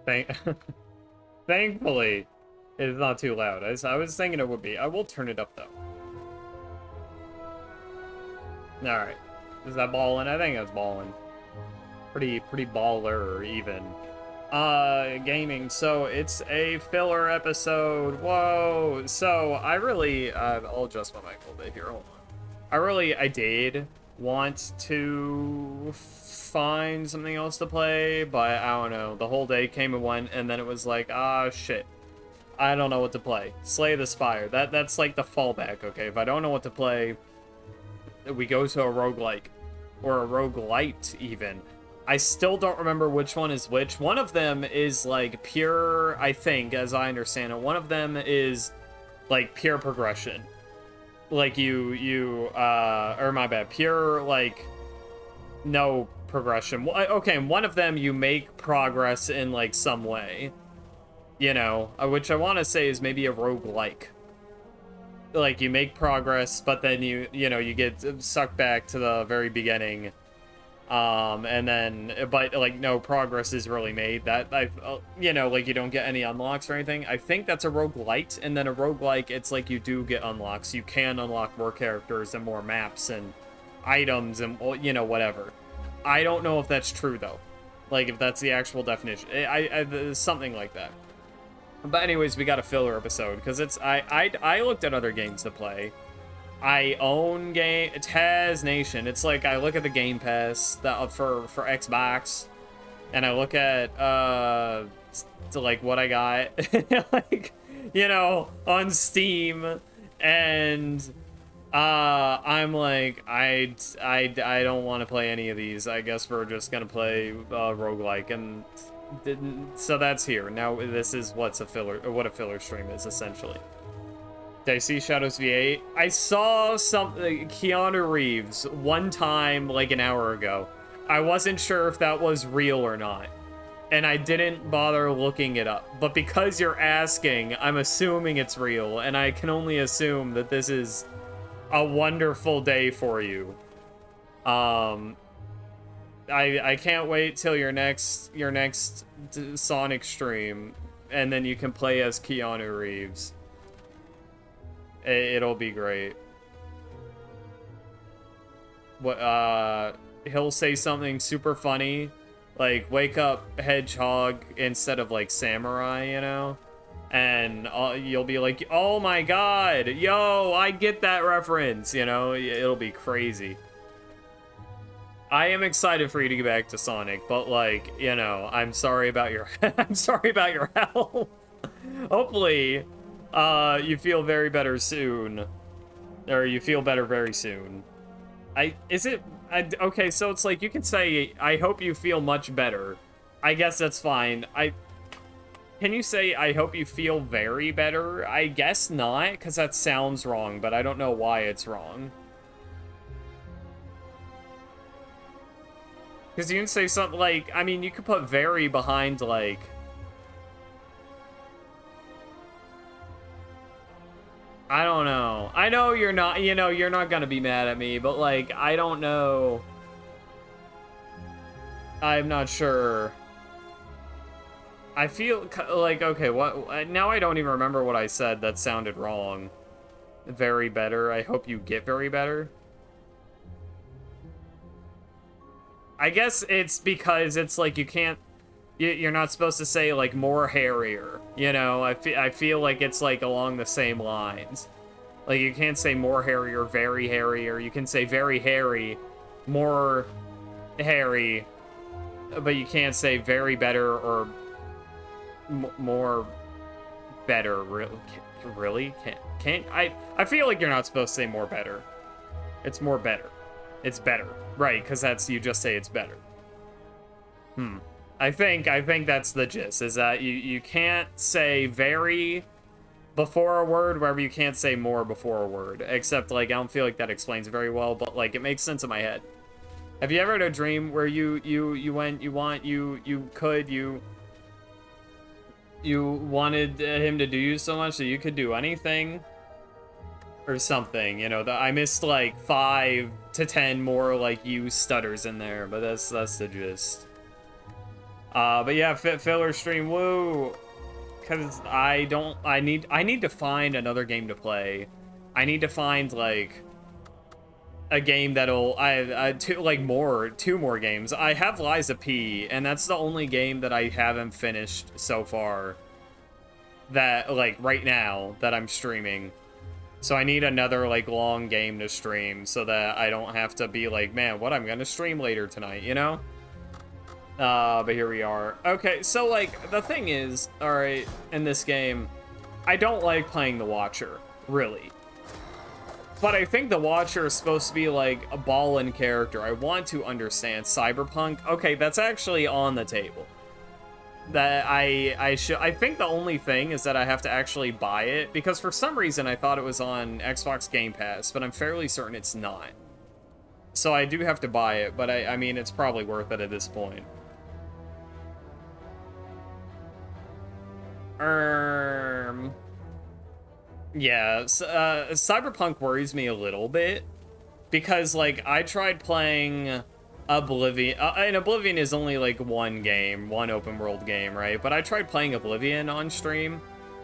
Thank Thankfully, it's not too loud. I was thinking it would be. I will turn it up, though. Alright. Is that ballin'? I think it's ballin'. Pretty baller, even. Gaming. So, it's a filler episode. Whoa! So, I really, I'll adjust my mic a little bit here. Hold on. I did want to find something else to play, but I don't know. The whole day came and went, and then it was like, ah, shit. I don't know what to play. Slay the Spire. That's like the fallback, okay? If I don't know what to play, we go to a roguelike. Or a roguelite, even. I still don't remember which one is which. One of them is, like, pure, I think, as I understand it. One of them is, like, pure progression. Like, or my bad, pure, like, no progression. Okay, in one of them, you make progress in, like, some way. You know, which I want to say is maybe a roguelike. Like, you make progress, but then you get sucked back to the very beginning. And then, but, like, no progress is really made. That, like, you don't get any unlocks or anything. I think that's a roguelite, and then a roguelike, it's like you do get unlocks. You can unlock more characters and more maps and items and, whatever. I don't know if that's true, though. Like, if that's the actual definition. Something like that. But anyways, we got a filler episode, because I looked at other games to play. I own Taz Nation. It's like I look at the Game Pass that for Xbox, and I look at like what I got, like, on Steam, and I'm like, I don't want to play any of these. I guess we're just gonna play roguelike, and so that's here. Now this is what a filler stream is, essentially. Did I see Shadows V8? I saw something, Keanu Reeves, one time, like an hour ago. I wasn't sure if that was real or not, and I didn't bother looking it up. But because you're asking, I'm assuming it's real, and I can only assume that this is a wonderful day for you. I can't wait till your next Sonic stream, and then you can play as Keanu Reeves. It'll be great. What, he'll say something super funny, like, wake up hedgehog instead of, like, samurai, and you'll be like, oh my god, yo, I get that reference, it'll be crazy. I am excited for you to get back to Sonic, but, like, I'm sorry about your I'm sorry about your health. Hopefully you feel very better soon, or you feel better very soon. Okay, so it's like, you can say, I hope you feel much better. I guess that's fine. Can you say, I hope you feel very better? I guess not, because that sounds wrong, but I don't know why it's wrong. Because you can say something like, I mean, you could put very behind, like, I don't know. I know you're not, you're not gonna be mad at me, but, like, I don't know. I'm not sure. I feel like, okay, what? Now I don't even remember what I said that sounded wrong. Very better. I hope you get very better. I guess it's because it's like you can't, you're not supposed to say, like, more hairier, I feel like it's, like, along the same lines. Like, you can't say more hairy or very hairy, or you can say very hairy, more hairy, but you can't say very better or more better. Really? Can't I feel like you're not supposed to say more better. It's more better. It's better. Right, because that's, you just say it's better. I think that's the gist, is that you can't say very before a word, wherever you can't say more before a word. Except, like, I don't feel like that explains it very well, but, like, it makes sense in my head. Have you ever had a dream where you wanted him to do you so much that you could do anything? Or something, I missed, like, 5 to 10 more, like, you stutters in there, but that's the gist. But yeah, filler stream, woo. Cause I need to find another game to play. I need to find like a game that'll two more games. I have Liza P, and that's the only game that I haven't finished so far. That like right now that I'm streaming. So I need another like long game to stream so that I don't have to be like, man, what I'm gonna stream later tonight, you know? But here we are. Okay, so like the thing is, all right, in this game, I don't like playing the Watcher, really. But I think the Watcher is supposed to be like a ball-in character. I want to understand Cyberpunk. Okay, that's actually on the table. That I think the only thing is that I have to actually buy it, because for some reason I thought it was on Xbox Game Pass, but I'm fairly certain it's not. So I do have to buy it, but I mean, it's probably worth it at this point. Yeah, Cyberpunk worries me a little bit, because, like, I tried playing Oblivion, and Oblivion is only, like, one open world game, right? But I tried playing Oblivion on stream,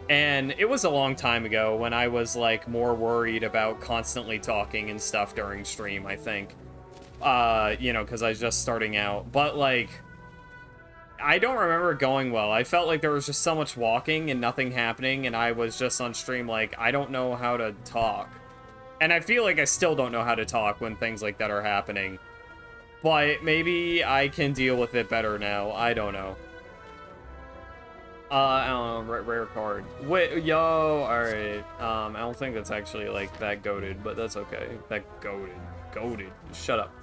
and it was a long time ago when I was, like, more worried about constantly talking and stuff during stream, I think. You know, because I was just starting out, but, like, I don't remember it going well. I felt like there was just so much walking and nothing happening, and I was just on stream like, I don't know how to talk. And I feel like I still don't know how to talk when things like that are happening. But maybe I can deal with it better now. I don't know. I don't know, rare card. Wait, yo, alright. I don't think that's actually, like, that goated, but that's okay. That goated. Shut up.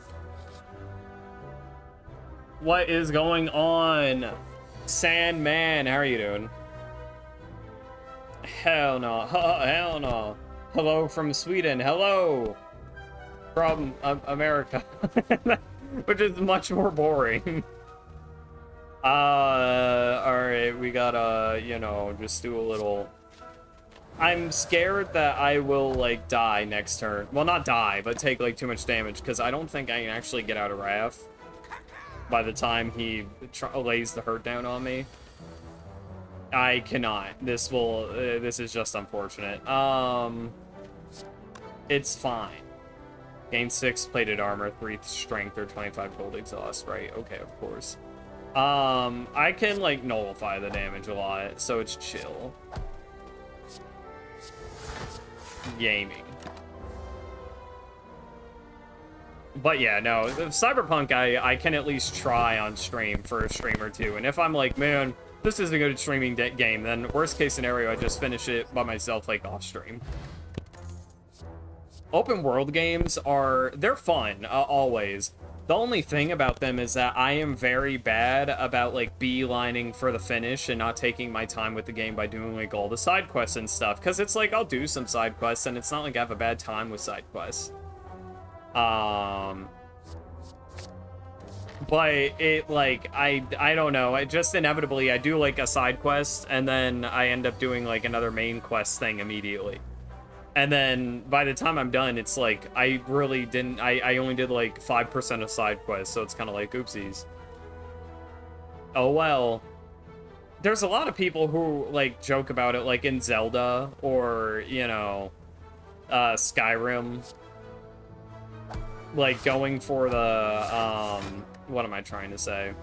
What is going on? Sandman, how are you doing? Hell no. Hell no. Hello from Sweden. Hello from America. Which is much more boring. Alright, we gotta, you know, just do a little... I'm scared that I will, like, die next turn. Well, not die, but take, like, too much damage, because I don't think I can actually get out of Wrath by the time he lays the hurt down on me. I cannot. This is just unfortunate. It's fine. Gain 6 plated armor, 3 strength, or 25 gold exhaust, right? Okay, of course. I can, like, nullify the damage a lot, so it's chill. Gaming. But yeah, no, Cyberpunk I can at least try on stream for a stream or two. And if I'm like, man, this is a good streaming game, then worst case scenario, I just finish it by myself, like, off stream. Open world games they're fun, always. The only thing about them is that I am very bad about, like, beelining for the finish and not taking my time with the game by doing, like, all the side quests and stuff. Because it's like, I'll do some side quests, and it's not like I have a bad time with side quests. But it, like, I don't know, I just inevitably, I do, like, a side quest, and then I end up doing, like, another main quest thing immediately. And then, by the time I'm done, it's like, I really didn't, I only did, like, 5% of side quests, so it's kind of like, oopsies. Oh, well. There's a lot of people who, like, joke about it, like, in Zelda, or, you know, Skyrim. Like, going for the, what am I trying to say?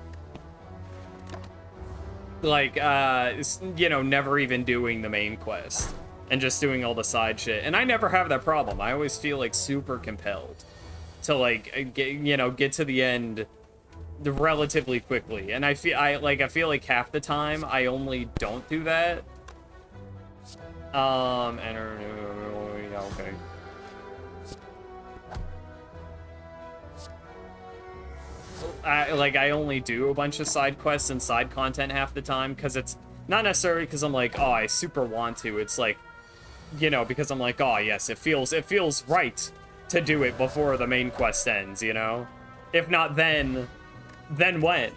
Like, you know, never even doing the main quest. And just doing all the side shit. And I never have that problem. I always feel, like, super compelled to, like, get to the end relatively quickly. And I feel like half the time I only don't do that. Okay. I only do a bunch of side quests and side content half the time, because it's not necessarily because I'm like, oh, I super want to. It's like, you know, because I'm like, oh, yes, it feels right to do it before the main quest ends, you know? If not then when?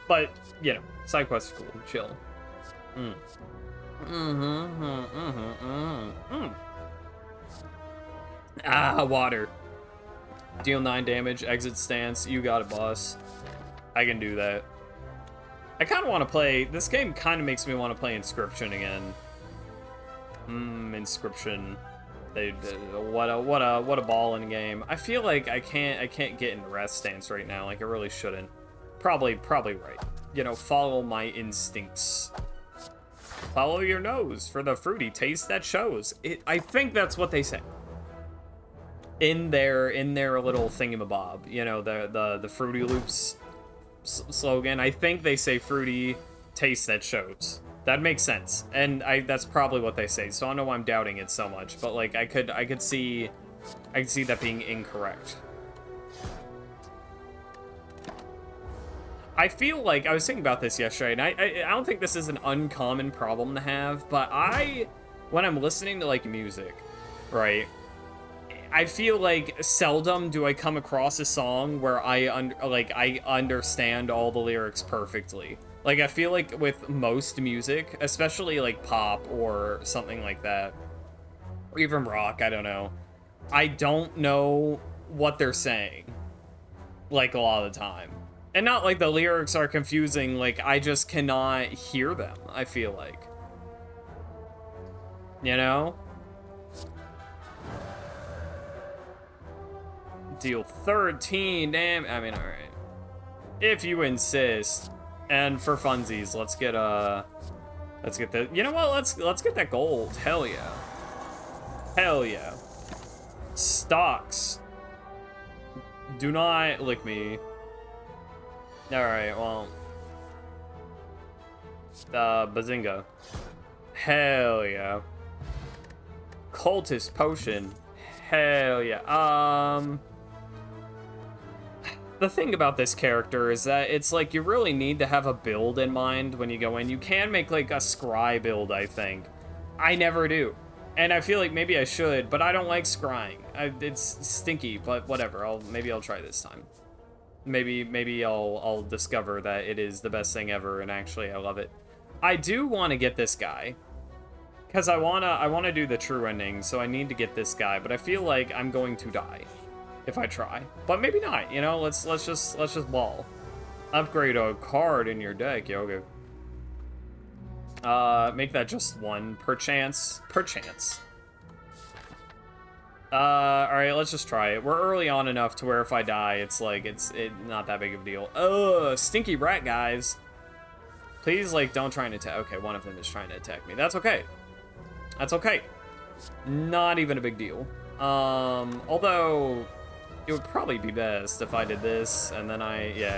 But, you know, side quests are cool, chill. Ah, water. Deal 9 damage, exit stance. You got it, boss. I can do that. I kind of want to play... This game kind of makes me want to play Inscription again. Inscription. What a ball in a game. I feel like I can't get in rest stance right now. Like I really shouldn't. Probably right. You know, follow my instincts. Follow your nose for the fruity taste that shows. I think that's what they say. In their little thingamabob, you know, the Fruity Loops slogan. I think they say fruity taste that shows. That makes sense, and that's probably what they say. So I don't know why I'm doubting it so much, but like I could see that being incorrect. I feel like I was thinking about this yesterday, and I don't think this is an uncommon problem to have, but when I'm listening to like music, right? I feel like seldom do I come across a song where I understand all the lyrics perfectly. Like, I feel like with most music, especially like pop or something like that, or even rock, I don't know, I don't know what they're saying, like, a lot of the time. And not like the lyrics are confusing, like, I just cannot hear them, I feel like. You know? Deal 13, damn, I mean, alright. If you insist. And for funsies, let's get the, you know what, let's get that gold. Hell yeah. Hell yeah. Stocks. Do not lick me. Alright, well. Bazinga. Hell yeah. Cultist potion. Hell yeah. The thing about this character is that it's like you really need to have a build in mind when you go in. You can make like a scry build, I think. I never do. And I feel like maybe I should, but I don't like scrying. It's stinky, but whatever. Maybe I'll try this time. Maybe I'll discover that it is the best thing ever, and actually I love it. I do want to get this guy, because I wanna do the true ending, so I need to get this guy. But I feel like I'm going to die if I try, but maybe not. You know, let's just ball. Upgrade a card in your deck, yoga. Make that just one, perchance. Alright, let's just try it. We're early on enough to where if I die, it's like, it's not that big of a deal. Ugh, stinky rat, guys. Please, like, don't try and attack. Okay, one of them is trying to attack me. That's okay. That's okay. Not even a big deal. Although, it would probably be best if I did this, and then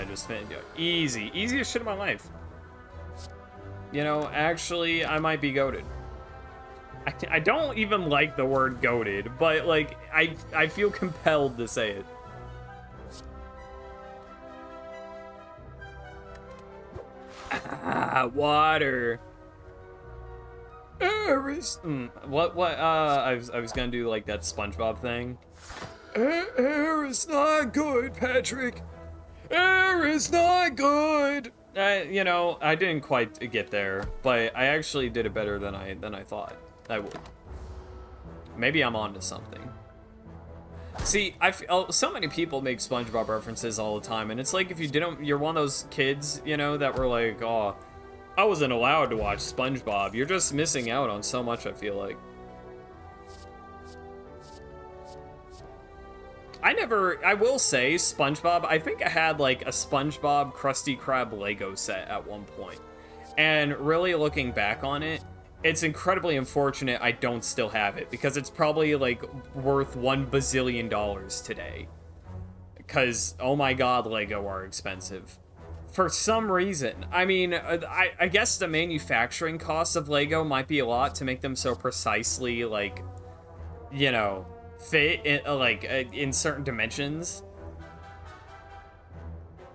just easiest shit of my life. You know, actually, I might be goated. I don't even like the word goated, but like I feel compelled to say it. Water. Air is what I was gonna do like that SpongeBob thing. Air is not good, Patrick. Air is not good. You know, I didn't quite get there, but I actually did it better than I thought I would. Maybe I'm onto something. See, so many people make SpongeBob references all the time, and it's like if you didn't, you're one of those kids, you know, that were like, oh, I wasn't allowed to watch SpongeBob. You're just missing out on so much, I feel like. I will say, SpongeBob, I think I had like a SpongeBob Krusty Krab Lego set at one point. And really looking back on it, it's incredibly unfortunate I don't still have it, because it's probably like worth $1 bazillion today. Because, oh my god, Lego are expensive. For some reason. I mean, I guess the manufacturing costs of Lego might be a lot to make them so precisely, like, you know, fit in, in certain dimensions.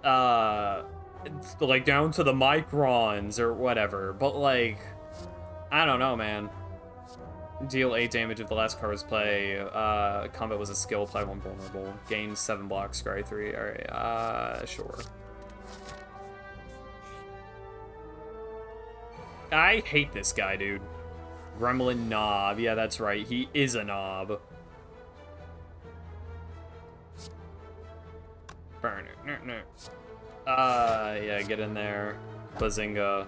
Like down to the microns or whatever. But like, I don't know, man. Deal 8 damage if the last card was play. Combat was a skill, apply 1 vulnerable. Gain 7 blocks, scry 3. Alright, sure. I hate this guy, dude. Gremlin Knob. Yeah, that's right. He is a knob. Yeah, get in there. Bazinga.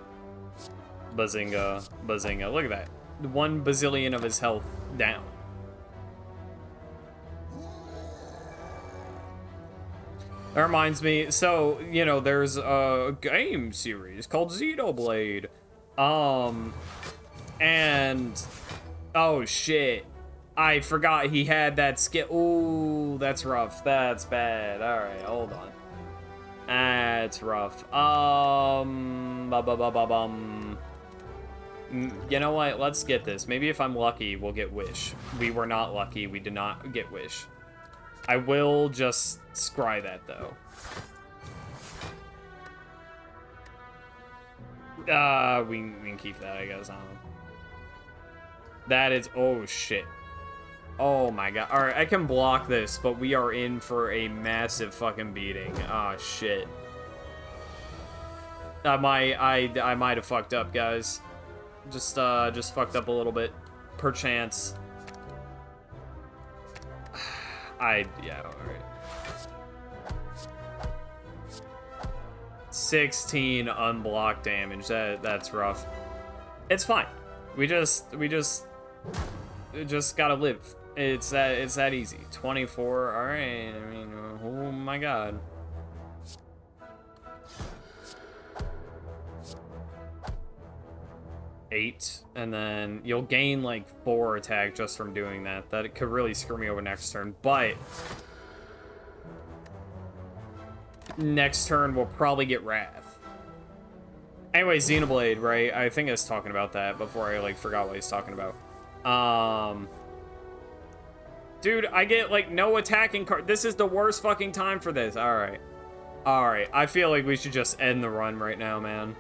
Bazinga. Bazinga. Look at that. 1 bazillion of his health down. That reminds me, so, you know, there's a game series called Xenoblade. And, oh shit. I forgot he had that skill. Ooh, that's rough. That's bad. Alright, hold on. That's rough. You know what? Let's get this. Maybe if I'm lucky, we'll get Wish. We were not lucky. We did not get Wish. I will just scry that, though. We can keep that, I guess. I don't know. That is... Oh, shit. Oh, my God. Alright, I can block this, but we are in for a massive fucking beating. Oh, shit. I might have fucked up, guys. Just fucked up a little bit. Perchance. Yeah, alright. 16 unblocked damage. That's rough. It's fine. We just gotta live. It's that easy. 24. All right. I mean, oh my God. Eight, and then you'll gain like 4 attack just from doing that. That could really screw me over next turn, but next turn we'll probably get Wrath. Anyway, Xenoblade, right? I think I was talking about that before I like forgot what he's talking about. Dude, I get like no attacking card. This is the worst fucking time for this. All right. I feel like we should just end the run right now, man.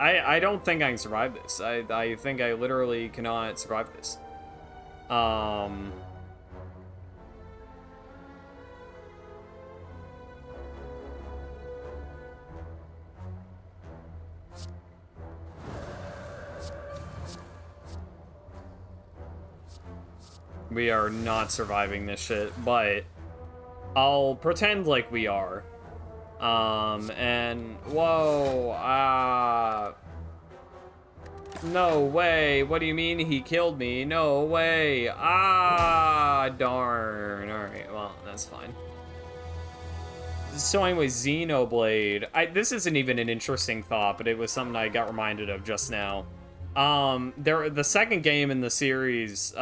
I don't think I can survive this. I think I literally cannot survive this. We are not surviving this shit, but I'll pretend like we are. And whoa, no way. What do you mean he killed me? No way. Darn. All right, well, that's fine. So anyway, Xenoblade. This isn't even an interesting thought, but it was something I got reminded of just now. The second game in the series,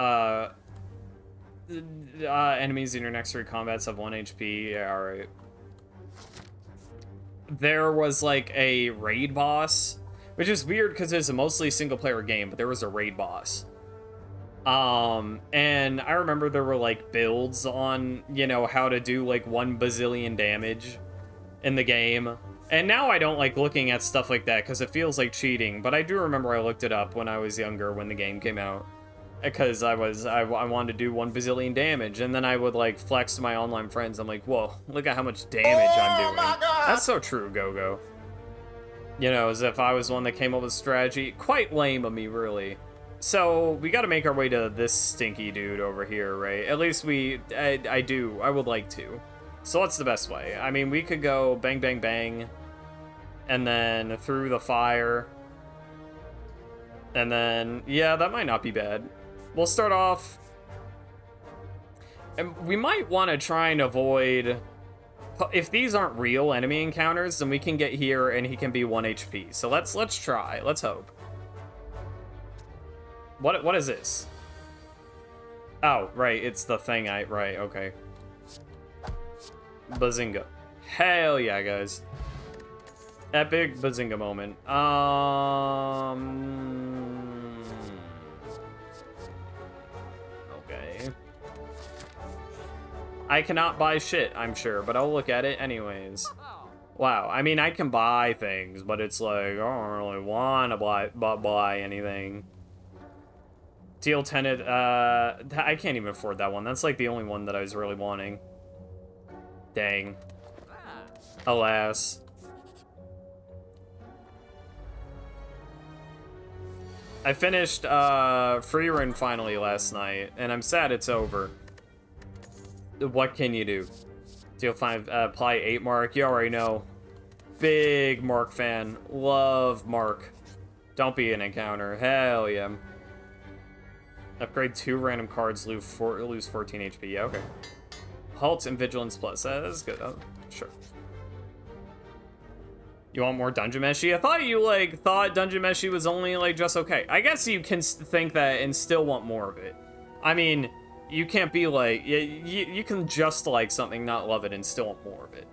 enemies in your next 3 combats have 1 HP. Yeah, all right. There was like a raid boss, which is weird because it's a mostly single player game, but there was a raid boss. And I remember there were like builds on, you know, how to do like 1 bazillion damage in the game. And now I don't like looking at stuff like that because it feels like cheating, but I do remember I looked it up when I was younger when the game came out. Because I wanted to do 1 bazillion damage, and then I would like flex to my online friends. I'm like, whoa, look at how much damage I'm doing. That's so true, Go-Go. You know, as if I was the one that came up with strategy. Quite lame of me, really. So we got to make our way to this stinky dude over here, right? At least I would like to. So what's the best way? I mean, we could go bang, bang, bang, and then through the fire, and then yeah, that might not be bad. We'll start off, and we might want to try and avoid, if these aren't real enemy encounters, then we can get here and he can be 1 HP. So let's try. Let's hope. What is this? Oh, right, it's the thing right, okay. Bazinga. Hell yeah, guys. Epic Bazinga moment. Okay. I cannot buy shit, I'm sure, but I'll look at it anyways. Wow, I mean, I can buy things, but it's like, I don't really want to buy anything. Deal Tenet, I can't even afford that one. That's like the only one that I was really wanting. Dang. Alas. I finished Freerun finally last night, and I'm sad it's over. What can you do? Deal 5, apply 8 mark. You already know. Big Mark fan. Love Mark. Don't be an encounter. Hell yeah. Upgrade 2 random cards, lose 14 HP. Yeah, okay. Halt and Vigilance Plus. That's good. Oh, sure. You want more Dungeon Meshi? I thought you, like, thought Dungeon Meshi was only, like, just okay. I guess you can think that and still want more of it. I mean, you can't be, like, you can just like something, not love it, and still want more of it.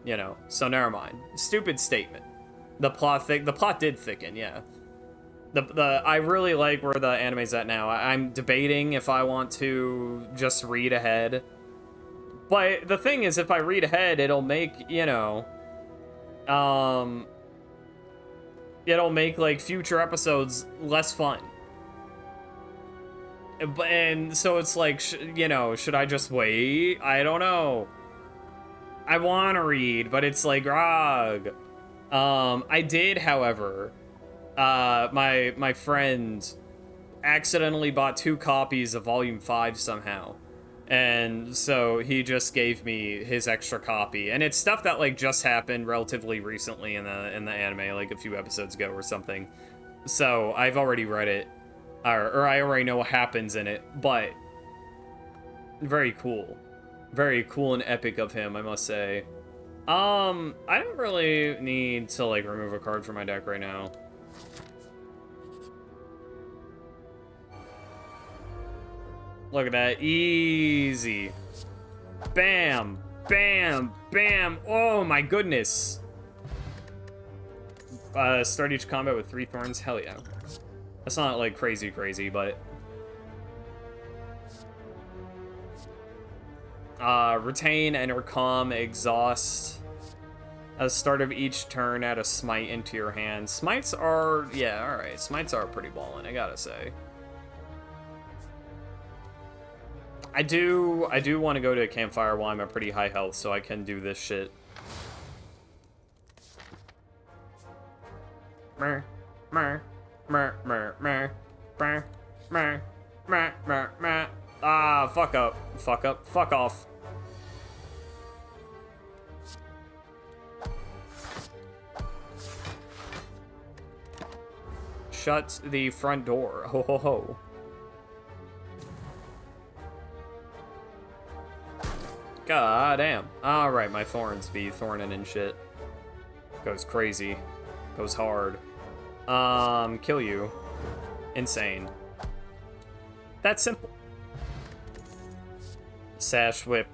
You know? So, never mind. Stupid statement. The plot did thicken, yeah. I really like where the anime's at now. I'm debating if I want to just read ahead. But the thing is, if I read ahead, it'll make, you know... it'll make, like, future episodes less fun. And so it's like, you know, should I just wait? I don't know. I want to read, but it's like, grog. I did, however, my friend accidentally bought 2 copies of Volume 5 somehow. And so he just gave me his extra copy, and it's stuff that like just happened relatively recently in the anime, like a few episodes ago or something. So I've already read it, or I already know what happens in it. But very cool and epic of him, I must say. I don't really need to like remove a card from my deck right now. Look at that. Easy. Bam. Bam. Bam. Oh my goodness. Start each combat with 3 thorns. Hell yeah. That's not like crazy, but... retain, enter calm, exhaust. At the start of each turn, add a smite into your hand. Smites are... yeah, alright. Smites are pretty ballin', I gotta say. I do want to go to a campfire while I'm at pretty high health, so I can do this shit. Mer, mer, mer, mer, mer, mer, mer, mer, mer, mer. Ah, fuck up, fuck off. Shut the front door. Ho ho ho. God damn. Alright, my thorns be thorning and shit. Goes crazy. Goes hard. Kill you. Insane. That's simple. Sash whip.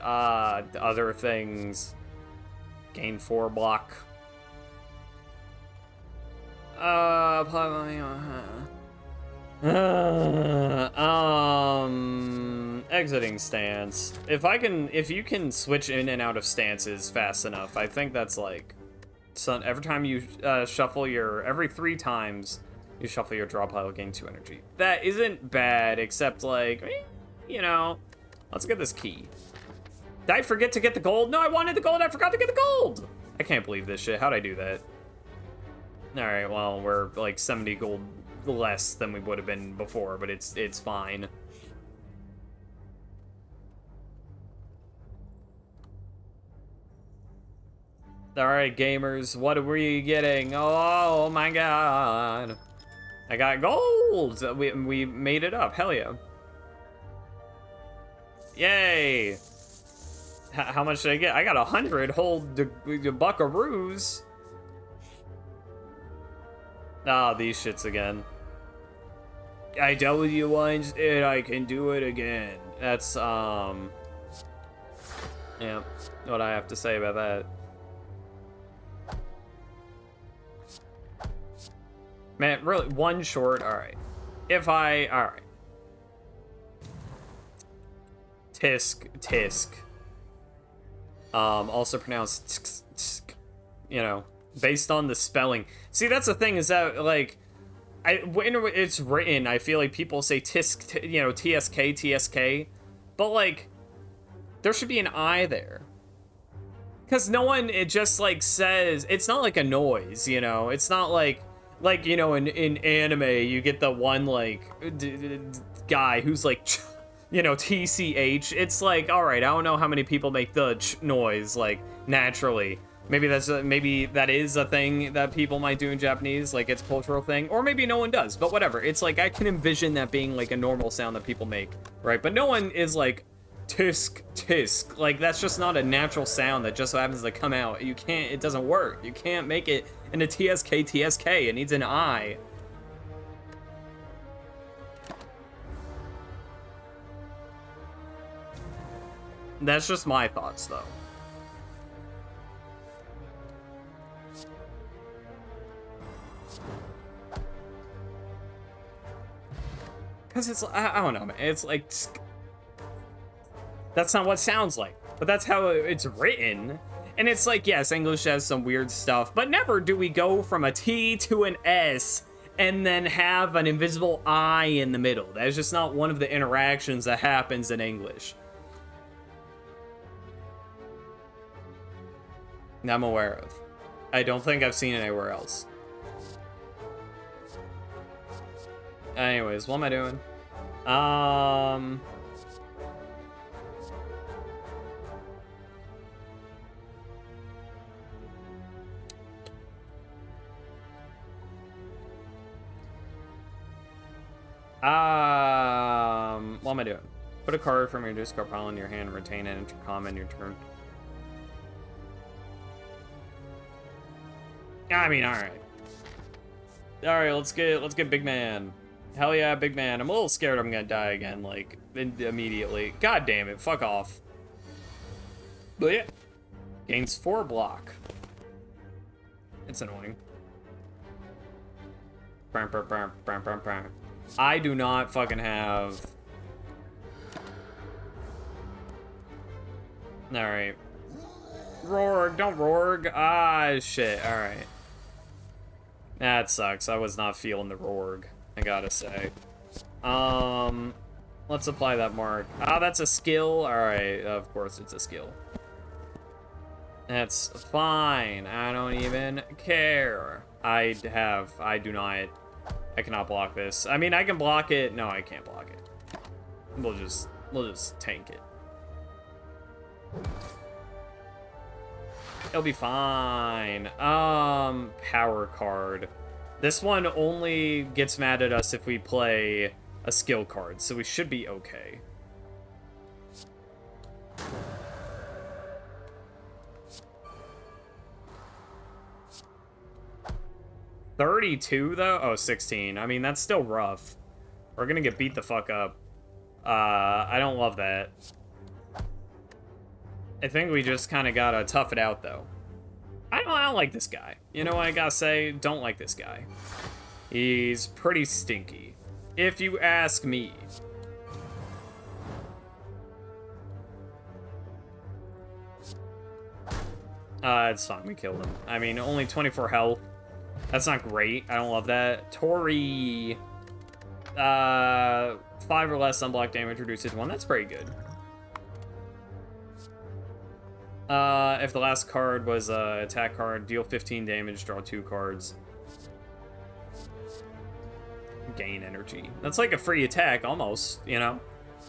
Other things. Gain 4 block. Exiting stance. If you can switch in and out of stances fast enough, I think that's like, so every time you every 3 times you shuffle your draw pile, gain 2 energy. That isn't bad, except like, you know, let's get this key. Did I forget to get the gold? No, I wanted the gold, I forgot to get the gold! I can't believe this shit, how'd I do that? Alright, well, we're like 70 gold less than we would have been before, but it's fine. Alright, gamers, what are we getting? Oh my god. I got gold! We made it up, hell yeah. Yay! How much did I get? I got 100 whole buckaroos. Ah, these shits again. I told you once, and I can do it again. That's, yeah, what I have to say about that. Man, really, 1 short, alright. Alright. Tisk. Also pronounced tsk, you know, based on the spelling. See, that's the thing, is that, like, when it's written, I feel like people say tisk, you know, TSK, but, like, there should be an I there. Because no one, it just, like, says, it's not like a noise, you know? It's not like, you know, in anime, you get the one, like, guy who's like, you know, TCH. It's like, all right, I don't know how many people make the ch noise like naturally. Maybe maybe that is a thing that people might do in Japanese, like it's a cultural thing, or maybe no one does. But whatever. It's like I can envision that being like a normal sound that people make, right? But no one is like tisk tisk. Like that's just not a natural sound that just so happens to come out. You can't. It doesn't work. You can't make it in a TSK. It needs an I. That's just my thoughts, though. Because it's, I don't know, man. It's like, that's not what it sounds like. But that's how it's written. And it's like, yes, English has some weird stuff. But never do we go from a T to an S and then have an invisible I in the middle. That is just not one of the interactions that happens in English. I'm aware of. I don't think I've seen it anywhere else. Anyways, what am I doing? What am I doing? Put a card from your discard pile in your hand and retain it and comment your turn. I mean, alright. Alright, let's get Big Man. Hell yeah, Big Man. I'm a little scared I'm gonna die again, like, immediately. God damn it, fuck off. But yeah. Gains 4 block. It's annoying. I do not fucking have... Alright. Rorg, don't Rorg. Ah, shit, alright. That sucks. I was not feeling the Rorg, I gotta say. Let's apply that mark. Ah, that's a skill. Alright, of course it's a skill. That's fine. I don't even care. I cannot block this. I mean, I can block it. No, I can't block it. We'll just tank it. It'll be fine. Power card. This one only gets mad at us if we play a skill card, so we should be okay. $32 though? Oh, 16. I mean, that's still rough. We're gonna get beat the fuck up. I don't love that. I think we just kind of gotta tough it out, though. I don't like this guy. You know what I gotta say? Don't like this guy. He's pretty stinky, if you ask me. It's fine. We killed him. I mean, only 24 health. That's not great. I don't love that. Tori. 5 or less unblock damage reduced to 1. That's pretty good. If the last card was a attack card, deal 15 damage, draw 2 cards. Gain energy. That's like a free attack, almost, you know?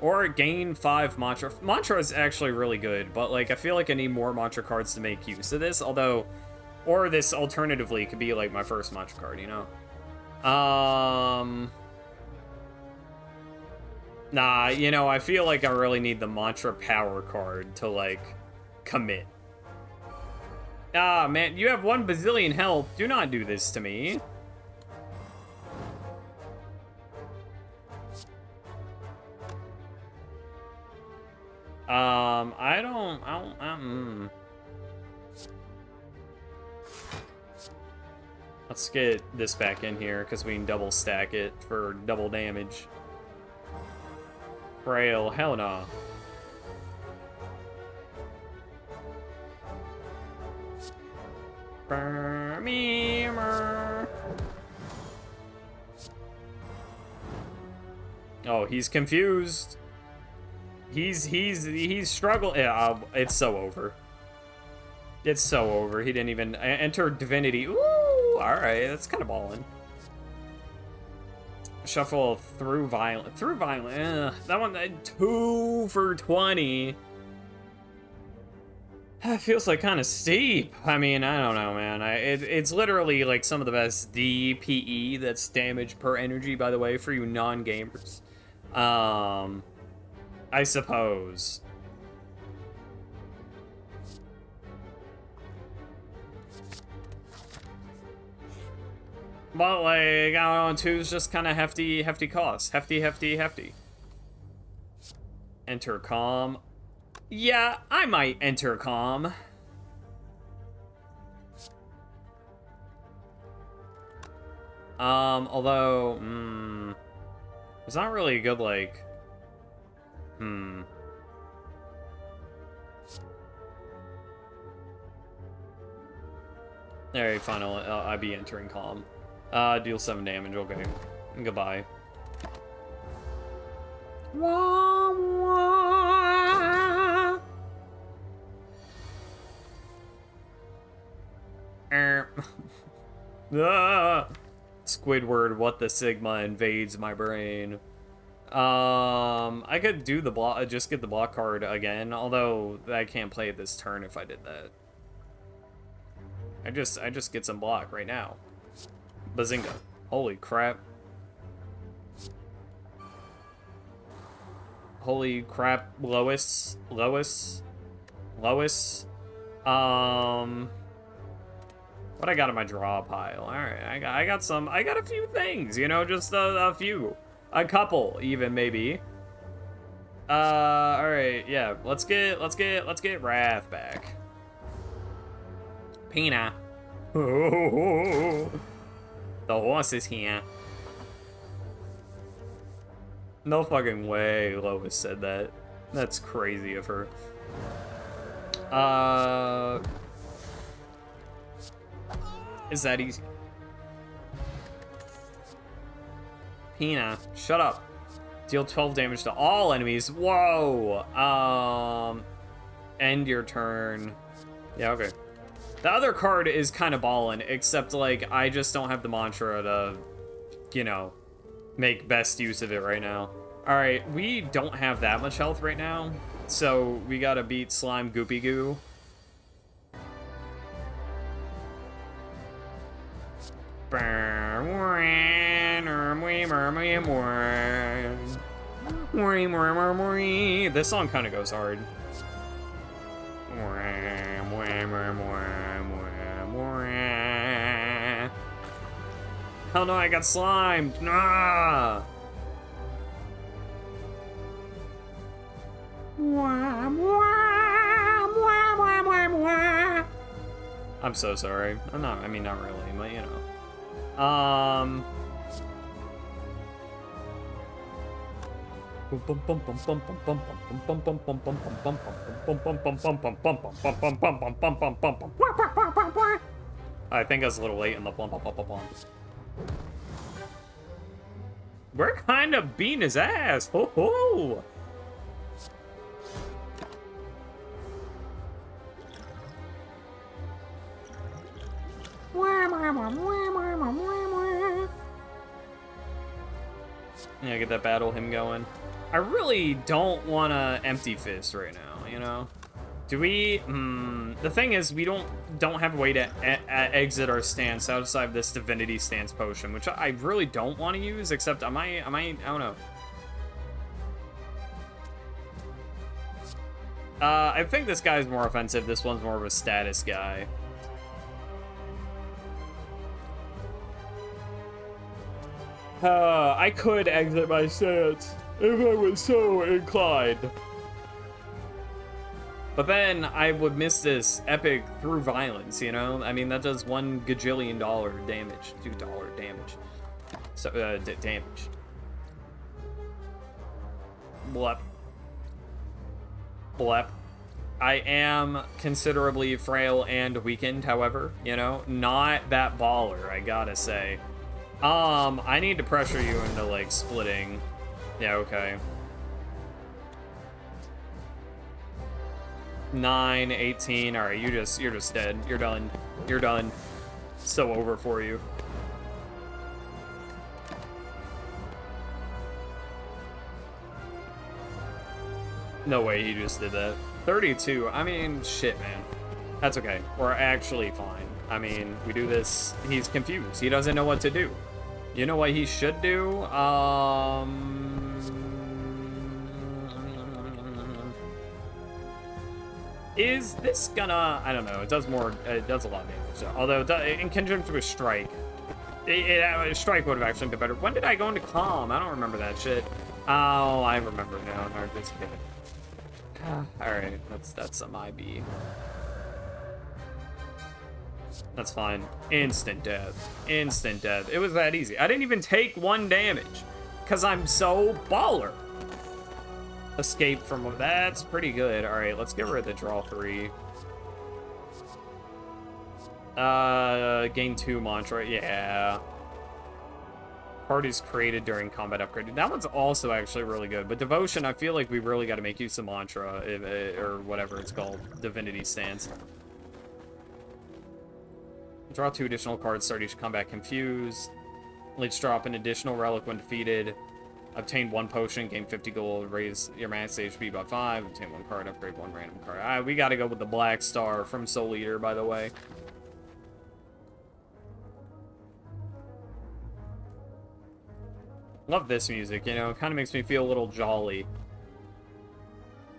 Or gain 5 mantra. Mantra is actually really good, but like I feel like I need more mantra cards to make use of this, although... Or this alternatively could be like my first mantra card, you know? Nah, you know, I feel like I really need the mantra power card to like... commit. Ah, man, you have 1 bazillion health. Do not do this to me. I don't. Let's get this back in here because we can double stack it for double damage. Frail, hell no. Oh, he's confused. He's struggling. Yeah, it's so over. It's so over. He didn't even enter divinity. Ooh, all right, that's kind of ballin'. Shuffle through violent. That one, 2 for 20. That feels like kind of steep. I mean, I don't know, man. It's literally like some of the best DPE, that's damage per energy, by the way, for you non-gamers. I suppose. But like, I don't know, 2 is just kind of hefty cost. Hefty. Enter calm. Yeah, I might enter calm. Although, it's not really a good, like, Alright, fine, I'll be entering calm. Deal 7 damage, okay. Goodbye. Wah, wah. Squidward, what the Sigma invades my brain. I could do the block, just get the block card again, although I can't play it this turn if I did that. I just get some block right now. Bazinga. Holy crap. Holy crap, Lois. What I got in my draw pile? Alright, I got a few things, you know, just a few. A couple, even, maybe. Alright, yeah, let's get Wrath back. Pina. The horse is here. No fucking way Lois said that. That's crazy of her. Is that easy? Pina, shut up. Deal 12 damage to all enemies. Whoa. End your turn. Yeah, okay. The other card is kind of ballin', except, like, I just don't have the mantra to, you know, make best use of it right now. Alright, we don't have that much health right now, so we gotta beat Slime Goopy Goo. This song kind of goes hard. Hell no, I got slimed. Nah. I'm so sorry. I mean, not really, but you know. I think I was a little late in the We're kind of beating his ass. Ho ho. Yeah, get that battle him going. I really don't want to empty fist right now, you know? Do we? The thing is, we don't have a way to exit our stance outside of this divinity stance potion, which I really don't want to use. Except I don't know. I think this guy's more offensive. This one's more of a status guy. I could exit my stance if I was so inclined. But then I would miss this epic through violence, you know? I mean, that does $1 gajillion damage. $2 damage. So, damage. Blep. Blep. I am considerably frail and weakened, however, you know? Not that baller, I gotta say. I need to pressure you into, like, splitting. Yeah, okay. 9, 18. All right, you're just dead. You're done. You're done. So over for you. No way he just did that. 32. I mean, shit, man. That's okay. We're actually fine. I mean, we do this. He's confused. He doesn't know what to do. You know what he should do? Is this gonna... I don't know. It does more... It does a lot of damage. Although, in conjunction with Strike, Strike would have actually been better. When did I go into Calm? I don't remember that shit. Oh, I remember now. No, just kidding. Alright, that's some IB. That's fine. Instant death. Instant death. It was that easy. I didn't even take 1 damage. Because I'm so baller. Escape from... That's pretty good. Alright, let's get rid of the draw 3. Gain 2 mantra. Yeah. Parties created during combat upgraded. That one's also actually really good. But Devotion, I feel like we really got to make use of mantra. Or whatever it's called. Divinity Stance. Draw 2 additional cards. Start each combat confused. Let's drop an additional relic when defeated. Obtain 1 potion, gain 50 gold, raise your max HP by 5, obtain 1 card, upgrade 1 random card. We gotta go with the Black Star from Soul Eater, by the way. Love this music, you know, it kind of makes me feel a little jolly.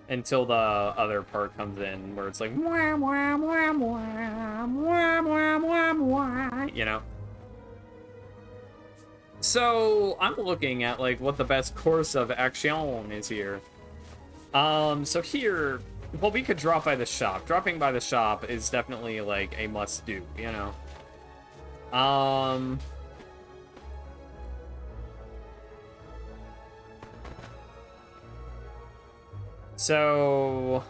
Until the other part comes in, where it's like, wah, wah, wah, wah, wah, wah, wah, wah, you know? So, I'm looking at, like, what the best course of action is here. So here, well, we could drop by the shop. Dropping by the shop is definitely, like, a must-do, you know? So...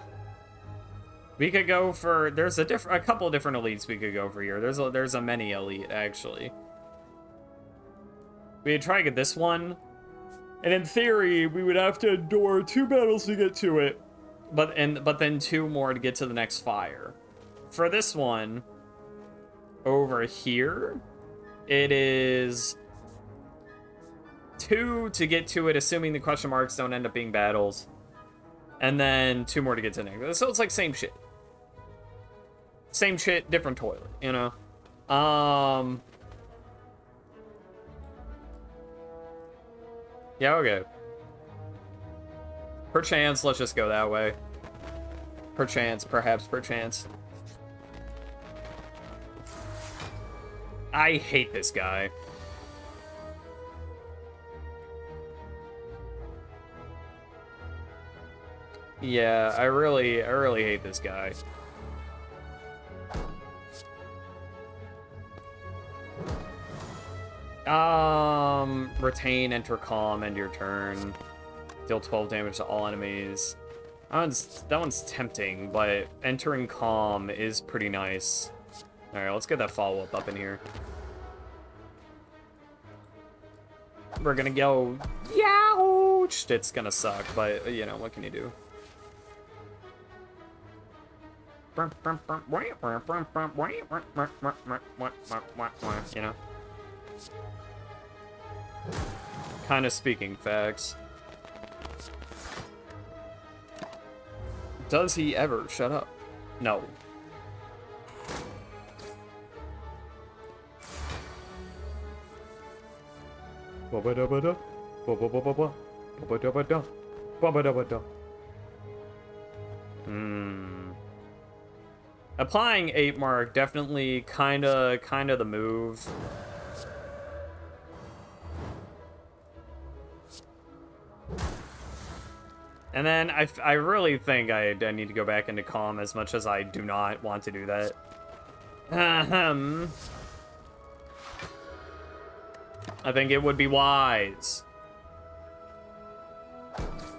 we could go for... There's a couple different elites we could go for here. There's a mini elite, actually. We could try to get this one. And in theory, we would have to endure 2 battles to get to it. But then 2 more to get to the next fire. For this one, over here, it is 2 to get to it, assuming the question marks don't end up being battles. And then 2 more to get to the next. So it's like same shit. Same shit, different toilet, you know? Yeah, okay. Perchance, let's just go that way. Perchance, perhaps, perchance. I hate this guy. Yeah, I really hate this guy. Retain, enter calm, end your turn. Deal 12 damage to all enemies. That one's tempting, but entering calm is pretty nice. Alright, let's get that follow-up up in here. We're gonna go, youch! It's gonna suck, but, you know, what can you do? You know? Kind of speaking facts. Does he ever shut up? No. Applying 8 mark, definitely kinda the move. And then I really think I need to go back into calm, as much as I do not want to do that. I think it would be wise.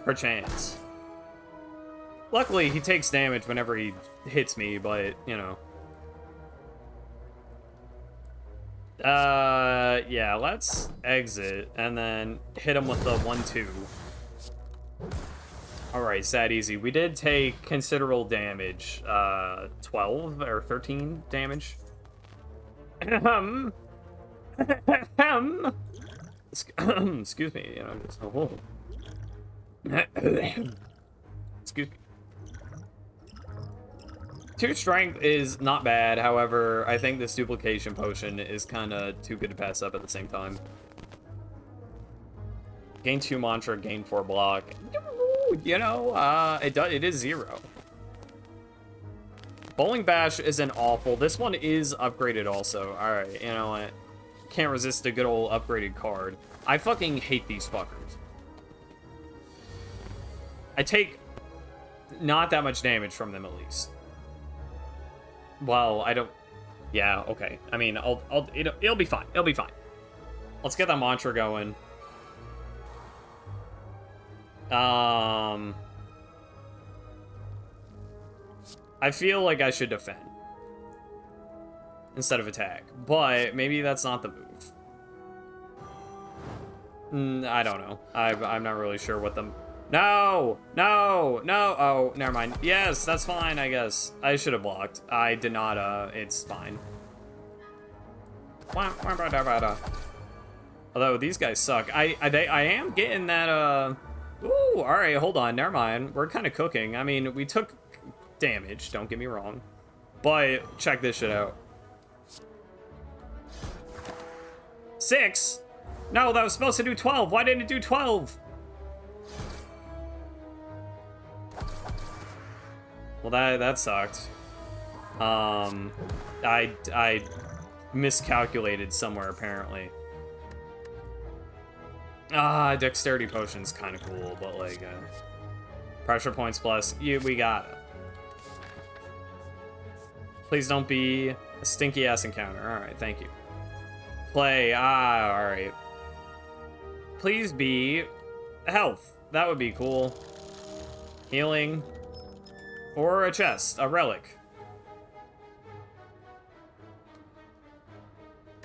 Perchance. Luckily, he takes damage whenever he hits me, but, you know. Yeah, let's exit, and then hit him with the 1-2. Alright, it's that easy. We did take considerable damage. 12 or 13 damage. Excuse me, you know, just... Excuse me. 2 strength is not bad. However, I think this duplication potion is kind of too good to pass up at the same time. Gain 2 mantra, gain 4 block. You know, it is 0. Bowling Bash isn't awful. This one is upgraded also. Alright, you know what? Can't resist a good old upgraded card. I fucking hate these fuckers. I take not that much damage from them, at least. Well, I don't... Yeah, okay. I mean, it'll be fine. It'll be fine. Let's get that mantra going. I feel like I should defend instead of attack, but maybe that's not the move. I don't know. I'm not really sure what the... No! No! No! Oh, never mind. Yes, that's fine, I guess. I should have blocked. I did not, it's fine. Although, these guys suck. I am getting that, Ooh, alright, hold on, never mind. We're kind of cooking. I mean, we took damage, don't get me wrong. But, check this shit out. 6? No, that was supposed to do 12. Why didn't it do 12? Well, that sucked. I miscalculated somewhere, apparently. Dexterity potion's kind of cool, but, like, pressure points plus, we got it. Please don't be a stinky-ass encounter. Alright, thank you. Play, alright. Please be health. That would be cool. Healing. Or a chest, a relic.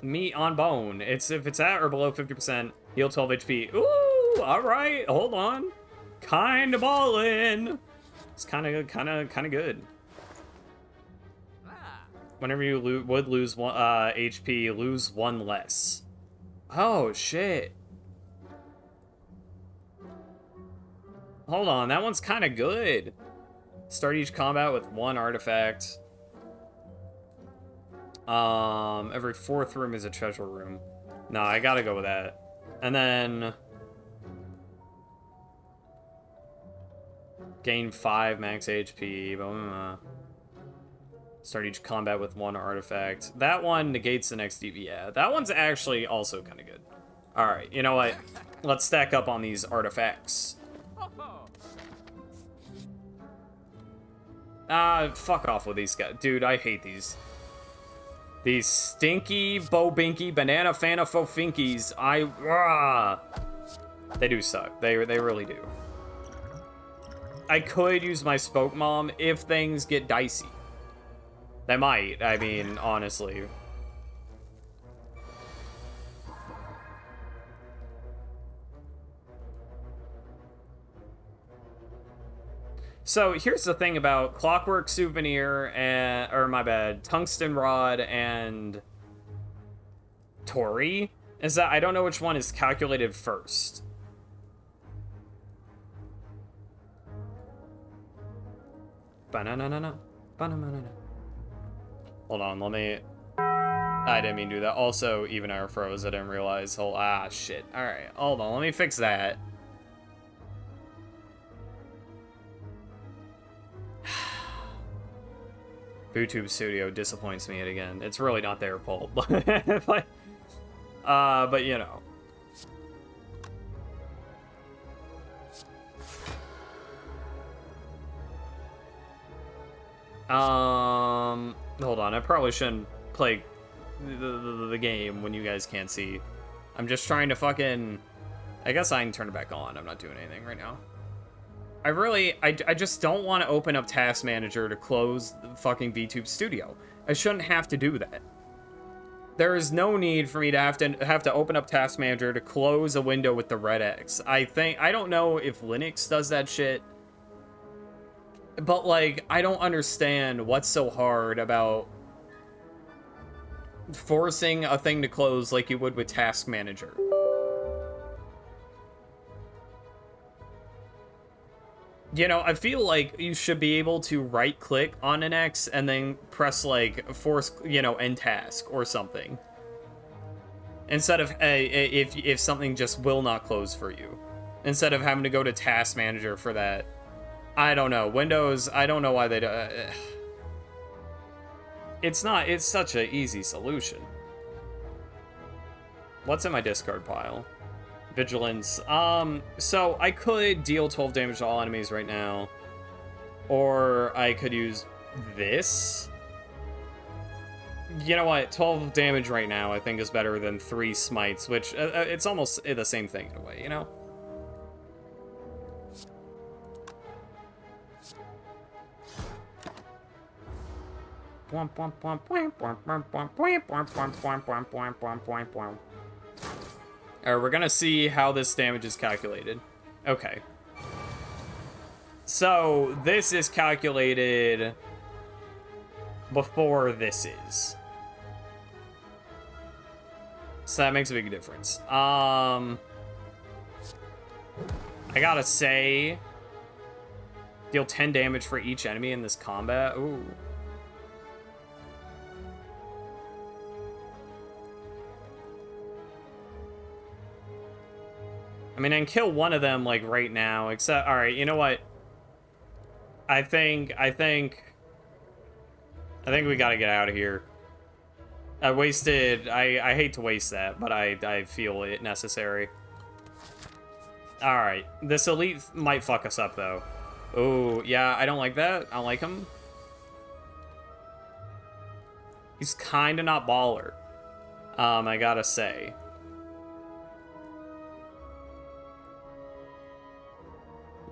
Meat on bone. If it's at or below 50%, heal 12 HP. Ooh, all right, hold on. Kind of ballin'. It's kind of good. Whenever you would lose one HP, lose 1 less. Oh shit. Hold on, that one's kind of good. Start each combat with 1 artifact. Every 4th room is a treasure room. No, I gotta go with that. And then... gain 5 max HP. Start each combat with 1 artifact. That one negates the next DV. Yeah, that one's actually also kind of good. Alright, you know what? Let's stack up on these artifacts. Fuck off with these guys. Dude, I hate these. These stinky, bobinky, banana fana fofinkies. They do suck. They really do. I could use my Spoke Mom if things get dicey. They might, I mean, honestly. So here's the thing about Clockwork Souvenir and, or my bad, Tungsten Rod and Tori, is that I don't know which one is calculated first. Banana. Hold on, let me... I didn't mean to do that. Also, even I froze, I didn't realize. Shit. Alright, hold on, let me fix that. BooTube Studio disappoints me again. It's really not their fault, but you know. Hold on. I probably shouldn't play the game when you guys can't see. I'm just trying to fucking... I guess I can turn it back on. I'm not doing anything right now. I just don't want to open up Task Manager to close the fucking VTube Studio. I shouldn't have to do that. There is no need for me to have to open up Task Manager to close a window with the red X. I don't know if Linux does that shit. But, like, I don't understand what's so hard about forcing a thing to close like you would with Task Manager. You know, I feel like you should be able to right click on an X and then press like force, you know, end task or something. Instead of if something just will not close for you. Instead of having to go to task manager for that. I don't know. Windows, I don't know why they do. It's such an easy solution. What's in my discard pile? Vigilance. So I could deal 12 damage to all enemies right now. Or I could use this. You know what? 12 damage right now I think is better than 3 smites, which it's almost the same thing in a way, you know? Alright, we're gonna see how this damage is calculated. Okay. So, this is calculated before this is. So that makes a big difference. I gotta say, deal 10 damage for each enemy in this combat. Ooh. I mean, I can kill one of them, like, right now, except... Alright, you know what? I think we gotta get out of here. I hate to waste that, but I feel it necessary. Alright, this elite might fuck us up, though. Oh, yeah, I don't like that. I don't like him. He's kinda not baller. I gotta say.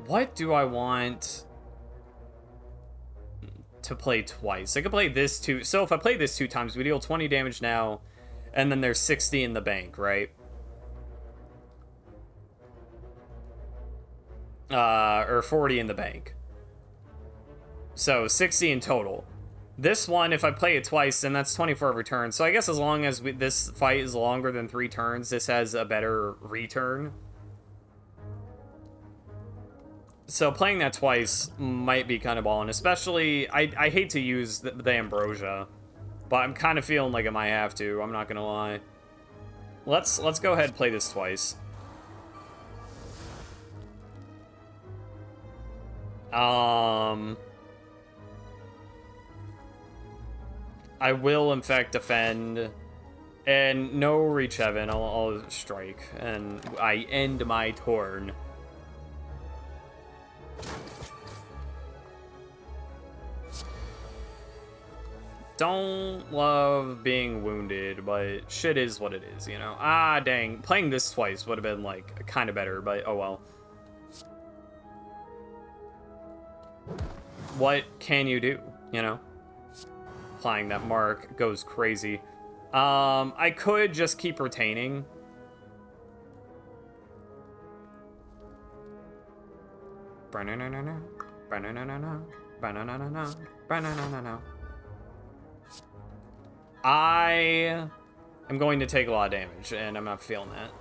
What do I want to play twice? I could play this two. So if I play this 2 times, we deal 20 damage now, and then there's 60 in the bank, right? Or 40 in the bank. So 60 in total. This one, if I play it twice, then that's 24 every turn. So I guess as long as this fight is longer than 3 turns, this has a better return. So playing that twice might be kind of ballin', especially, I hate to use the Ambrosia, but I'm kind of feeling like I might have to, I'm not gonna lie. Let's go ahead and play this twice. I will, in fact, defend, and no reach heaven, I'll strike, and I end my turn. Don't love being wounded, but shit is what it is, you know? Ah, dang. Playing this twice would have been, like, kind of better, but oh well. What can you do, you know? Applying that mark goes crazy. I could just keep retaining. I am going to take a lot of damage, and I'm not feeling that.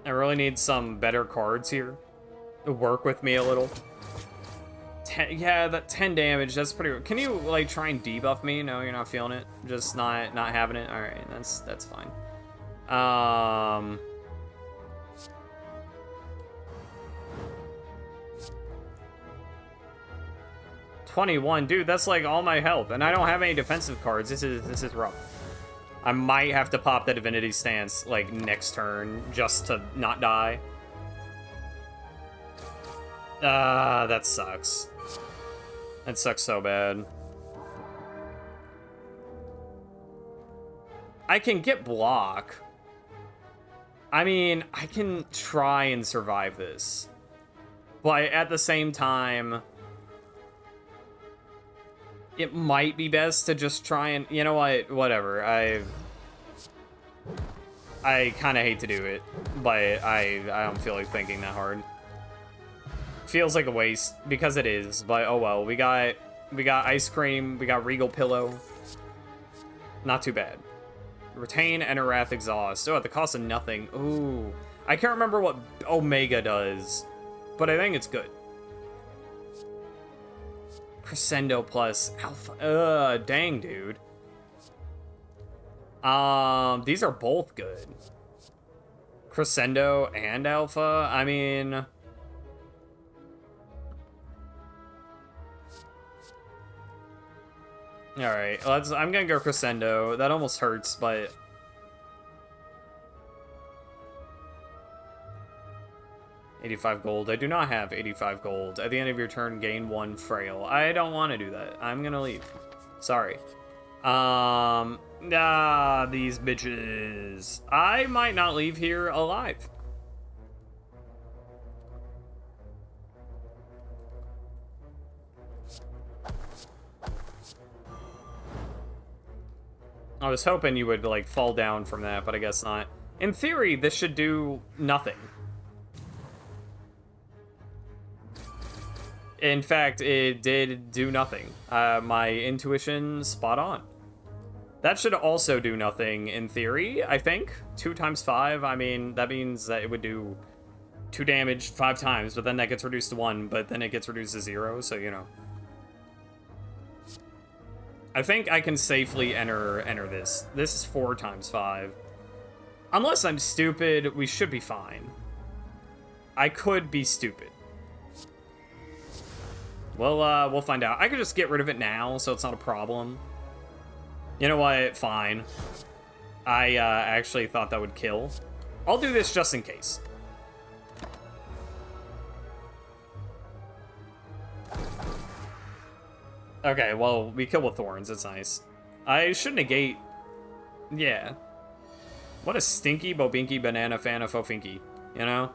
I really need some better cards here to work with me a little. Yeah, that 10 damage, that's pretty... Can you, like, try and debuff me? No, you're not feeling it? Just not having it? Alright, that's fine. 21, dude, that's like all my health, and I don't have any defensive cards. This is rough. I might have to pop the Divinity Stance like next turn just to not die. That sucks. That sucks so bad. I can get block. I mean, I can try and survive this. But at the same time, it might be best to just try and... You know what? Whatever. I kind of hate to do it, but I don't feel like thinking that hard. Feels like a waste, because it is, but oh well. We got Ice Cream, we got Regal Pillow. Not too bad. Retain, Enter Wrath, Exhaust. Oh, at the cost of nothing. Ooh. I can't remember what Omega does, but I think it's good. Crescendo plus Alpha. Dang, dude. These are both good. Crescendo and Alpha. I mean, all right. I'm gonna go Crescendo. That almost hurts, but 85 gold. I do not have 85 gold. At the end of your turn, gain 1 frail. I don't want to do that. I'm gonna leave. Sorry. These bitches. I might not leave here alive. I was hoping you would, like, fall down from that, but I guess not. In theory, this should do nothing. In fact, it did do nothing. My intuition, spot on. That should also do nothing, in theory, I think. 2 times 5, I mean, that means that it would do 2 damage 5 times, but then that gets reduced to 1, but then it gets reduced to 0, so, you know. I think I can safely enter this. This is 4 times 5. Unless I'm stupid, we should be fine. I could be stupid. Well, we'll find out. I could just get rid of it now, so it's not a problem. You know what? Fine. I actually thought that would kill. I'll do this just in case. Okay, well, we kill with thorns. It's nice. I should negate... Yeah. What a stinky, bobinky, banana fan of fofinky. You know?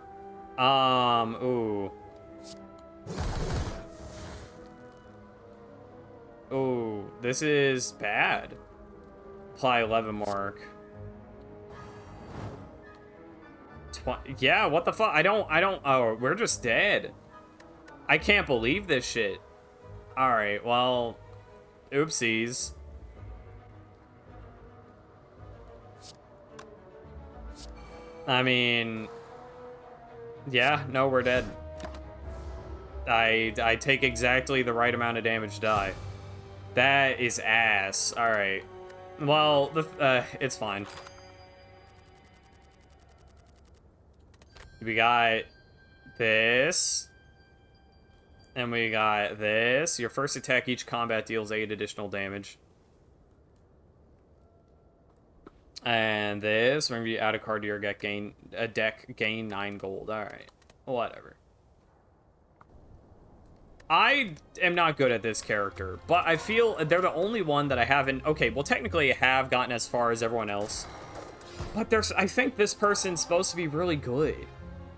Ooh. Ooh, this is bad. Apply 11 mark. Yeah, what the fuck? I don't, oh, we're just dead. I can't believe this shit. Alright, well, oopsies. I mean, yeah, no, we're dead. I take exactly the right amount of damage to die. That is ass. Alright. Well, it's fine. We got this. And we got this. Your first attack each combat deals 8 additional damage. And this, whenever you add a card to your deck, gain 9 gold. Alright. Whatever. I am not good at this character, but I feel they're the only one that I haven't... Okay, well, technically I have gotten as far as everyone else. But I think this person's supposed to be really good.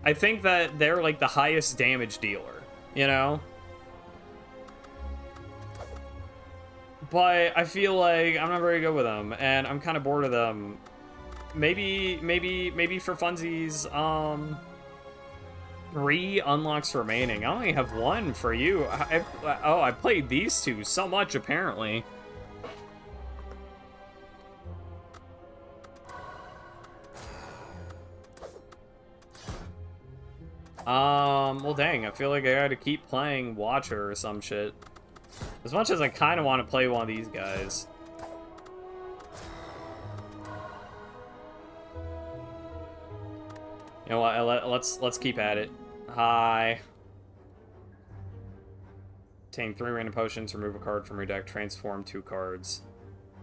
I think that they're, like, the highest damage dealer, you know? But I feel like I'm not very good with them, and I'm kind of bored of them. Maybe for funsies, 3 unlocks remaining. I only have 1 for you. I played these 2 so much, apparently. Well, dang, I feel like I gotta keep playing Watcher or some shit. As much as I kind of want to play one of these guys. You know what, let's keep at it. Hi. Obtain 3 random potions, remove a card from your deck, transform 2 cards.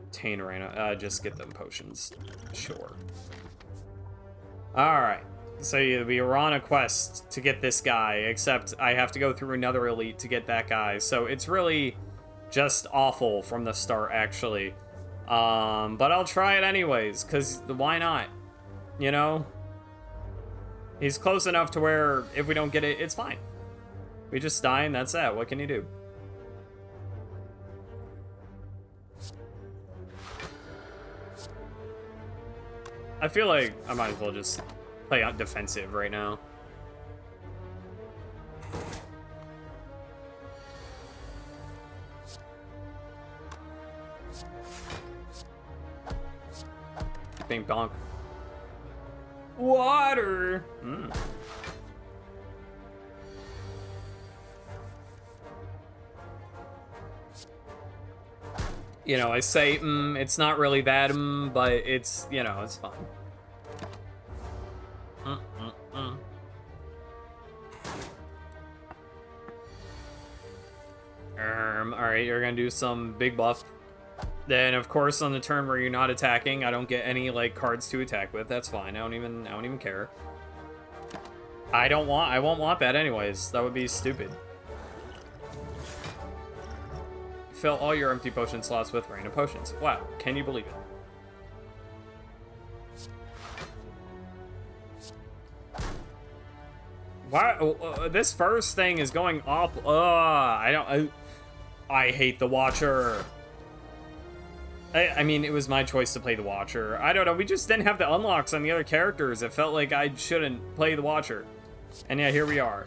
Obtain random, just get them potions. Sure. Alright. So we were on a quest to get this guy, except I have to go through another elite to get that guy. So it's really just awful from the start, actually. But I'll try it anyways, because why not? You know? He's close enough to where if we don't get it, it's fine. We just die and that's that. What can you do? I feel like I might as well just play out defensive right now. Bing bonk. Water! Mm. You know, I say, it's not really that, but it's, you know, it's fine. Alright, you're gonna do some big buff. Then, of course, on the turn where you're not attacking, I don't get any, like, cards to attack with. That's fine. I don't even care. I won't want that anyways. That would be stupid. Fill all your empty potion slots with random potions. Wow, can you believe it? Wow, this first thing is going off. I hate the Watcher. I mean, it was my choice to play the Watcher. I don't know, we just didn't have the unlocks on the other characters. It felt like I shouldn't play the Watcher. And yeah, here we are.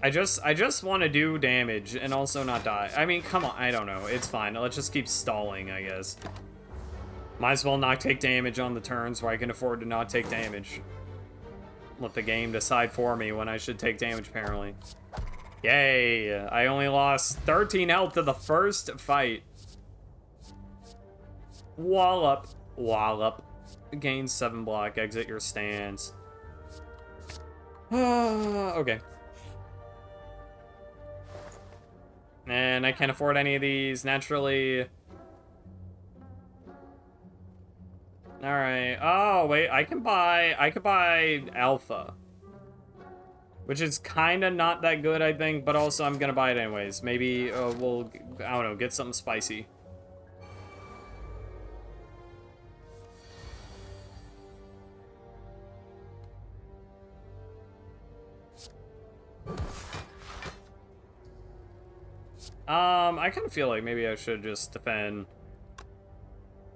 I just want to do damage and also not die. I mean, come on, I don't know. It's fine. Let's just keep stalling, I guess. Might as well not take damage on the turns where I can afford to not take damage. Let the game decide for me when I should take damage, apparently. Yay! I only lost 13 health to the first fight. Wallop. Wallop. Gain 7 block. Exit your stance. Okay. And I can't afford any of these, naturally. Alright. Oh, wait. I could buy Alpha. Which is kind of not that good, I think, but also I'm gonna buy it anyways. Maybe we'll, I don't know, get something spicy. I kind of feel like maybe I should just defend.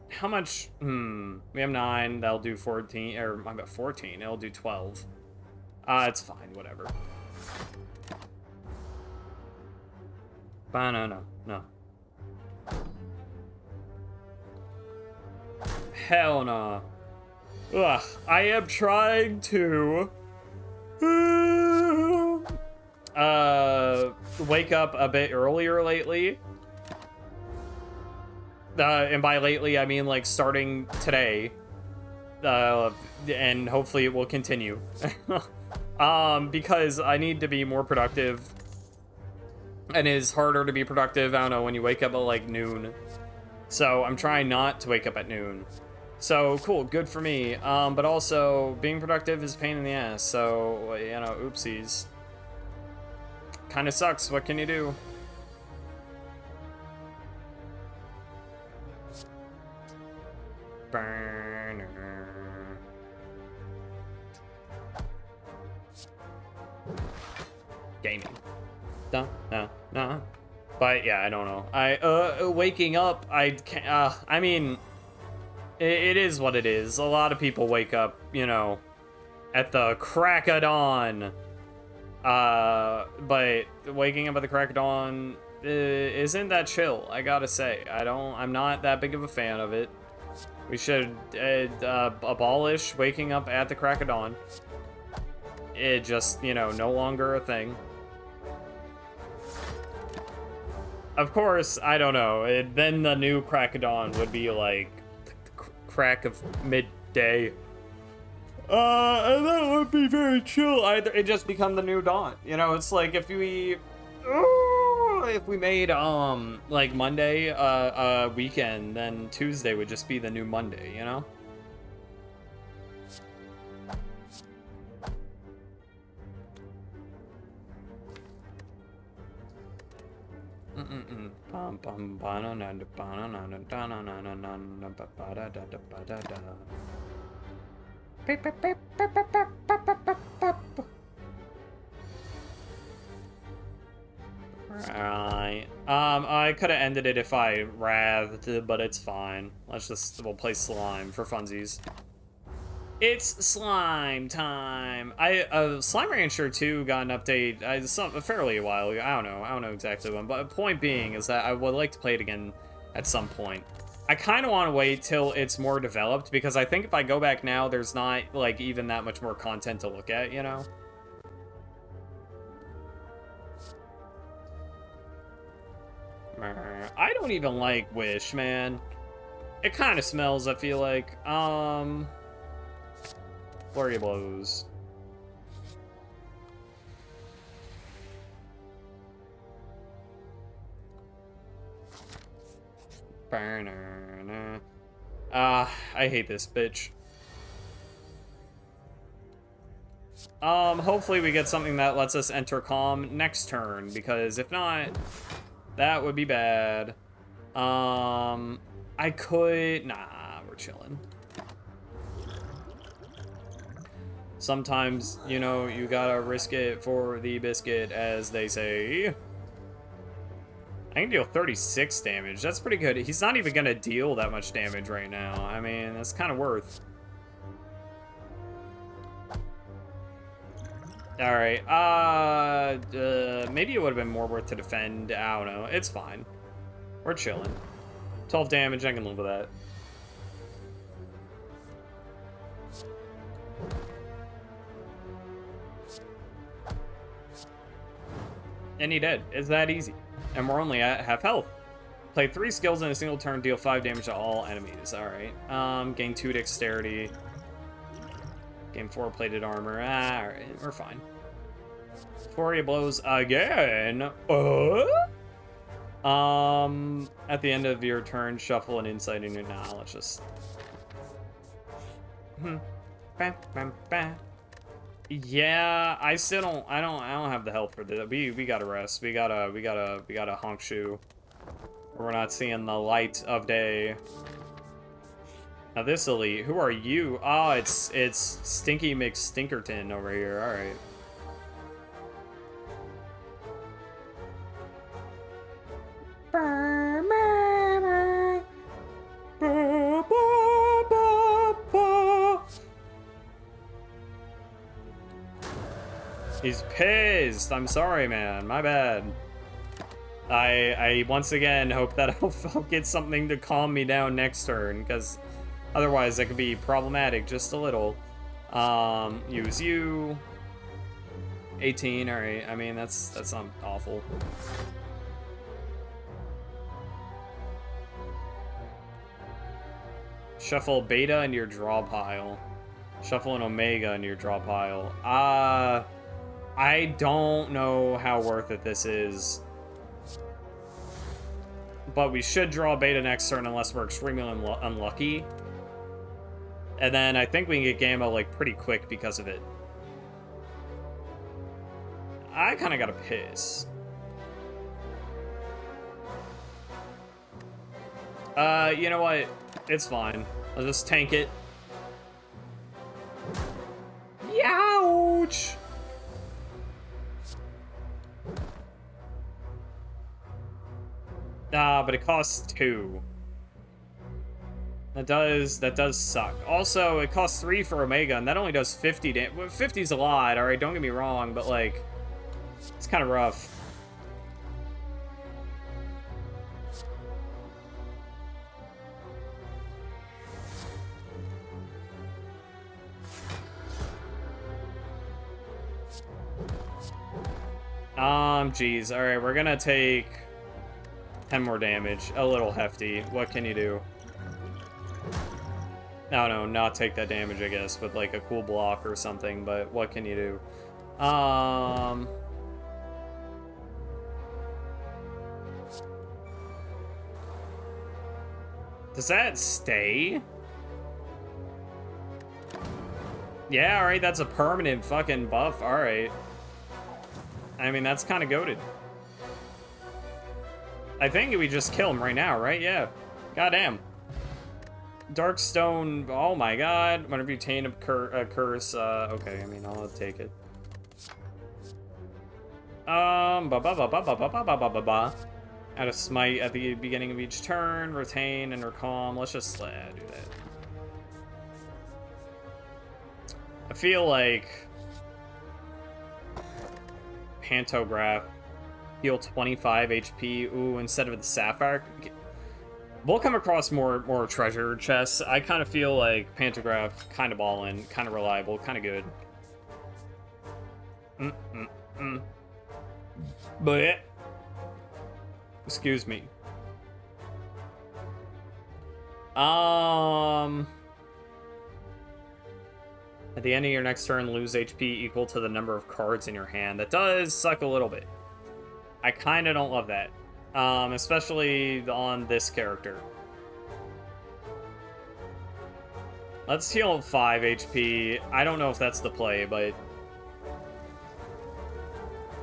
How much? We have 9. That'll do 14. Or I'm at 14. It'll do 12. It's fine. Whatever. Banana. No. Hell no. Ugh. I am trying to. Wake up a bit earlier lately. And by lately, I mean, like, starting today. And hopefully it will continue. Because I need to be more productive. And it is harder to be productive, I don't know, when you wake up at, like, noon. So I'm trying not to wake up at noon. So, cool, good for me. But also, being productive is a pain in the ass. So, you know, oopsies. Kind of sucks. What can you do? Burner. Gaming. No. But yeah, I don't know. Waking up, I can't, I mean, it is what it is. A lot of people wake up, you know, at the crack of dawn. But waking up at the crack of dawn isn't that chill, I gotta say. I'm not that big of a fan of it. We should abolish waking up at the crack of dawn. It just, you know, no longer a thing. Of course, I don't know. Then the new crack of dawn would be like the crack of midday. And that would be very chill. Either it just become the new dawn. You know, it's like if we made like Monday a weekend, then Tuesday would just be the new Monday, you know? Alright. I could have ended it if I wrathed, but it's fine. We'll play slime for funsies. It's slime time. Slime Rancher 2 got an update fairly a while ago. I don't know exactly when, but the point being is that I would like to play it again at some point. I kind of want to wait till it's more developed, because I think if I go back now, there's not, like, even that much more content to look at, you know? I don't even like Wish, man. It kind of smells, I feel like. Flurry of Blows. I hate this bitch. Hopefully we get something that lets us enter calm next turn, because if not, that would be bad. I could... Nah, we're chilling. Sometimes, you know, you gotta risk it for the biscuit, as they say. I can deal 36 damage. That's pretty good. He's not even gonna deal that much damage right now. I mean, that's kind of worth. Alright, maybe it would have been more worth to defend. I don't know. It's fine. We're chilling. 12 damage, I can live with that. And he dead. It's that easy. And we're only at half health. Play 3 skills in a single turn, deal 5 damage to all enemies. Alright. Gain 2 dexterity. Gain 4 plated armor. Alright, we're fine. Flurry of Blows again. At the end of your turn, shuffle an insight in your... Nah, let's just... Yeah, I still don't... I don't have the health for this. We gotta rest. We gotta honk shoe. We're not seeing the light of day. Now this elite, who are you? Oh, it's Stinky McStinkerton over here. All right. He's pissed. I'm sorry, man. My bad. I once again hope that I'll get something to calm me down next turn, because otherwise that could be problematic just a little. Use you. 18, alright. I mean, that's not awful. Shuffle Beta into your draw pile. Shuffle an Omega into your draw pile. I don't know how worth it this is. But we should draw Beta next turn unless we're extremely unlucky. And then I think we can get Gamma, like, pretty quick because of it. I kind of got to piss. You know what? It's fine. I'll just tank it. Youch! But it costs 2. That does suck. Also, it costs 3 for Omega, and that only does 50 damage. Well, 50's a lot, alright, don't get me wrong, but, like, it's kind of rough. Geez. Alright, we're gonna take 10 more damage. A little hefty. What can you do? No, not take that damage, I guess, with, like, a cool block or something, but what can you do? Does that stay? Yeah, alright, that's a permanent fucking buff. Alright. I mean, that's kind of goated. I think we just kill him right now, right? Yeah. Goddamn. Darkstone, oh my god. Whenever you taint a curse, okay, I mean, I'll take it. Add a smite at the beginning of each turn, retain and recalm. Let's just do that. I feel like Pantograph, heal 25 HP. Ooh, instead of the Sapphire. We'll come across more treasure chests. I kind of feel like Pantograph, kind of ballin', kind of reliable, kind of good. But excuse me. At the end of your next turn, lose HP equal to the number of cards in your hand. That does suck a little bit. I kind of don't love that. Especially on this character. Let's heal 5 HP. I don't know if that's the play, but...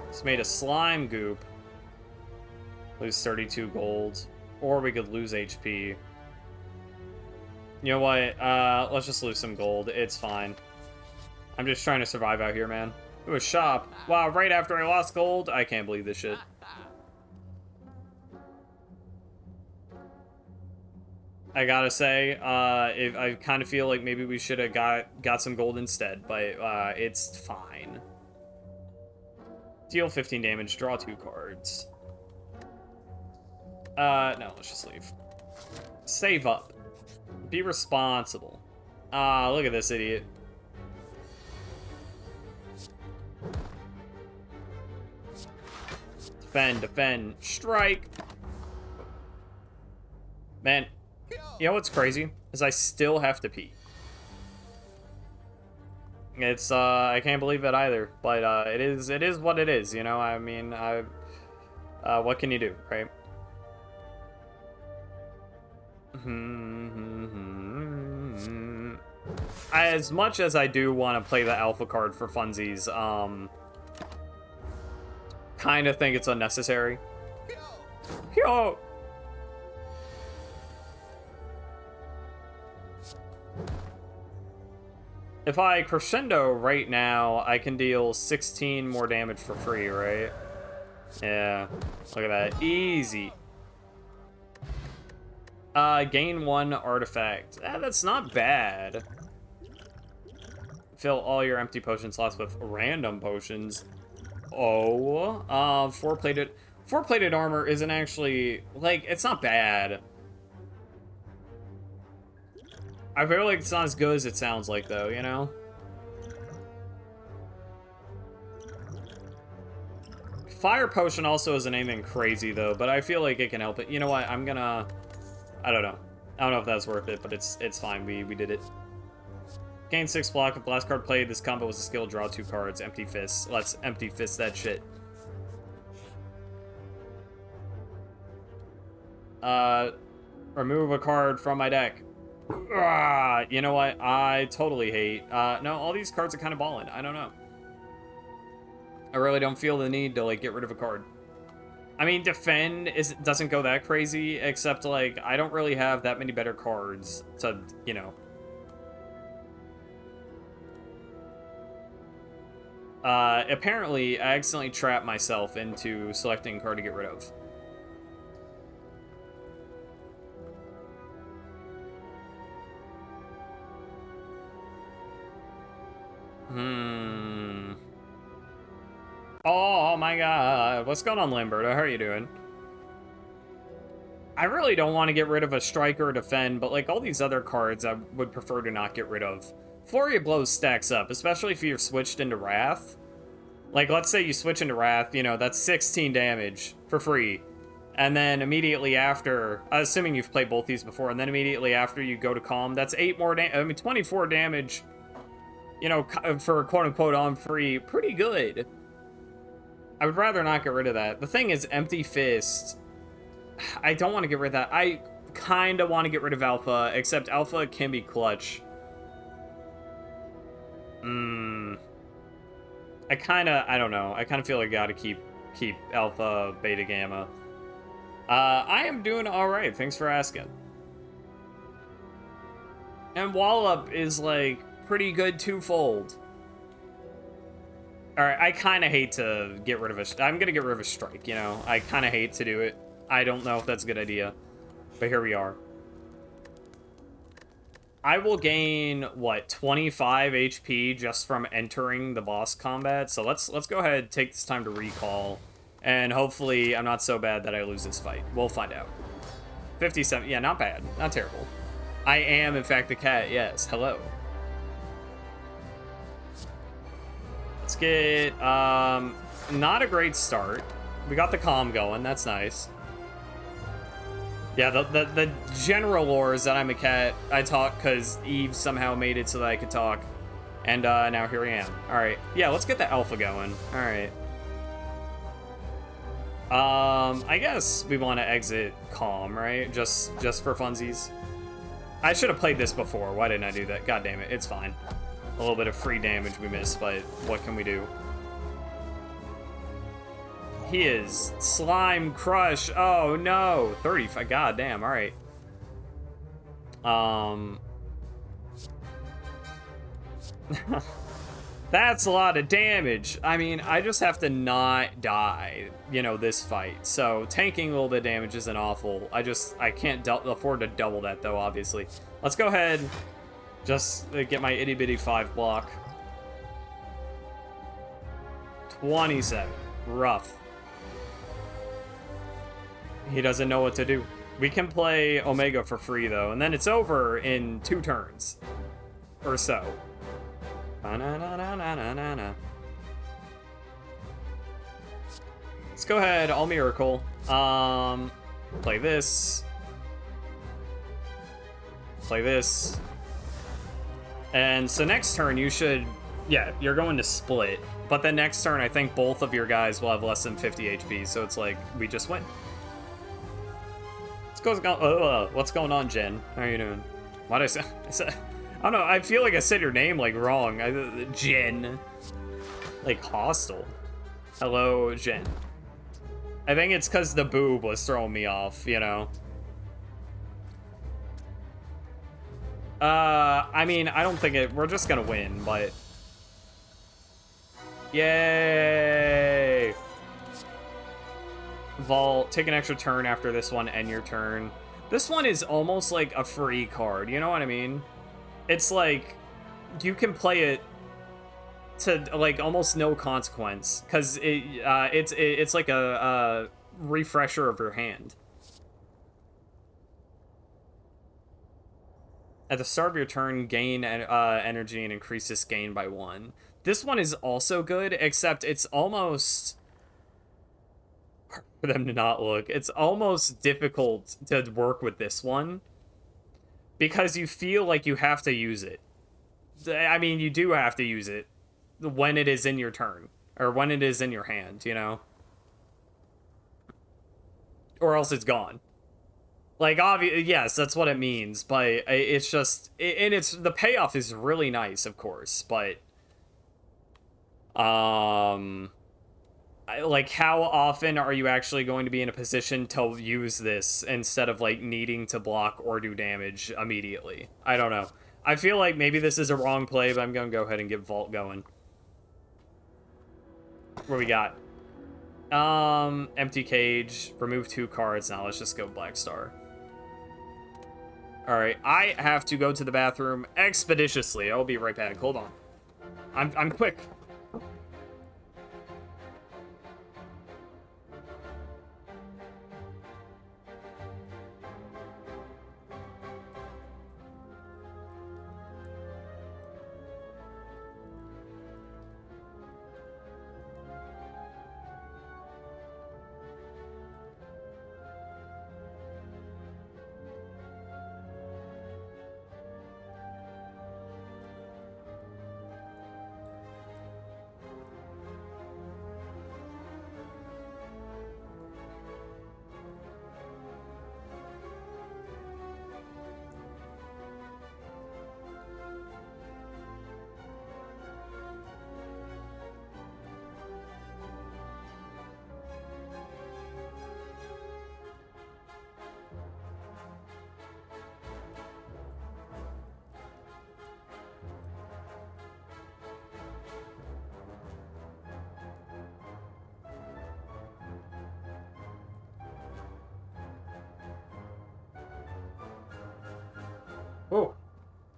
It's made a slime goop. Lose 32 gold. Or we could lose HP. You know what? Let's just lose some gold. It's fine. I'm just trying to survive out here, man. Ooh, a shop. Wow, right after I lost gold? I can't believe this shit. I gotta say, I kind of feel like maybe we should have got some gold instead, but it's fine. Deal 15 damage, draw 2 cards. No, let's just leave. Save up. Be responsible. Look at this idiot. Defend, defend, strike. Man, you know what's crazy? Is I still have to pee. It's, I can't believe it either, but, it is what it is, you know? I mean, what can you do, right? As much as I do want to play the alpha card for funsies, kind of think it's unnecessary. Yo! If I crescendo right now, I can deal 16 more damage for free, right? Yeah, look at that. Easy. Gain 1 artifact. That's not bad. Fill all your empty potion slots with random potions. Oh, four-plated armor isn't actually, like, it's not bad. I feel like it's not as good as it sounds like, though, you know? Fire potion also isn't anything crazy, though, but I feel like it can help it. You know what? I'm gonna... I don't know. I don't know if that's worth it, but it's fine. We did it. Gain 6 block. If last card played, this combo was a skill. Draw 2 cards. Empty fists. Let's empty fist that shit. Remove a card from my deck. You know what? I totally hate. No, all these cards are kind of ballin'. I don't know. I really don't feel the need to, like, get rid of a card. I mean, defend doesn't go that crazy, except, like, I don't really have that many better cards to, you know. Apparently, I accidentally trapped myself into selecting a card to get rid of. Oh my god. What's going on, Lamberto? How are you doing? I really don't want to get rid of a striker or defend, but like all these other cards I would prefer to not get rid of. Flurry of Blows stacks up, especially if you're switched into Wrath. Like, let's say you switch into Wrath, you know, that's 16 damage for free. And then immediately after, assuming you've played both these before, and then immediately after you go to Calm, that's 8 more damage. I mean, 24 damage, you know, for quote-unquote on free. Pretty good. I would rather not get rid of that. The thing is, Empty Fist, I don't want to get rid of that. I kind of want to get rid of Alpha, except Alpha can be clutch. I don't know. I kind of feel like I gotta keep Alpha, Beta, Gamma. I am doing alright, thanks for asking. And Wallop is, like, pretty good twofold. Alright, I kind of hate to get rid of I'm gonna get rid of a strike, you know? I kind of hate to do it. I don't know if that's a good idea. But here we are. I will gain, what, 25 HP just from entering the boss combat. So let's go ahead and take this time to recall. And hopefully I'm not so bad that I lose this fight. We'll find out. 57, yeah, not bad. Not terrible. I am, in fact, the cat, yes. Hello. Let's get, not a great start. We got the calm going, that's nice. Yeah, the general lore is that I'm a cat. I talk because Eve somehow made it so that I could talk. And now here I am. Alright. Yeah, let's get the alpha going. Alright. I guess we want to exit calm, right? Just for funsies. I should have played this before. Why didn't I do that? God damn it. It's fine. A little bit of free damage we missed, but what can we do? He is Slime Crush. Oh no, 35. God damn. All right. That's a lot of damage. I mean, I just have to not die, you know, this fight. So tanking a little bit of damage isn't awful. I can't afford to double that though, obviously. Let's go ahead, just get my itty bitty 5 block. 27. Rough. He doesn't know what to do. We can play Omega for free, though, and then it's over in 2 turns. Or so. Let's go ahead, All Miracle. Play this. Play this. And so next turn you should... Yeah, you're going to split. But the next turn, I think both of your guys will have less than 50 HP, so it's like, we just win. What's going on, Jen? How are you doing? Why did I say... I don't know, I feel like I said your name, like, wrong. Jen. Like, hostile. Hello, Jen. I think it's because the boob was throwing me off, you know? I mean, I don't think we're just gonna win, but... Yay! Vault, take an extra turn after this one, end your turn. This one is almost like a free card, you know what I mean? It's like, you can play it to, like, almost no consequence, because it's like a refresher of your hand. At the start of your turn, gain energy and increase this gain by 1. This one is also good, except it's almost... for them to not look. It's almost difficult to work with this one because you feel like you have to use it. I mean, you do have to use it when it is in your turn or when it is in your hand, you know? Or else it's gone. Like, yes, that's what it means, but it's just... And it's... The payoff is really nice, of course, but... like, how often are you actually going to be in a position to use this instead of, like, needing to block or do damage immediately? I don't know. I feel like maybe this is a wrong play, but I'm going to go ahead and get Vault going. What we got? Empty Cage. Remove 2 cards. Now let's just go Black Star. Alright, I have to go to the bathroom expeditiously. I'll be right back. Hold on. I'm quick.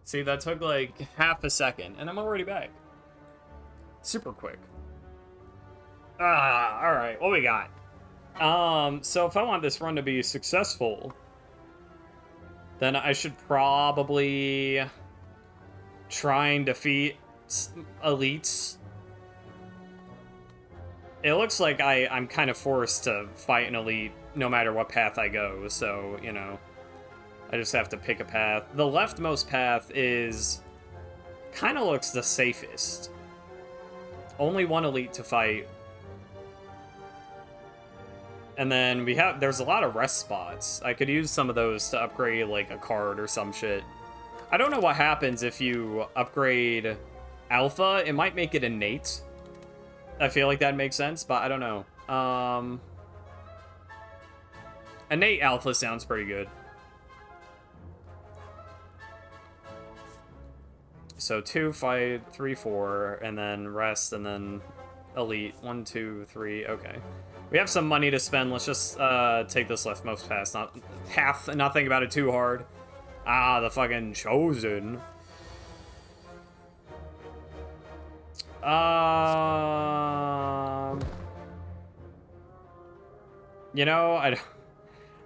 See, that took like half a second, and I'm already back. Super quick. Alright, what we got? So if I want this run to be successful, then I should probably try and defeat elites. It looks like I'm kind of forced to fight an elite no matter what path I go, so, you know, I just have to pick a path. The leftmost path is... kind of looks the safest. Only one elite to fight. And then there's a lot of rest spots. I could use some of those to upgrade, like, a card or some shit. I don't know what happens if you upgrade Alpha. It might make it innate. I feel like that makes sense, but I don't know. Innate Alpha sounds pretty good. So 2, fight, 3, 4, and then rest, and then elite. 1, 2, 3, okay. We have some money to spend. Let's just take this leftmost pass. Not think about it too hard. Ah, the fucking Chosen. You know,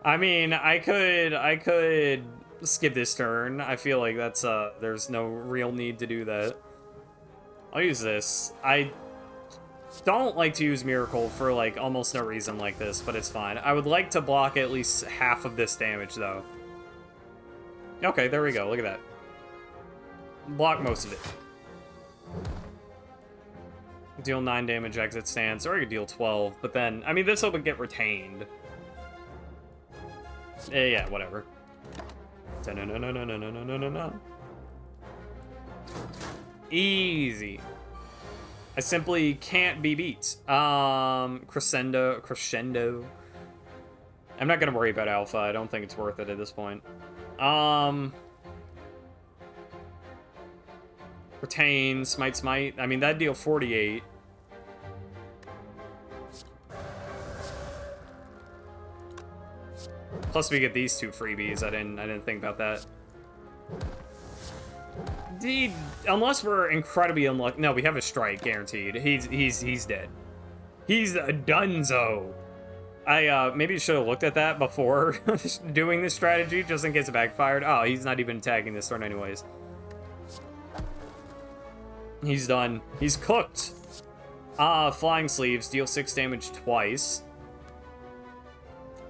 I mean, I could skip this turn. I feel like that's there's no real need to do that. I'll use this. I don't like to use Miracle for like almost no reason like this, but it's fine. I would like to block at least half of this damage though. Okay, there we go. Look at that. Block most of it. Deal 9 damage, exit stance, or I could deal 12, but then, I mean, this will get retained. Yeah, whatever. No. Easy. I simply can't be beat. Crescendo. I'm not gonna worry about Alpha. I don't think it's worth it at this point. Retain, smite. I mean, that'd deal 48. Plus, we get these 2 freebies. I didn't think about that. Unless we're incredibly unlucky. No, we have a strike guaranteed. He's dead. He's a dunzo. I maybe should have looked at that before doing this strategy, just in case it backfired. Oh, he's not even attacking this turn anyways. He's done. He's cooked. Flying Sleeves, deal 6 damage twice.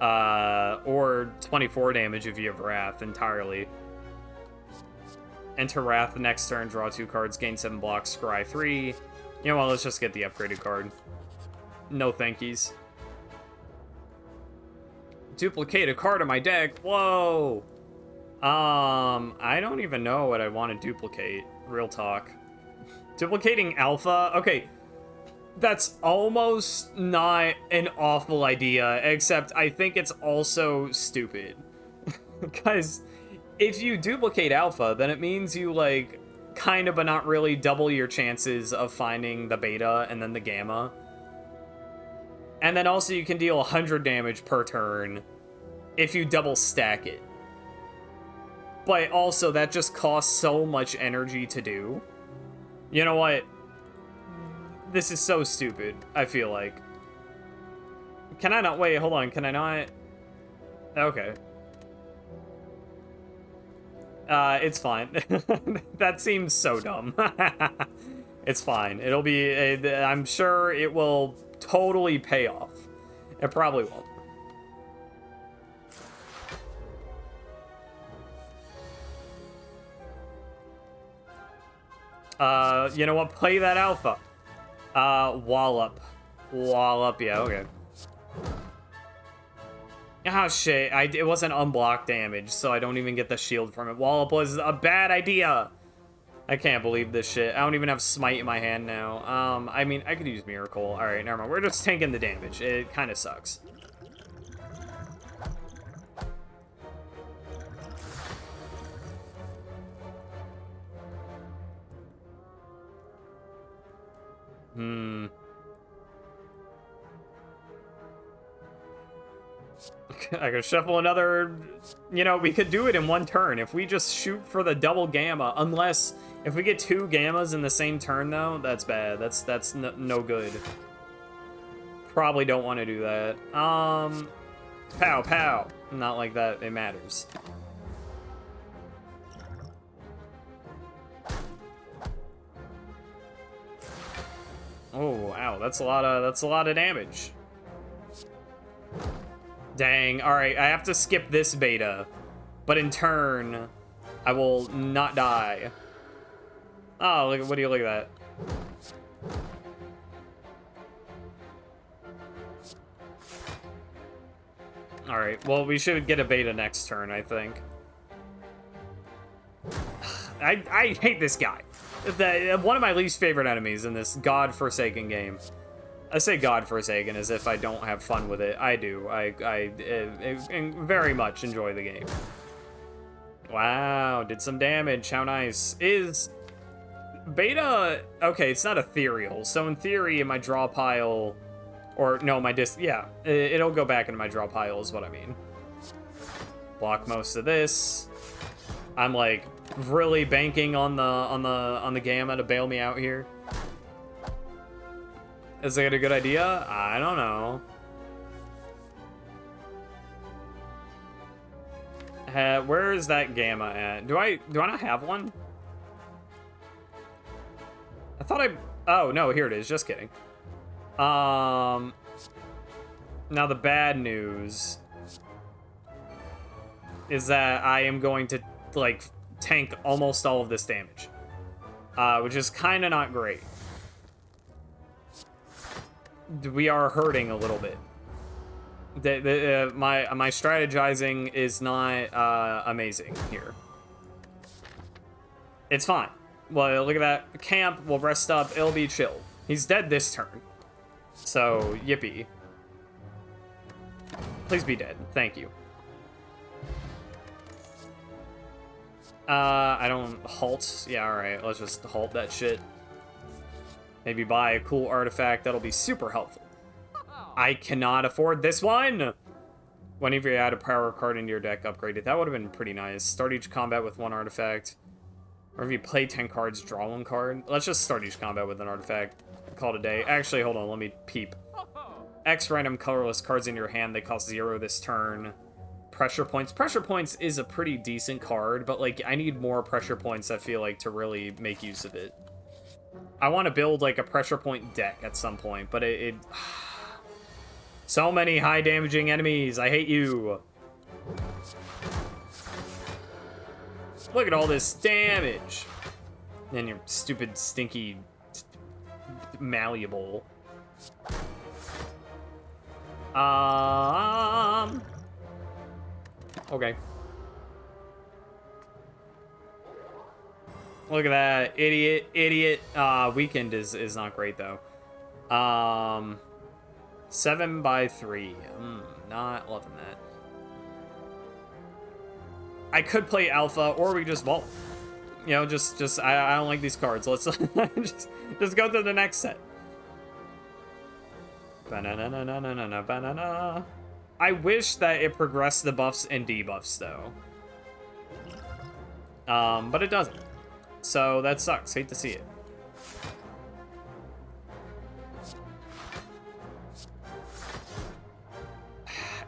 Or 24 damage if you have Wrath entirely. Enter Wrath next turn, draw 2 cards, gain 7 blocks, scry 3. You know what, let's just get the upgraded card. No thankies. Duplicate a card in my deck. Whoa! I don't even know what I want to duplicate. Real talk. Duplicating Alpha? Okay. That's almost not an awful idea, except I think it's also stupid. Because if you duplicate Alpha, then it means you, like, kind of but not really double your chances of finding the Beta and then the Gamma. And then also you can deal 100 damage per turn if you double stack it. But also that just costs so much energy to do. You know what? This is so stupid, I feel like. Can I not? Wait, hold on. Can I not? Okay. It's fine. That seems so dumb. It's fine. It'll be... I'm sure it will totally pay off. It probably won't. You know what? Play that Alpha. Wallop. Wallop, yeah, okay. Oh, shit. It wasn't unblocked damage, so I don't even get the shield from it. Wallop was a bad idea. I can't believe this shit. I don't even have Smite in my hand now. I mean, I could use Miracle. Alright, never mind. We're just tanking the damage. It kind of sucks. I could shuffle another... You know, we could do it in one turn. If we just shoot for the double gamma, unless... If we get 2 gammas in the same turn, though, that's bad. That's no good. Probably don't want to do that. Pow, pow. Not like that. It matters. Oh, wow. That's a lot of damage. Dang. All right, I have to skip this beta, but in turn, I will not die. Oh, look! What do you look at that? All right. Well, we should get a beta next turn, I think. I hate this guy. One of my least favorite enemies in this godforsaken game. I say godforsaken as if I don't have fun with it. I do. I very much enjoy the game. Wow, did some damage. How nice. Is beta... Okay, it's not ethereal. So in theory, in my draw pile... Or, no, my disc... Yeah, it'll go back into my draw pile is what I mean. Block most of this. I'm, like, really banking on the gamma to bail me out here. Is that a good idea? I don't know. Where is that gamma at? Do I not have one? I thought I... Oh, no, here it is. Just kidding. Now the bad news is that I am going to, like, tank almost all of this damage. Which is kind of not great. We are hurting a little bit. My strategizing is not amazing here. It's fine. Well, look at that. Camp, we'll rest up, it'll be chill. He's dead this turn. So, yippee. Please be dead. Thank you. I don't... Halt? Yeah, alright. Let's just halt that shit. Maybe buy a cool artifact. That'll be super helpful. I cannot afford this one! Whenever you add a power card into your deck, upgrade it. That would have been pretty nice. Start each combat with 1 artifact. Or if you play 10 cards, draw 1 card. Let's just start each combat with an artifact. Call it a day. Actually, hold on. Let me peep. X random colorless cards in your hand. They cost 0 this turn. Pressure points. Pressure points is a pretty decent card, but, like, I need more pressure points, I feel like, to really make use of it. I want to build, like, a pressure point deck at some point, but it so many high damaging enemies. I hate you. Look at all this damage. And your stupid, stinky, malleable. Okay. Look at that. Idiot. Idiot. Weekend is not great, though. 7 by 3. Not loving that. I could play Alpha, or we just vault. You know, I don't like these cards. Let's just go to the next set. Banana. I wish that it progressed the buffs and debuffs, though. But it doesn't. So that sucks. Hate to see it.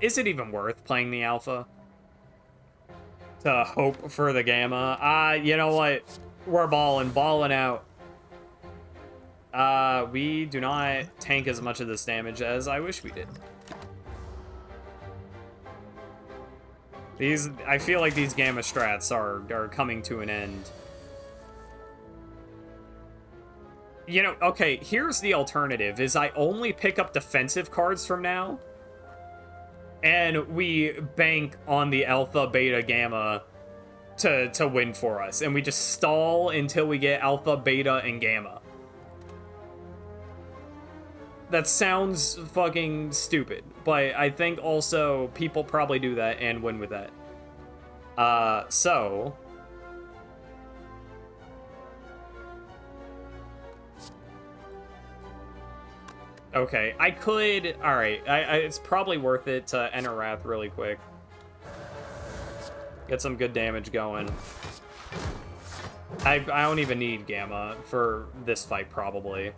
Is it even worth playing the alpha to hope for the gamma? You know what? We're balling out. We do not tank as much of this damage as I wish we did. I feel like these gamma strats are coming to an end. You know, okay, here's the alternative, is I only pick up defensive cards from now, and we bank on the alpha, beta, gamma to win for us, and we just stall until we get alpha, beta, and gamma. That sounds fucking stupid, but I think also people probably do that and win with that. So... Okay, I could... Alright, it's probably worth it to enter Wrath really quick. Get some good damage going. I don't even need Gamma for this fight, probably.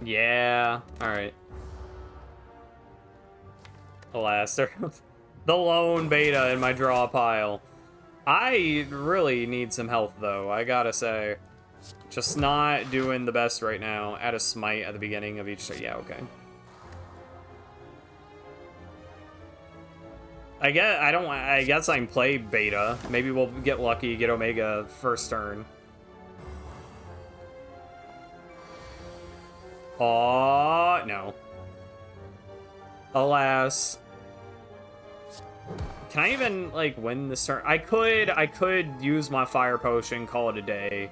Yeah, alright. Alas, the lone beta in my draw pile. I really need some health, though, I gotta say. Just not doing the best right now. Add a smite at the beginning of each... Yeah, okay. I guess I can play beta. Maybe we'll get lucky, get Omega first turn. Oh no. Alas. Can I even, like, win this turn? I could use my fire potion, call it a day.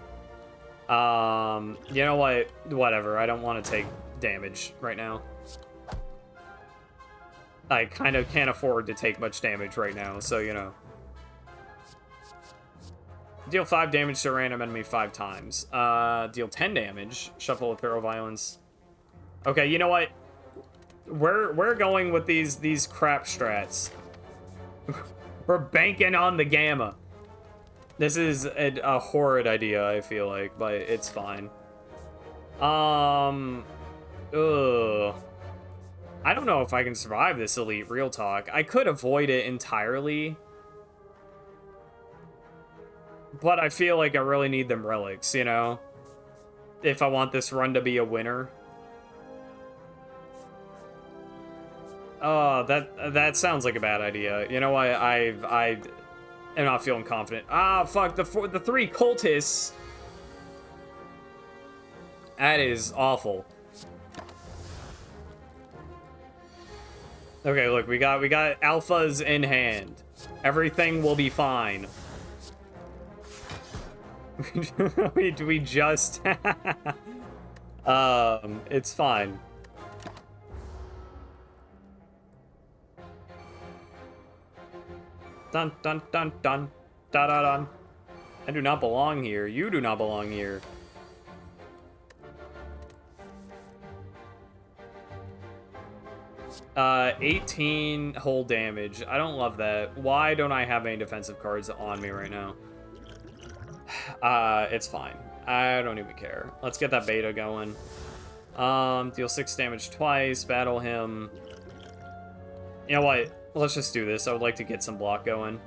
You know what? Whatever. I don't want to take damage right now. I kind of can't afford to take much damage right now, so, you know. Deal 5 damage to a random enemy 5 times. Deal 10 damage. Shuffle with Throw Violence. Okay, you know what? We're going with these crap strats. We're banking on the Gamma. This is a horrid idea, I feel like, but it's fine. Ugh. I don't know if I can survive this elite, real talk. I could avoid it entirely. But I feel like I really need them relics, you know? If I want this run to be a winner. Oh, that sounds like a bad idea. You know what? I am not feeling confident. Ah, fuck, the 3 cultists. That is awful. Okay, look, we got alphas in hand. Everything will be fine. we just it's fine. Dun dun dun dun da da dun. I do not belong here. You do not belong here. Uh, 18 whole damage. I don't love that. Why don't I have any defensive cards on me right now? It's fine. I don't even care. Let's get that beta going. Deal 6 damage twice. Battle him. You know what? Let's just do this. I would like to get some block going.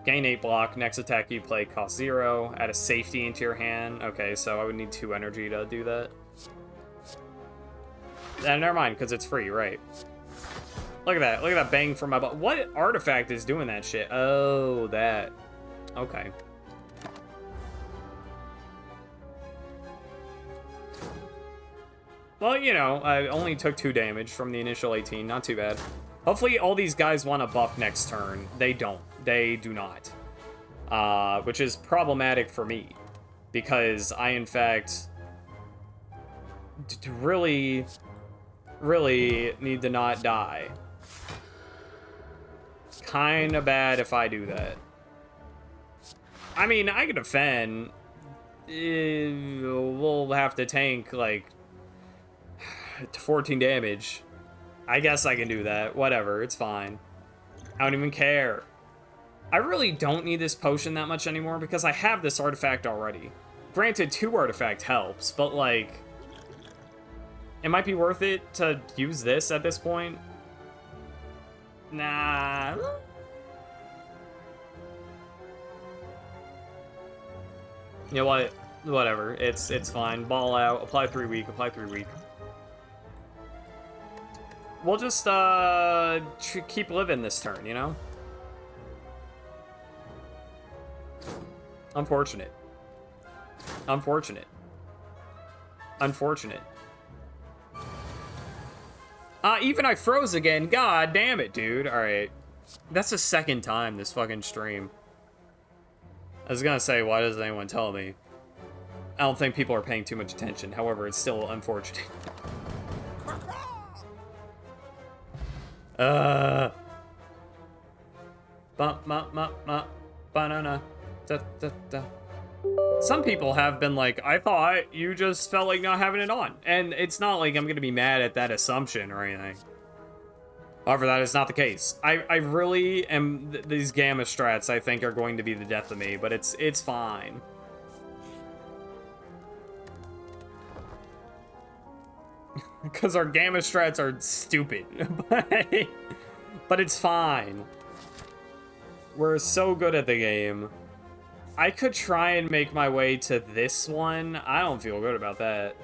Gain 8 block. Next attack you play costs 0. Add a safety into your hand. Okay, so I would need 2 energy to do that. Never mind, because it's free, right? Look at that. Look at that bang from my butt. What artifact is doing that shit? Oh, that. Okay. Well, you know, I only took 2 damage from the initial 18. Not too bad. Hopefully all these guys want to buff next turn. They don't. They do not. Which is problematic for me. Because I, in fact, really need to not die. Kinda bad if I do that. I mean, I can defend. We'll have to tank, like, 14 damage. I guess I can do that. Whatever, it's fine. I don't even care. I really don't need this potion that much anymore because I have this artifact already. Granted, 2 artifact helps, but, like, it might be worth it to use this at this point. Nah. You know what? Whatever. It's fine. Ball out. Apply 3 weak. Apply 3 weak. We'll just keep living this turn, you know? Unfortunate. Unfortunate. Unfortunate. Even I froze again. God damn it, dude. Alright. That's the 2nd time this fucking stream. I was gonna say, why doesn't anyone tell me? I don't think people are paying too much attention. However, it's still unfortunate. Uh. Banana. Da, da, da. Some people have been like, I thought you just felt like not having it on. And it's not like I'm going to be mad at that assumption or anything. However, that is not the case. I really am... These Gamma strats, I think, are going to be the death of me, but it's fine. Because our Gamma strats are stupid. But it's fine. We're so good at the game. I could try and make my way to this one. I don't feel good about that.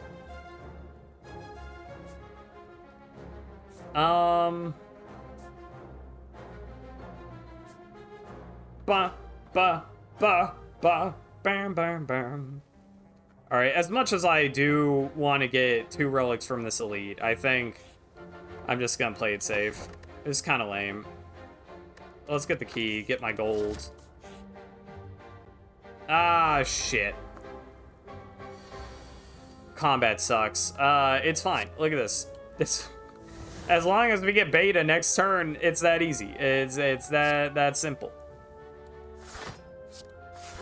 Ba, ba, ba, ba, bam, bam, bam. Alright, as much as I do want to get 2 relics from this elite, I think I'm just gonna play it safe. It's kind of lame. Let's get the key, get my gold. Ah, shit. Combat sucks. It's fine. Look at this. As long as we get beta next turn, it's that easy. It's that simple.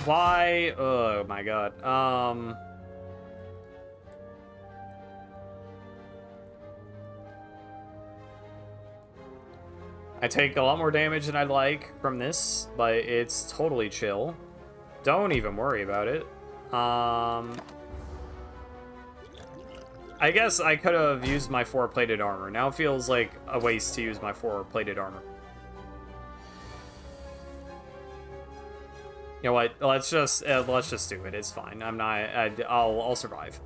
Why? Oh my god. I take a lot more damage than I'd like from this, but it's totally chill. Don't even worry about it. I guess I could have used my 4-plated armor. Now it feels like a waste to use my 4-plated armor. You know what? Let's just do it. It's fine. I'll survive.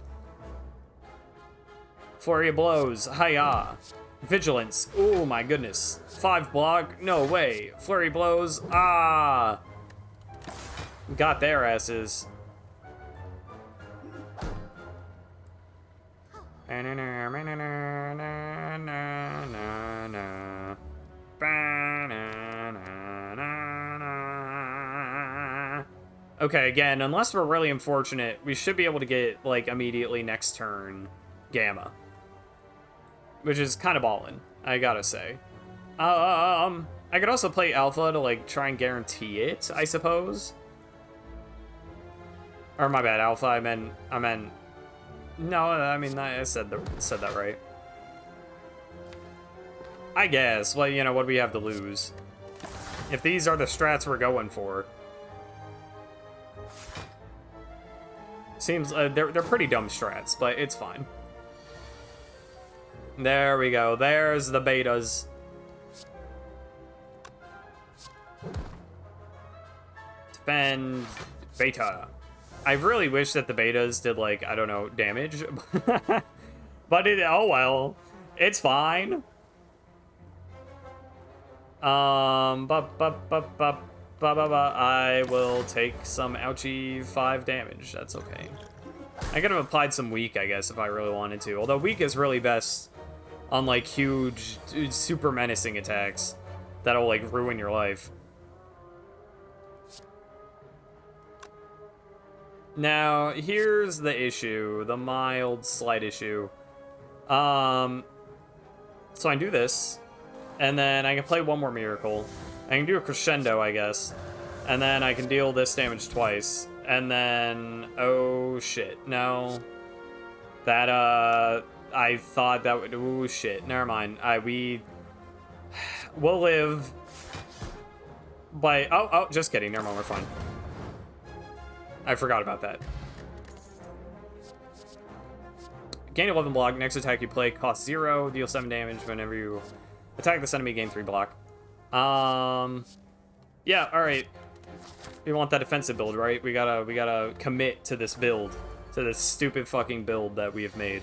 Flurry of blows. Hiya. Vigilance. Oh my goodness. 5 block. No way. Flurry blows. Ah. Got their asses. Okay, again, unless we're really unfortunate, we should be able to get, like, immediately next turn Gamma. Which is kind of ballin', I gotta say. I could also play Alpha to, like, try and guarantee it, I suppose. Or, my bad, Alpha, I meant... No, I mean, I said that right. I guess. Well, you know, what do we have to lose? If these are the strats we're going for. Seems, they're pretty dumb strats, but it's fine. There we go. There's the betas. Defend beta. I really wish that the betas did, like, I don't know, damage. But oh well. It's fine. I will take some ouchie 5 damage. That's okay. I could have applied some weak, I guess, if I really wanted to. Although weak is really best on, like, huge, super menacing attacks that'll, like, ruin your life. Now, here's the issue, the mild, slight issue. So I can do this, and then I can play one more miracle. I can do a crescendo, I guess, and then I can deal this damage twice, and then, oh shit, no. That, I thought that would, oh shit, never mind. We'll live by, oh, just kidding, never mind, we're fine. I forgot about that. Gain 11 block. Next attack you play costs 0. Deal 7 damage whenever you attack this enemy. Gain 3 block. Yeah. All right. We want that defensive build, right? We gotta commit to this build, to this stupid fucking build that we have made.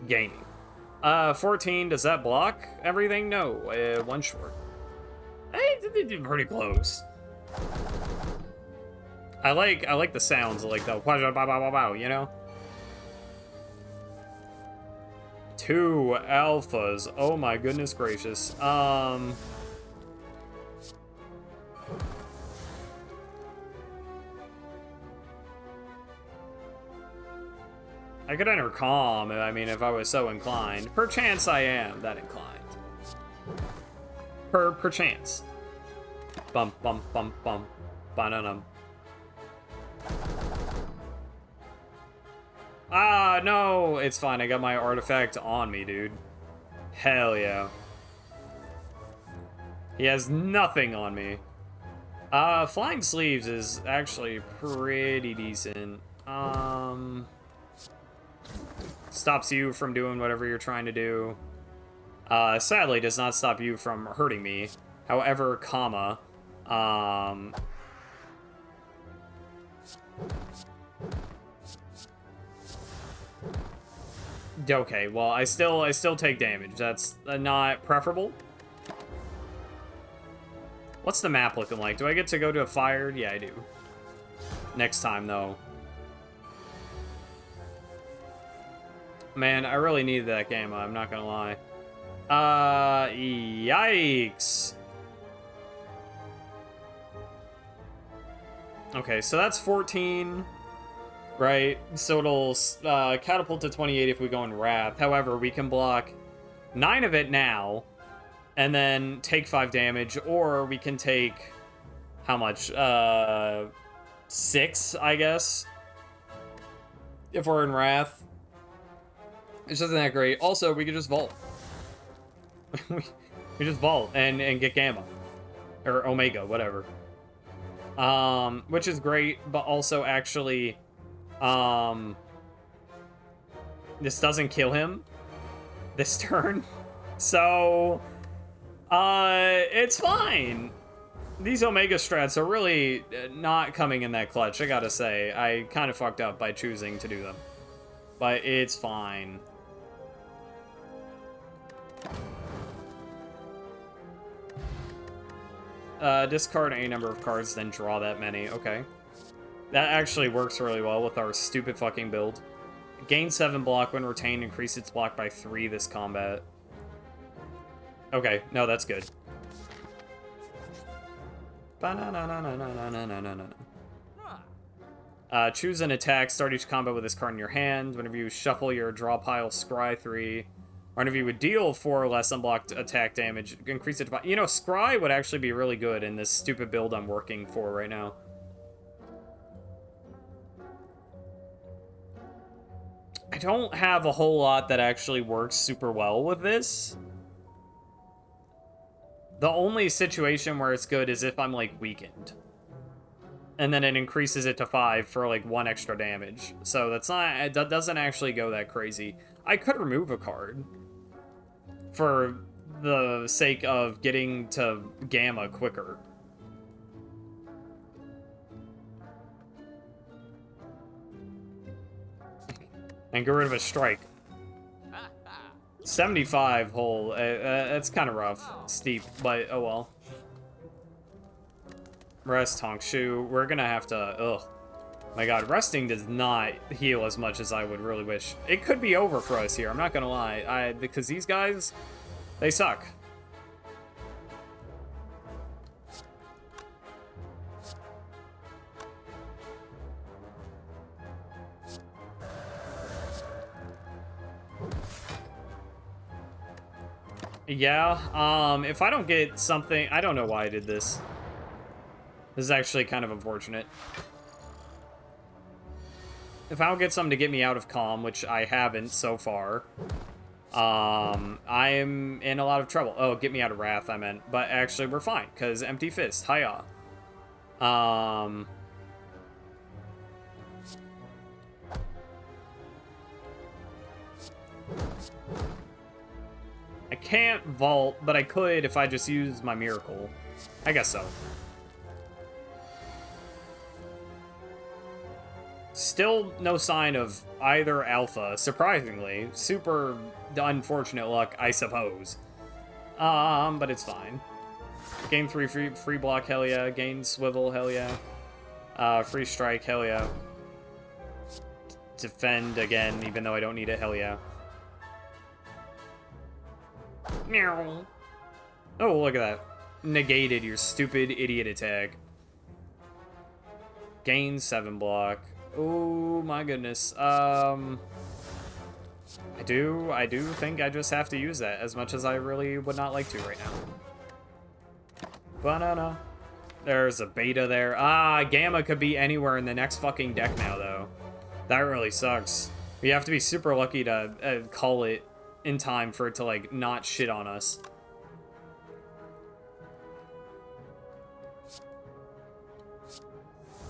Gaining. 14, does that block everything? No, 1 short. They did pretty close. I like the sounds, like the wow, you know? 2 alphas. Oh my goodness gracious. I could enter calm, I mean, if I was so inclined. Perchance I am that inclined. Perchance. Bum, bum, bum, bum. Bananum. Ah, no! It's fine, I got my artifact on me, dude. Hell yeah. He has nothing on me. Flying Sleeves is actually pretty decent. Stops you from doing whatever you're trying to do. Sadly, does not stop you from hurting me. However, comma, okay, well, I still take damage. That's not preferable. What's the map looking like? Do I get to go to a fire? Yeah, I do. Next time, though. Man, I really needed that game, I'm not gonna lie. Yikes. Okay, so that's 14, right? So it'll catapult to 28 if we go in Wrath. However, we can block 9 of it now, and then take 5 damage, or we can take, how much? 6, I guess, if we're in Wrath. It's just not that great. Also, we could just vault. we just vault and get Gamma. Or Omega, whatever. Which is great, but also actually, this doesn't kill him this turn. So, it's fine. These Omega strats are really not coming in that clutch, I gotta say. I kind of fucked up by choosing to do them. But it's fine. Discard any number of cards, then draw that many. Okay. That actually works really well with our stupid fucking build. Gain 7 block when retained, increase its block by 3 this combat. Okay, no, that's good. Choose an attack, start each combat with this card in your hand. Whenever you shuffle your draw pile, scry 3. Or if you would deal 4 or less unblocked attack damage, increase it to 5. You know, Scry would actually be really good in this stupid build I'm working for right now. I don't have a whole lot that actually works super well with this. The only situation where it's good is if I'm, like, weakened. And then it increases it to 5 for, like, 1 extra damage. So that's not... That doesn't actually go that crazy. I could remove a card for the sake of getting to Gamma quicker. And get rid of a strike. 75 hole. That's kind of rough. Steep, but oh well. Rest, honk, shoe. We're gonna have to... Ugh. My god, resting does not heal as much as I would really wish. It could be over for us here, I'm not gonna lie. Because these guys, they suck. Yeah, if I don't get something... I don't know why I did this. This is actually kind of unfortunate. If I don't get something to get me out of calm, which I haven't so far, I'm in a lot of trouble. Oh, get me out of wrath, I meant. But actually, we're fine, because empty fist. Hiya. I can't vault, but I could if I just use my miracle. I guess so. Still no sign of either alpha, surprisingly. Super unfortunate luck, I suppose. But it's fine. Gain 3 free block, hell yeah. Gain swivel, hell yeah. Free strike, hell yeah. Defend again, even though I don't need it, hell yeah. Meow. Oh, look at that. negated your stupid idiot attack. Gain 7 block. Oh my goodness. I do think I just have to use that, as much as I really would not like to right now. Banana. There's a beta there. Ah, Gamma could be anywhere in the next fucking deck now, though. That really sucks. We have to be super lucky to call it in time for it to, like, not shit on us.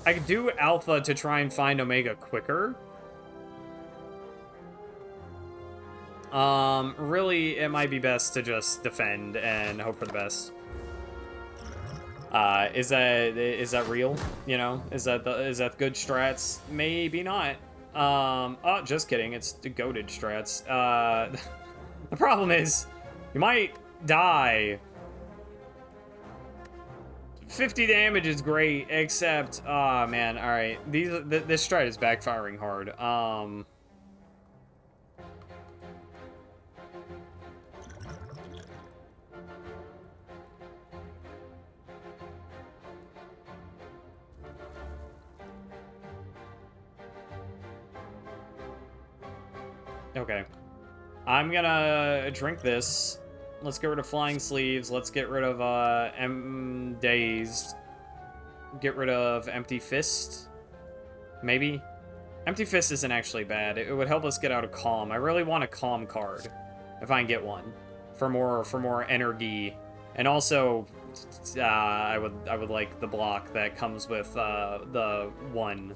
I could do Alpha to try and find Omega quicker. Really, it might be best to just defend and hope for the best. Is that real? You know, is that good strats? Maybe not. Oh, just kidding. It's the goated strats. The problem is, you might die. 50 damage is great, except, oh man, all right. This strat is backfiring hard. Okay. I'm gonna drink this. Let's get rid of Flying Sleeves. Let's get rid of, Dazed. Get rid of Empty Fist. Maybe? Empty Fist isn't actually bad. It would help us get out of Calm. I really want a Calm card, if I can get one. For more energy. And also, I would like the block that comes with, the 1.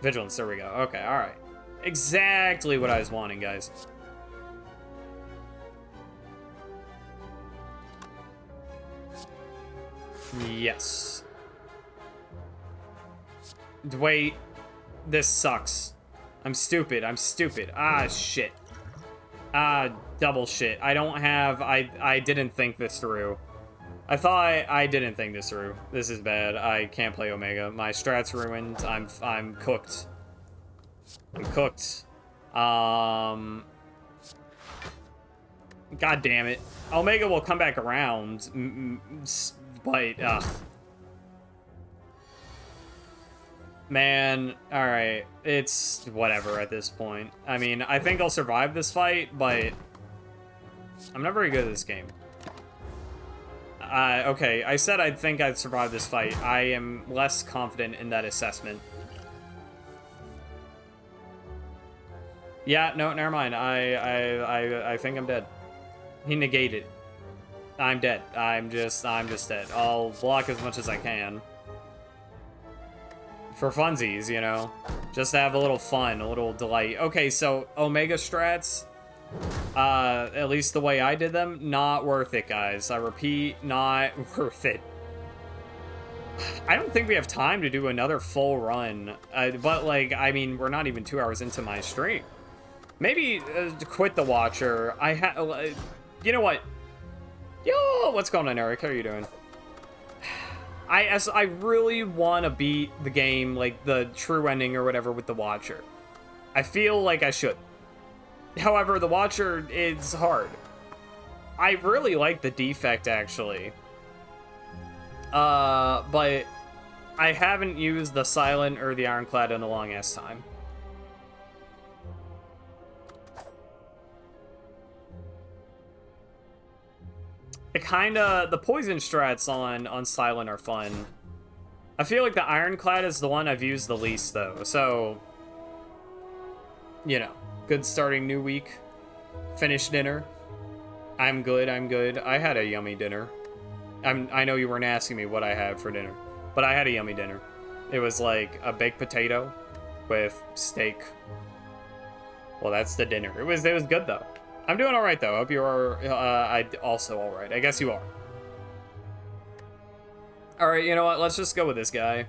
Vigilance, there we go. Okay, alright. Exactly what I was wanting, guys. Yes. Wait. This sucks. I'm stupid. Ah, shit. Ah, double shit. I don't have... I didn't think this through. I thought I didn't think this through. This is bad. I can't play Omega. My strat's ruined. I'm cooked. I'm cooked. God damn it. Omega will come back around, but, man, alright. It's whatever at this point. I mean, I think I'll survive this fight, but I'm not very good at this game. Okay, I said I'd think I'd survive this fight. I am less confident in that assessment. Yeah, no, never mind. I think I'm dead. He negated. I'm dead. I'm just dead. I'll block as much as I can. For funsies, you know? Just to have a little fun, a little delight. Okay, so Omega strats, at least the way I did them, not worth it, guys. I repeat, not worth it. I don't think we have time to do another full run. But, like, I mean, we're not even 2 hours into my stream. Maybe quit the Watcher. You know what? Yo, what's going on, Eric? How are you doing? I really want to beat the game, like the true ending or whatever, with the Watcher. I feel like I should. However, the Watcher is hard. I really like the Defect, actually. But I haven't used the Silent or the Ironclad in a long-ass time. The poison strats on Silent are fun. I feel like the Ironclad is the one I've used the least, though. So, you know, good starting new week. Finish dinner. I'm good. I had a yummy dinner. I know you weren't asking me what I had for dinner, but I had a yummy dinner. It was like a baked potato with steak. Well, that's the dinner. It was good, though. I'm doing alright, though. I hope you are also alright. I guess you are. Alright, you know what? Let's just go with this guy.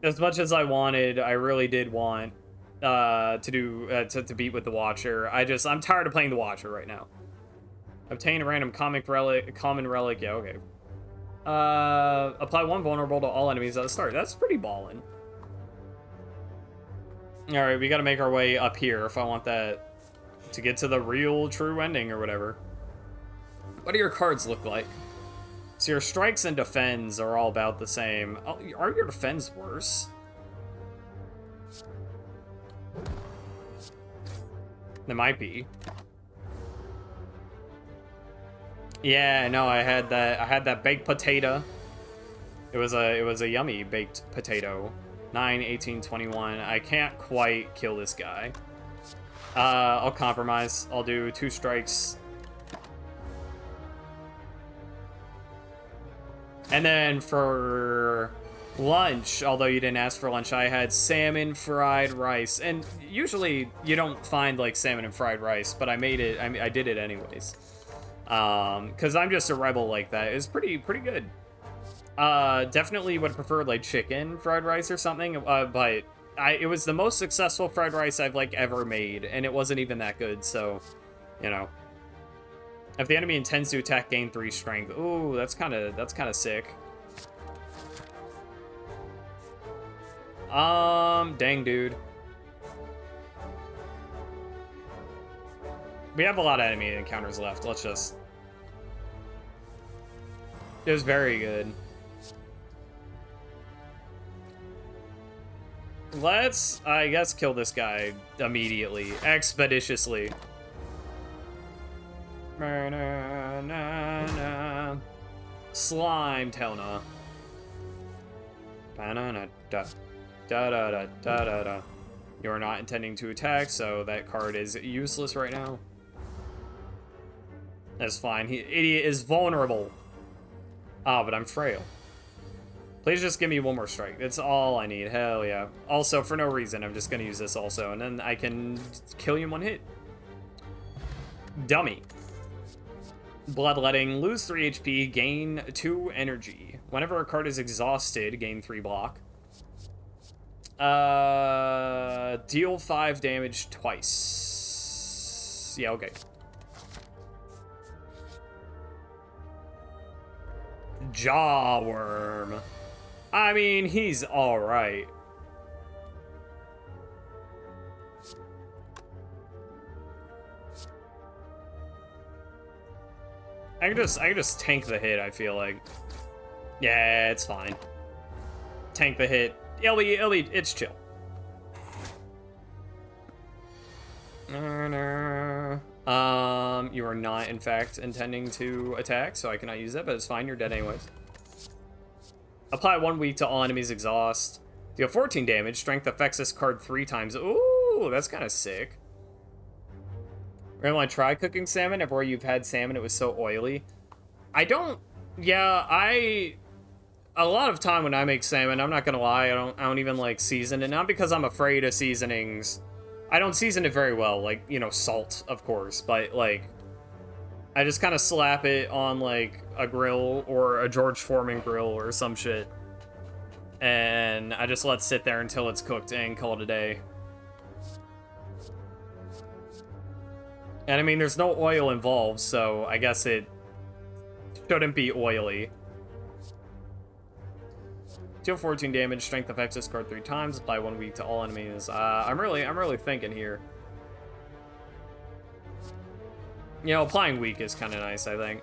As much as I really did want to beat with the Watcher. I'm tired of playing the Watcher right now. Obtain a random common relic. Yeah, okay. Apply 1 vulnerable to all enemies at the start. That's pretty ballin'. Alright, we gotta make our way up here if I want that to get to the real true ending or whatever. What do your cards look like? So your strikes and defends are all about the same. Oh, are your defends worse? They might be. Yeah, no, I had that baked potato. It was a yummy baked potato. 9, 18, 21. I can't quite kill this guy. I'll compromise. I'll do 2 strikes. And then for lunch, although you didn't ask for lunch, I had salmon fried rice. And usually you don't find like salmon and fried rice, but I made it. I did it anyways. Because I'm just a rebel like that. It's pretty good. Definitely would prefer like chicken fried rice or something. But it was the most successful fried rice I've like ever made, and it wasn't even that good. So, you know. If the enemy intends to attack, gain 3 strength. Ooh, that's kind of sick. Dang, dude. We have a lot of enemy encounters left. Let's just... It was very good. Let's, I guess, kill this guy immediately. Expeditiously. Slime Telna. You are not intending to attack, so that card is useless right now. That's fine. Idiot is vulnerable. Ah, but I'm frail. Please just give me 1 more strike. That's all I need. Hell yeah. Also, for no reason, I'm just gonna use this also, and then I can kill you in 1 hit. Dummy. Bloodletting, lose 3 HP, gain 2 energy. Whenever a card is exhausted, gain 3 block. Deal 5 damage twice. Yeah, okay. Jawworm. I mean, he's alright. I can just tank the hit, I feel like. Yeah, it's fine. Tank the hit. It's chill. You are not, in fact, intending to attack, so I cannot use that, but it's fine, you're dead anyways. Apply 1 weak to all enemies' exhaust. Deal 14 damage. Strength affects this card 3 times. Ooh, that's kind of sick. We're gonna try cooking salmon. Everywhere you've had salmon, it was so oily. I don't... Yeah, a lot of time when I make salmon, I'm not gonna lie, I don't even like season it. Not because I'm afraid of seasonings. I don't season it very well, like, you know, salt, of course, but like I just kind of slap it on like a grill or a George Foreman grill or some shit, and I just let it sit there until it's cooked and call it a day. And I mean, there's no oil involved, so I guess it shouldn't be oily. Deal 14 damage, strength affects this card 3 times, apply 1 weak to all enemies. I'm really thinking here. You know, applying weak is kind of nice, I think.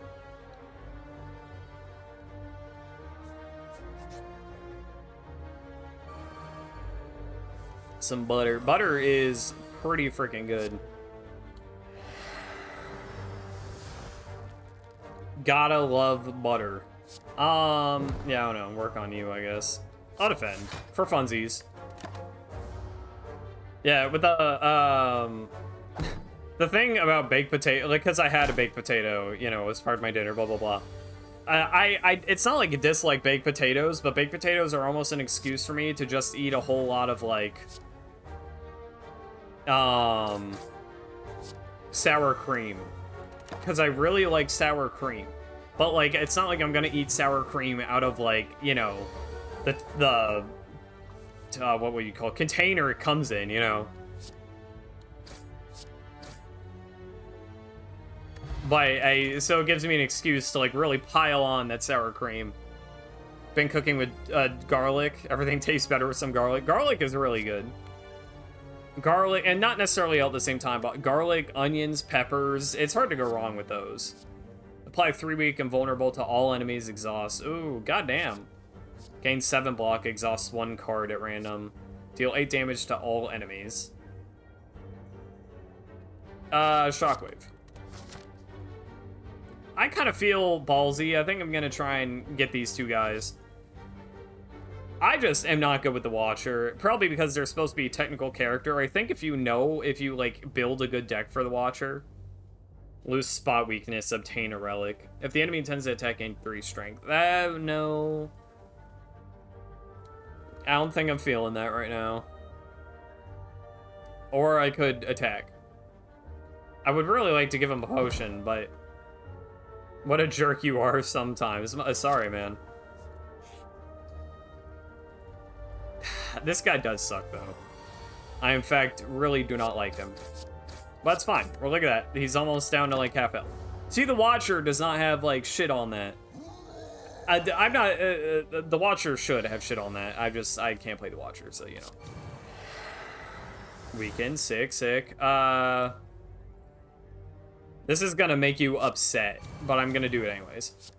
Some butter. Butter is pretty freaking good. Gotta love butter. Yeah, I don't know. Work on you, I guess. I'll defend. For funsies. Yeah, with the, the thing about baked potato, like, because I had a baked potato, you know, as part of my dinner, blah, blah, blah. It's not like I dislike baked potatoes, but baked potatoes are almost an excuse for me to just eat a whole lot of, like, sour cream. Because I really like sour cream. But, like, it's not like I'm gonna eat sour cream out of, like, you know, the what would you call it? Container it comes in, you know? But so it gives me an excuse to, like, really pile on that sour cream. Been cooking with garlic. Everything tastes better with some garlic. Garlic is really good. Garlic, and not necessarily all at the same time, but garlic, onions, peppers. It's hard to go wrong with those. Apply 3 weak and vulnerable to all enemies, exhaust. Ooh, goddamn. Gain 7 block, exhaust 1 card at random. Deal 8 damage to all enemies. Shockwave. I kind of feel ballsy. I think I'm gonna try and get these two guys. I just am not good with the Watcher, probably because they're supposed to be a technical character. I think if you like, build a good deck for the Watcher, lose spot weakness, obtain a relic. If the enemy intends to attack, gain 3 strength. No. I don't think I'm feeling that right now. Or I could attack. I would really like to give him a potion, but what a jerk you are sometimes. Sorry, man. This guy does suck, though. I, in fact, really do not like him. But it's fine. Well, look at that. He's almost down to, like, half health. See, the Watcher does not have, like, shit on that. I'm not... the Watcher should have shit on that. I can't play the Watcher, so, you know. Weaken. Sick. This is gonna make you upset, but I'm gonna do it anyways.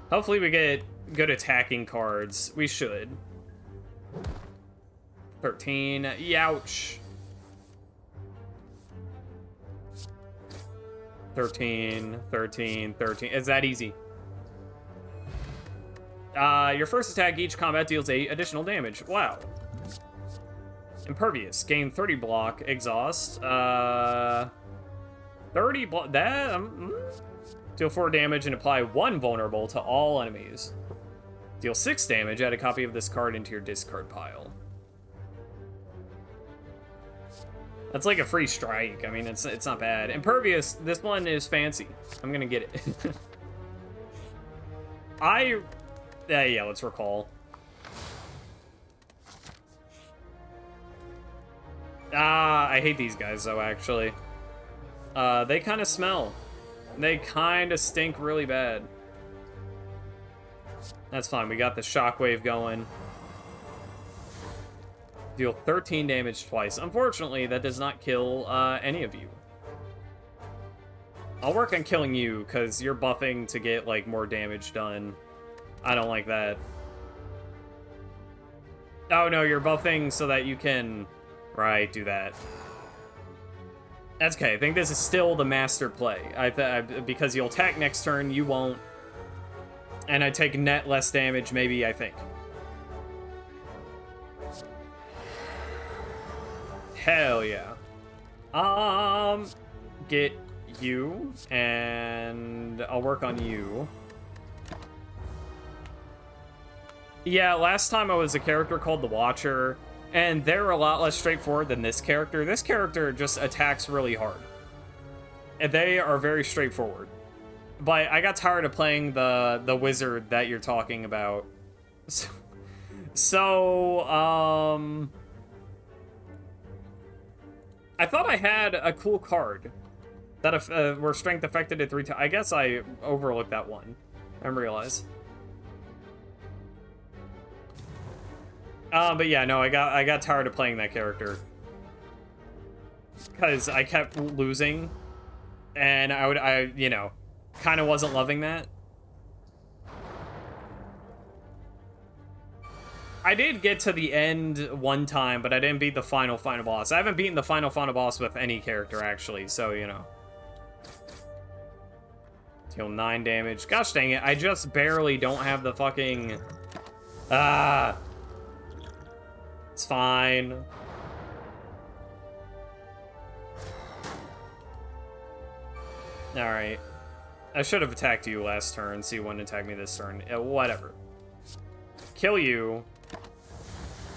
Hopefully we get good attacking cards. We should. 13. Youch. 13. It's that easy. Your first attack each combat deals 8 additional damage. Wow. Impervious. Gain 30 block. Exhaust. 30 block. That... Deal 4 damage and apply 1 vulnerable to all enemies. Deal 6 damage. Add a copy of this card into your discard pile. That's like a free strike. I mean, it's not bad. Impervious. This one is fancy. I'm gonna get it. Yeah, let's recall. I hate these guys, though, actually. They kind of smell. They kind of stink really bad. That's fine. We got the shockwave going. Deal 13 damage twice. Unfortunately, that does not kill any of you. I'll work on killing you, because you're buffing to get, like, more damage done. I don't like that. Oh, no, you're buffing so that you can... Right, do that. That's okay. I think this is still the master play. Because you'll attack next turn, you won't. And I take net less damage, maybe, I think. Hell yeah. Get you, and I'll work on you. Yeah, last time I was a character called the Watcher, and they're a lot less straightforward than this character. This character just attacks really hard. And they are very straightforward. But I got tired of playing the wizard that you're talking about. So, I thought I had a cool card that where strength affected it 3 times. I guess I overlooked that one. I didn't realize. But yeah, no, I got tired of playing that character. Because I kept losing. And I you know, kind of wasn't loving that. I did get to the end one time, but I didn't beat the final boss. I haven't beaten the final boss with any character, actually, so, you know. Deal 9 damage. Gosh dang it, I just barely don't have the fucking... It's fine. Alright. I should have attacked you last turn, so you wouldn't attack me this turn. Whatever. Kill you.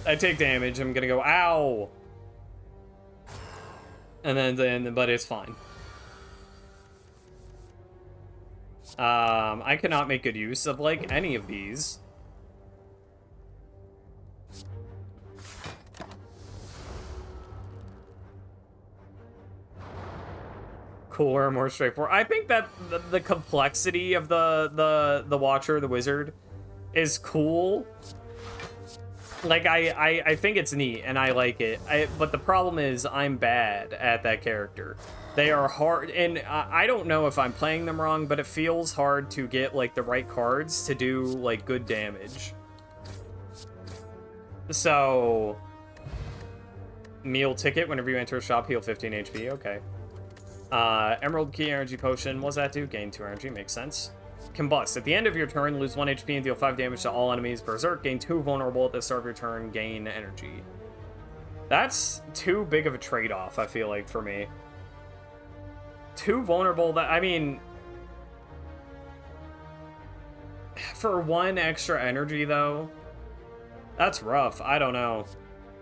I take damage, I'm gonna go, ow! And then, but it's fine. I cannot make good use of, like, any of these. Cooler, more straightforward. I think that the complexity of the Watcher, the Wizard, is cool. Like, I think it's neat, and I like it. But the problem is, I'm bad at that character. They are hard, and I don't know if I'm playing them wrong, but it feels hard to get, like, the right cards to do, like, good damage. So... Meal ticket, whenever you enter a shop, heal 15 HP, okay. Emerald Key Energy Potion, what's that do? Gain 2 energy, makes sense. Combust. At the end of your turn, lose 1 HP and deal 5 damage to all enemies. Berserk. Gain 2 vulnerable at the start of your turn. Gain energy. That's too big of a trade-off, I feel like, for me. 2 vulnerable, that, I mean... For 1 extra energy, though, that's rough. I don't know.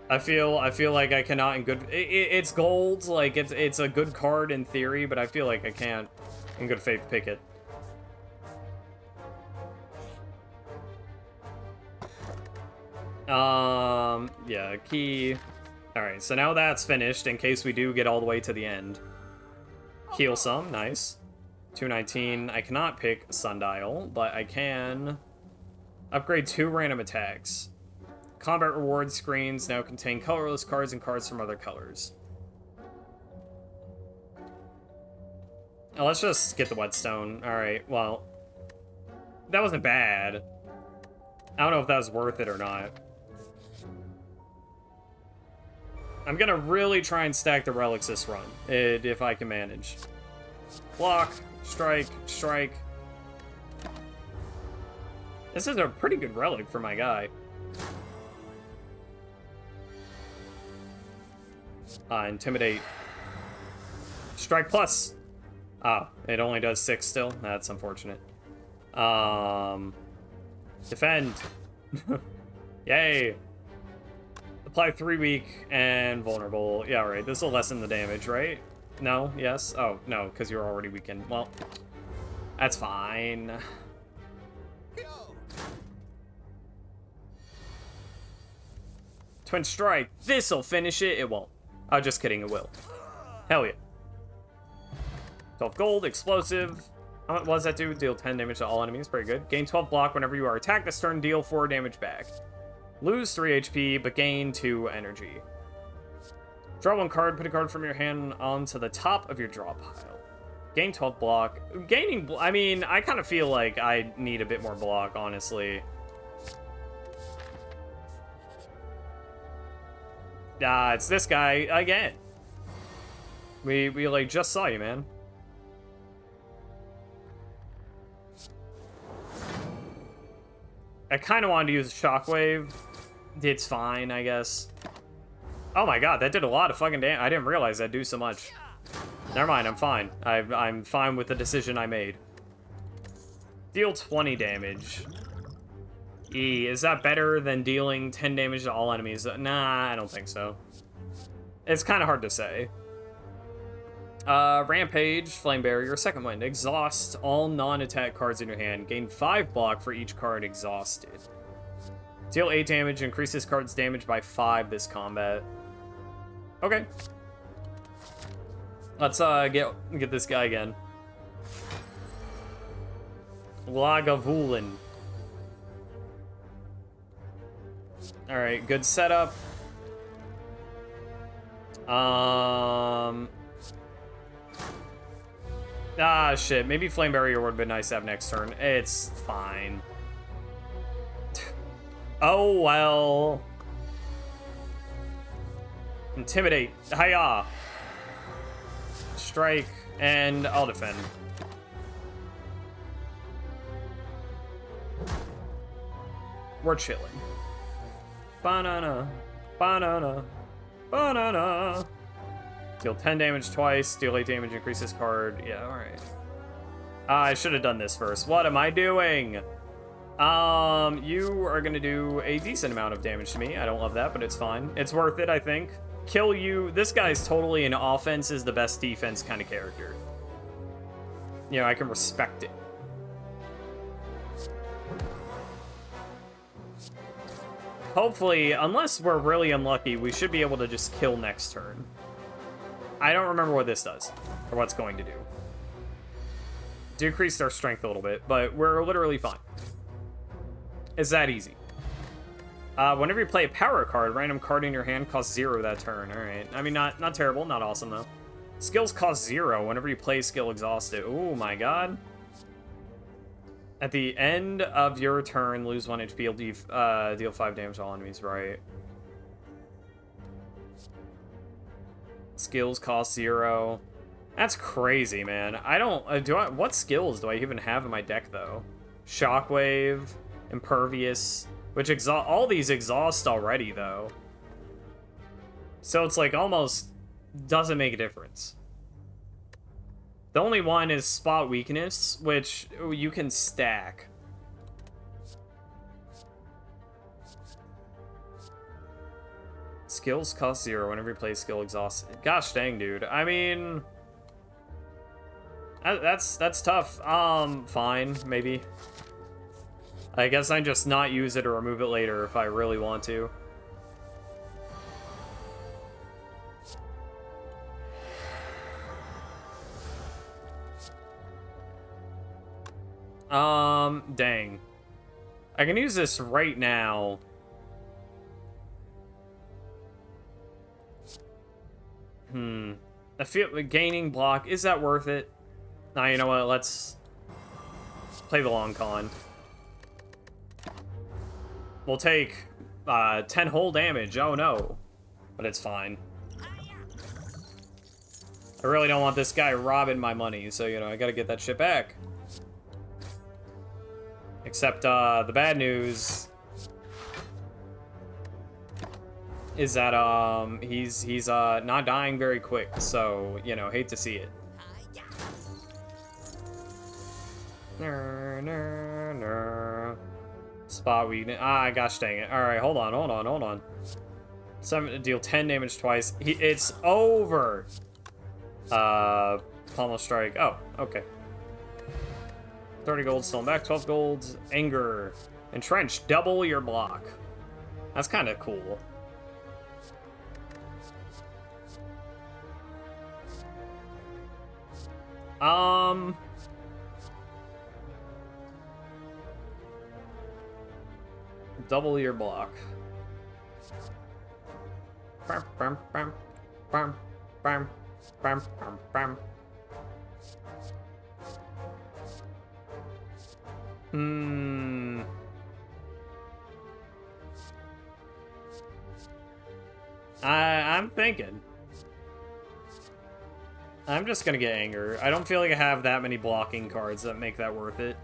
I feel like I cannot in good... It's gold, like, it's a good card in theory, but I feel like I can't, in good faith, pick it. Yeah, key. Alright, so now that's finished, in case we do get all the way to the end. Heal some, nice. 219, I cannot pick Sundial, but I can upgrade 2 random attacks. Combat reward screens now contain colorless cards and cards from other colors. Oh, let's just get the whetstone. Alright, well, that wasn't bad. I don't know if that was worth it or not. I'm gonna really try and stack the relics this run, if I can manage. Block, strike, strike. This is a pretty good relic for my guy. Intimidate. Strike plus. Oh, it only does 6 still? That's unfortunate. Defend. Yay. Apply 3 weak and vulnerable. Yeah, right. This will lessen the damage, right? No? Yes? Oh, no, because you're already weakened. Well, that's fine. Twin Strike. This'll finish it. It won't. Oh, just kidding. It will. Hell yeah. 12 gold. Explosive. What does that do? Deal 10 damage to all enemies. Pretty good. Gain 12 block whenever you are attacked this turn. Deal 4 damage back. Lose 3 HP, but gain 2 energy. Draw 1 card, put a card from your hand onto the top of your draw pile. Gain 12 block. Gaining, I mean, I kind of feel like I need a bit more block, honestly. It's this guy again. We like just saw you, man. I kind of wanted to use Shockwave. It's fine, I guess. Oh my god, that did a lot of fucking damage. I didn't realize that'd do so much. Never mind, I'm fine. I'm fine with the decision I made. Deal 20 damage. Is that better than dealing 10 damage to all enemies? Nah, I don't think so. It's kind of hard to say. Rampage, Flame Barrier, Second Wind. Exhaust all non-attack cards in your hand. Gain 5 block for each card exhausted. Deal 8 damage, increase this card's damage by 5 this combat. Okay. Let's get this guy again. Lagavulin. Alright, good setup. Ah, shit. Maybe Flame Barrier would have been nice to have next turn. It's fine. Oh, well. Intimidate. Hiya. Strike. And I'll defend. We're chilling. Banana. Banana. Banana. Deal 10 damage twice. Deal 8 damage. Increase this card. Yeah, alright. I should have done this first. What am I doing? You are gonna do a decent amount of damage to me. I don't love that, but it's fine. It's worth it, I think. Kill you. This guy's totally an offense is the best defense kind of character. You know, I can respect it. Hopefully, unless we're really unlucky, we should be able to just kill next turn. I don't remember what this does, or what it's going to do. Decreased our strength a little bit, but we're literally fine. It's that easy. Whenever you play a power card, random card in your hand costs 0 that turn. Alright. I mean, not terrible, not awesome, though. Skills cost 0 whenever you play skill exhausted. Oh my god. At the end of your turn, lose 1 HP, deal 5 damage to all enemies, right? Skills cost 0. That's crazy, man. I don't... what skills do I even have in my deck, though? Shockwave, Impervious, which all these exhaust already, though. So it's like almost doesn't make a difference. The only one is Spot Weakness, which you can stack. Skills cost 0 whenever you play skill exhausted. Gosh dang, dude. I mean... That's tough. Fine, maybe. I guess I just not use it or remove it later if I really want to. Dang. I can use this right now. I feel gaining block, is that worth it? Nah, you know what, let's play the long con. We'll take 10 whole damage, oh no. But it's fine. I really don't want this guy robbing my money, so, you know, I gotta get that shit back. Except, the bad news is that, he's not dying very quick, so, you know, hate to see it. Spot weakness. Ah, gosh dang it. Alright, hold on. 7 to deal 10 damage twice. It's over! Pommel strike. Oh, okay. 30 gold, still back, 12 gold, anger, entrench, double your block. That's kind of cool. Double your block. I'm thinking. I'm just gonna get anger. I don't feel like I have that many blocking cards that make that worth it.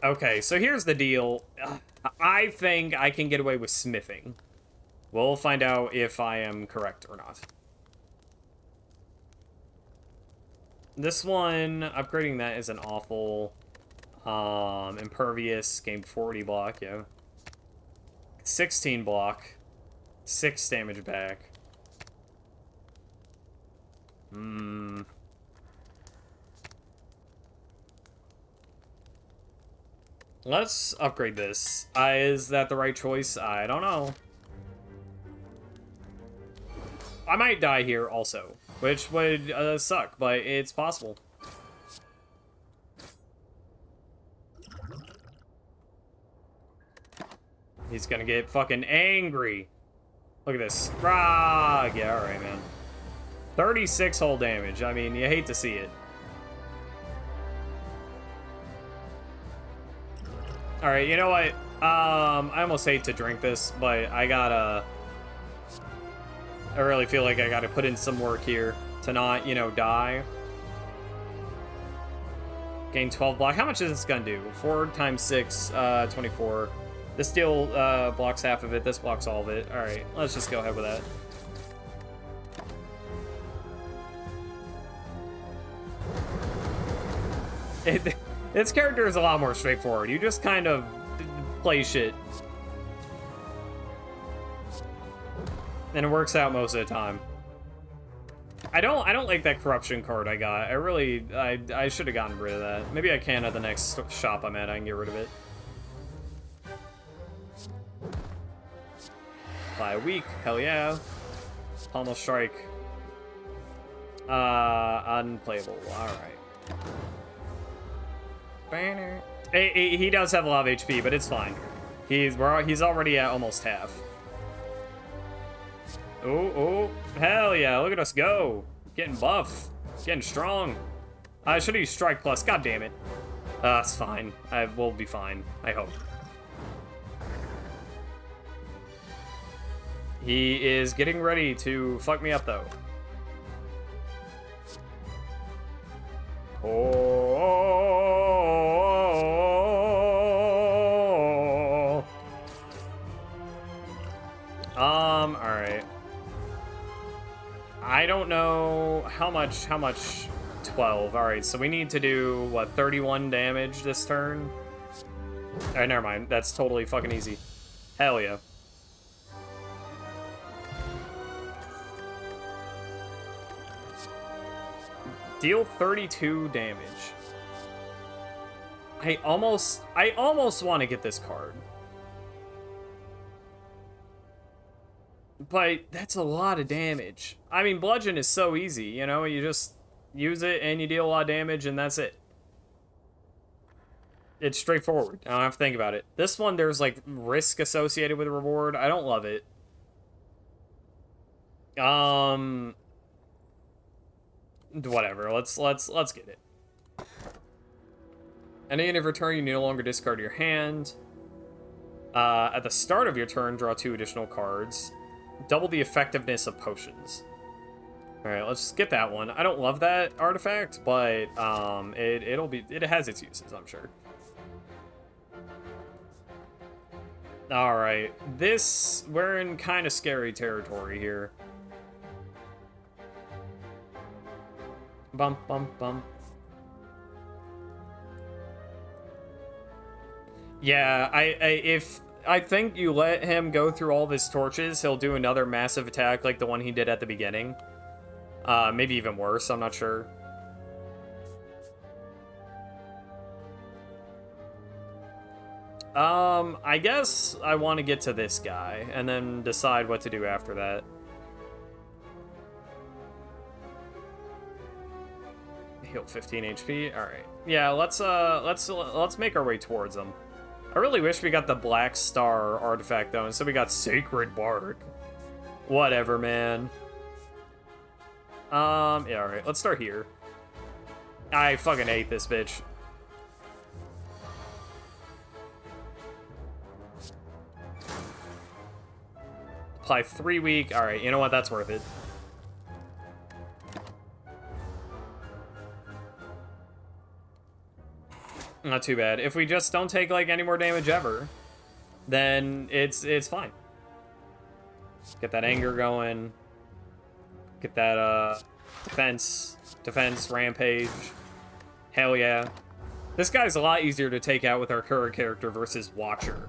Okay, so here's the deal. I think I can get away with smithing. We'll find out if I am correct or not. This one, upgrading that is an awful. Impervious, gained 40 block, yeah. 16 block. 6 damage back. Let's upgrade this. Is that the right choice? I don't know. I might die here also, which would suck, but it's possible. He's gonna get fucking angry. Look at this. Rah! Yeah, alright, man. 36 whole damage. I mean, you hate to see it. Alright, you know what? I almost hate to drink this, but I really feel like I gotta put in some work here to not, you know, die. Gain 12 block. How much is this gonna do? 4 times 6, 24. This still blocks half of it. This blocks all of it. Alright, let's just go ahead with that. This character is a lot more straightforward. You just kind of play shit. And it works out most of the time. I don't like that corruption card I got. I should have gotten rid of that. Maybe I can at the next shop I'm at. I can get rid of it. By a week, hell yeah. Pommel strike. Unplayable. Alright. He does have a lot of HP, but it's fine. He's already at almost half. Oh, hell yeah, look at us go. Getting buff, getting strong. I should have used Strike Plus, god damn it. It's fine, we'll be fine, I hope. He is getting ready to fuck me up though. Oh. Alright. I don't know how much 12. Alright, so we need to do, what, 31 damage this turn? Alright, never mind. That's totally fucking easy. Hell yeah. Deal 32 damage. I almost want to get this card. But that's a lot of damage. I mean, Bludgeon is so easy, you know? You just use it and you deal a lot of damage and that's it. It's straightforward. I don't have to think about it. This one, there's like risk associated with the reward. I don't love it. Whatever. Let's get it. At the end of your turn, you no longer discard your hand. At the start of your turn, draw 2 additional cards. Double the effectiveness of potions. Alright, let's get that one. I don't love that artifact, but it has its uses, I'm sure. Alright, we're in kind of scary territory here. Bump, bump, bump. Yeah, I think you let him go through all of his torches, he'll do another massive attack like the one he did at the beginning. Maybe even worse, I'm not sure. I guess I want to get to this guy, and then decide what to do after that. Heal 15 HP. All right. Yeah, let's make our way towards him. I really wish we got the Black Star artifact though, and so we got Sacred Bark. Whatever, man. Yeah, all right. Let's start here. I fucking hate this bitch. Apply 3 weak. All right. You know what? That's worth it. Not too bad. If we just don't take like any more damage ever, then it's fine. Get that anger going. Get that defense rampage. Hell yeah. This guy's a lot easier to take out with our current character versus Watcher.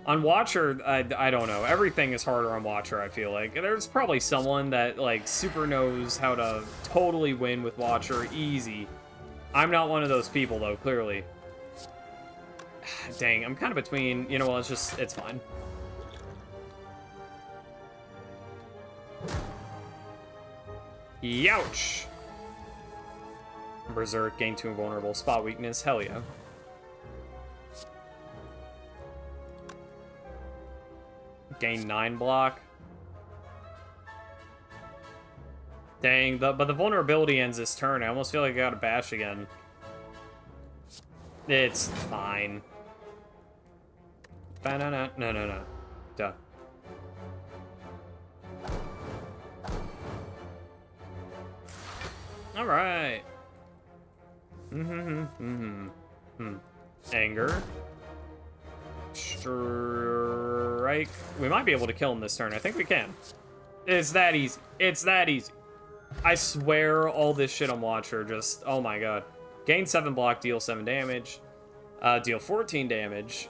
On Watcher, I don't know. Everything is harder on Watcher, I feel like. There's probably someone that like super knows how to totally win with Watcher easy. I'm not one of those people, though, clearly. Dang, I'm kind of between... You know what, it's fine. Youch! Berserk, gain 2 invulnerable. Spot weakness, hell yeah. Gain 9 block. Dang, but the vulnerability ends this turn. I almost feel like I gotta bash again. It's fine. No. Duh. Alright. Anger. Strike. We might be able to kill him this turn. I think we can. It's that easy. It's that easy. I swear all this shit on Watcher just... Oh my god. Gain 7 block, deal 7 damage. Deal 14 damage.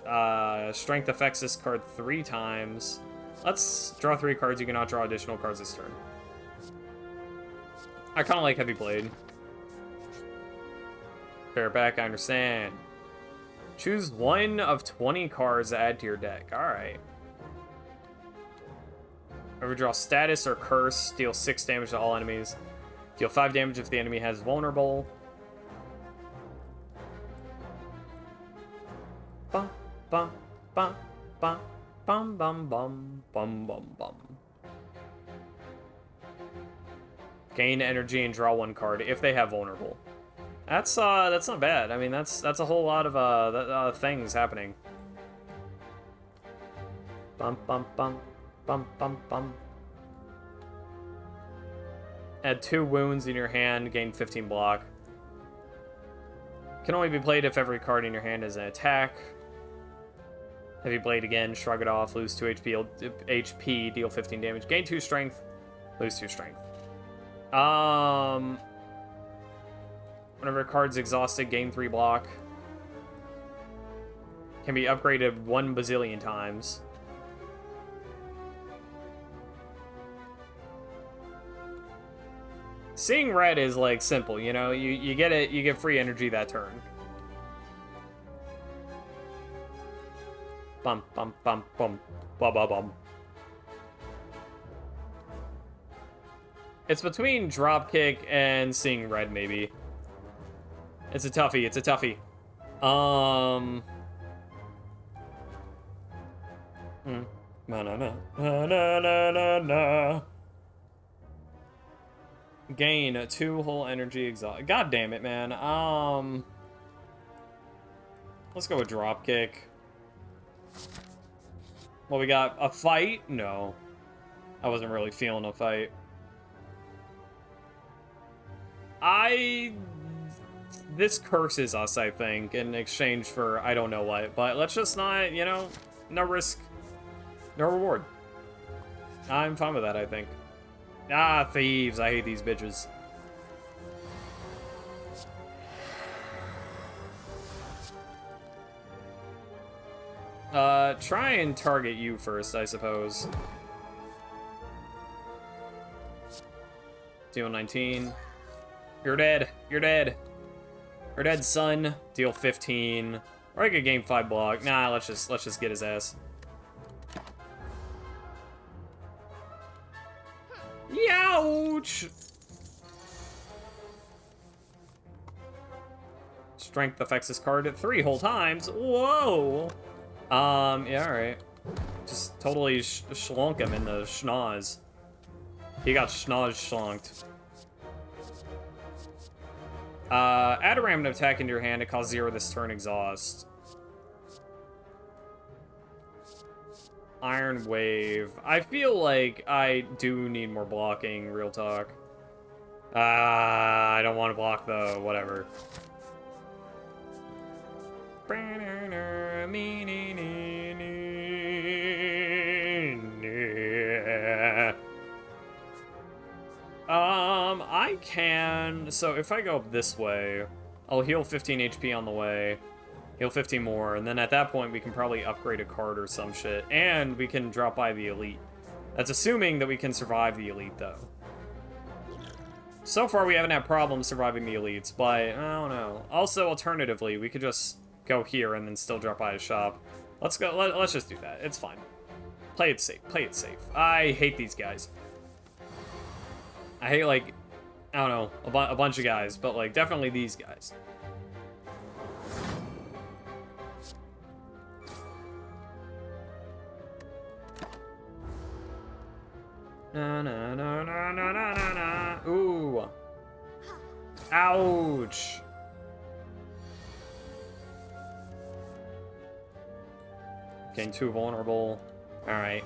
Strength affects this card 3 times. Let's draw 3 cards. You cannot draw additional cards this turn. I kind of like Heavy Blade. Fair back, I understand. Choose 1 of 20 cards to add to your deck. Alright. Overdraw status or curse. Deal 6 damage to all enemies. Deal 5 damage if the enemy has vulnerable. Bum, bum, bum, bum, bum, bum, bum, bum, bum, bum. Gain energy and draw one card if they have vulnerable. That's not bad. I mean, that's a whole lot of things happening. Bum, bum, bum, bum, bum, bum. Add 2 wounds in your hand, gain 15 block. Can only be played if every card in your hand is an attack. Heavy Blade again, shrug it off, lose 2 HP, deal 15 damage, gain 2 strength, lose 2 strength. Whenever a card's exhausted, gain 3 block. Can be upgraded 1 bazillion times. Seeing red is, like, simple, you know? You get it, you get free energy that turn. Bum, bum, bum, bum, bum, bum, bum. It's between Dropkick and Seeing Red, maybe. It's a toughie, it's a toughie. Na na na na na na na. Gain 2 whole energy exhaust. God damn it, man. Let's go with Dropkick. Well, we got a fight? No. I wasn't really feeling a fight. This curses us, I think, in exchange for I don't know what. But let's just not, you know, no risk, no reward. I'm fine with that, I think. Ah, thieves. I hate these bitches. Try and target you first, I suppose. Deal 19. You're dead. You're dead. You're dead, son. Deal 15. Or I could gain 5 block. Nah, let's just get his ass. Youch! Strength affects this card at 3 whole times. Whoa! Yeah, alright. Just totally schlunk him in the schnoz. He got schnoz schlunked. Add a random attack into your hand to cause 0 this turn exhaust. Iron Wave. I feel like I do need more blocking, real talk. I don't want to block though, whatever. I can... So if I go up this way, I'll heal 15 HP on the way. Heal 15 more, and then at that point we can probably upgrade a card or some shit, and we can drop by the elite. That's assuming that we can survive the elite, though. So far we haven't had problems surviving the elites, but I don't know. Also, alternatively, we could just go here and then still drop by a shop. Let's go. Let's just do that. It's fine. Play it safe. Play it safe. I hate these guys. I hate, like, I don't know, a bunch of guys, but, like, definitely these guys. Na na na na na na na na. Ooh. Ouch. Getting too vulnerable. Alright.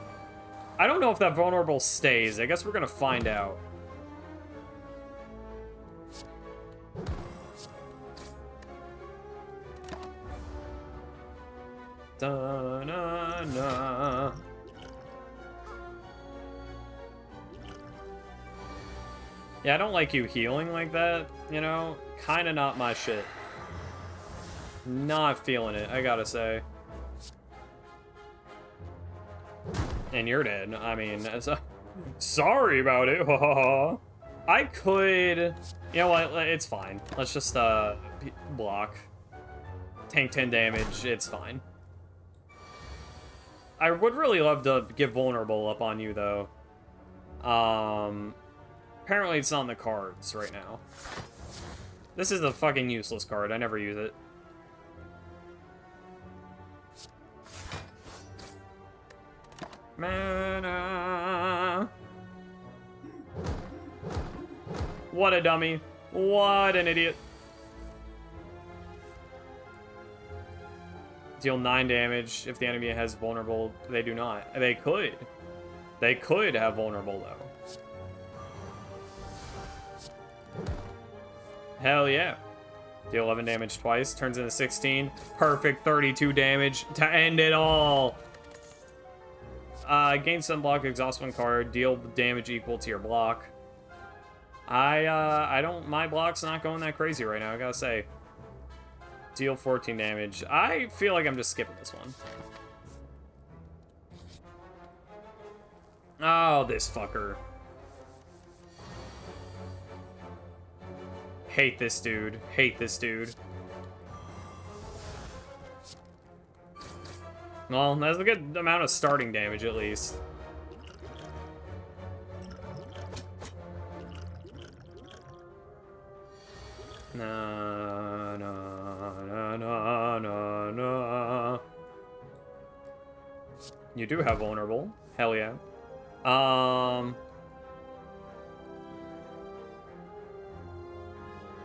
I don't know if that vulnerable stays. I guess we're gonna find out. Da na na. Yeah, I don't like you healing like that, you know? Kinda not my shit. Not feeling it, I gotta say. And you're dead. I mean, sorry about it. I could... You know what? It's fine. Let's just, block. Tank 10 damage. It's fine. I would really love to get vulnerable up on you, though. Apparently it's not on the cards right now. This is a fucking useless card. I never use it. Mana. What a dummy. What an idiot. Deal 9 damage if the enemy has vulnerable. They do not. They could. They could have vulnerable, though. Hell yeah. Deal 11 damage twice. Turns into 16. Perfect 32 damage to end it all. Gain some block, exhaust one card. Deal damage equal to your block. I don't... My block's not going that crazy right now, I gotta say. Deal 14 damage. I feel like I'm just skipping this one. Oh, this fucker. Hate this dude. Hate this dude. Well, that's a good amount of starting damage, at least. No, no, no, no, no, no. You do have vulnerable. Hell yeah. I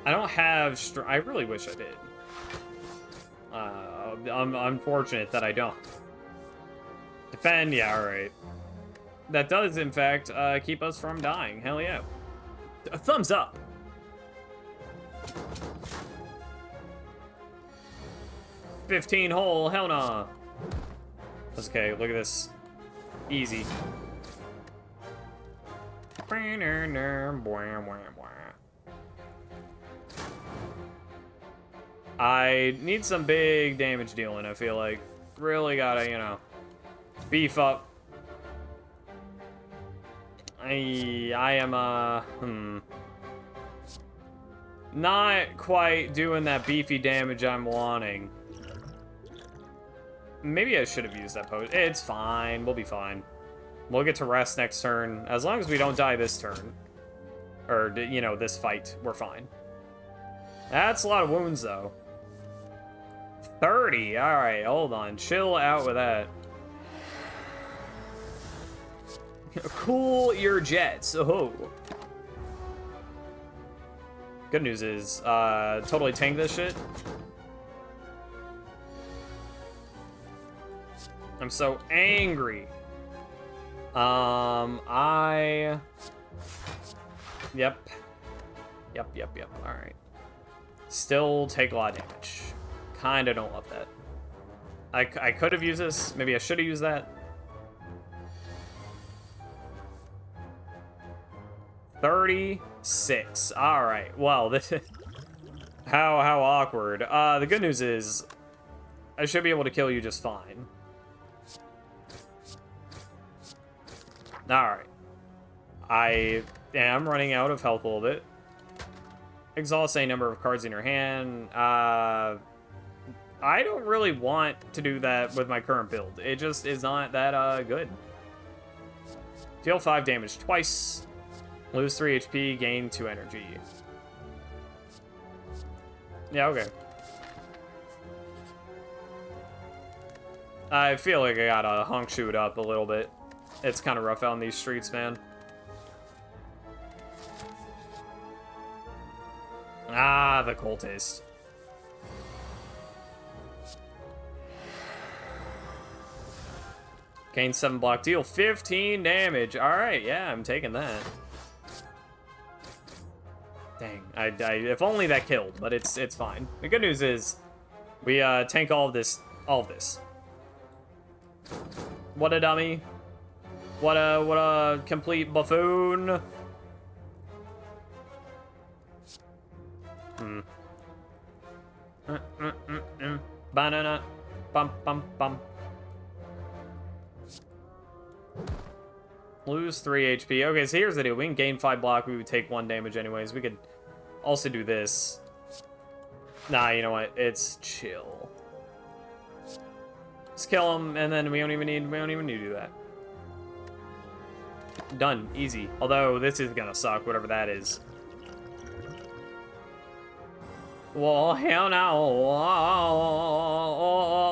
don't have... I really wish I did. I'm unfortunate that I don't. Defend? Yeah, alright. That does, in fact, keep us from dying. Hell yeah. A thumbs up. $15 hole. Hell nah. That's okay. Look at this. Easy. I need some big damage dealing, I feel like. Really gotta, you know, beef up. I am, not quite doing that beefy damage I'm wanting. Maybe I should have used that potion. It's fine. We'll be fine. We'll get to rest next turn. As long as we don't die this turn. Or, you know, this fight, we're fine. That's a lot of wounds, though. 30. Alright, hold on. Chill out with that. Cool your jets. Oh. Good news is, totally tank this shit. I'm so angry. Yep. Yep. Alright. Still take a lot of damage. Kinda don't love that. I could have used this. Maybe I should have used that. 36. Alright. Well, this is... How awkward. The good news is... I should be able to kill you just fine. Alright. I am running out of health a little bit. Exhaust a number of cards in your hand. I don't really want to do that with my current build. It just is not that good. Deal 5 damage twice. Lose 3 HP, gain 2 energy. Yeah, okay. I feel like I gotta hunk shoot up a little bit. It's kind of rough out in these streets, man. Ah, the cultist. Gain 7 block, deal 15 damage. Alright, yeah, I'm taking that. Dang, if only that killed, but it's fine. The good news is, we tank all of this. What a dummy. What a complete buffoon. Banana. Bum bum bum. Lose 3 HP. Okay, so here's the deal. We can gain 5 block. We would take 1 damage anyways. We could also do this. Nah, you know what? It's chill. Just kill him, and then we don't even need to do that. Done. Easy. Although, this is gonna suck, whatever that is. Whoa, hell no.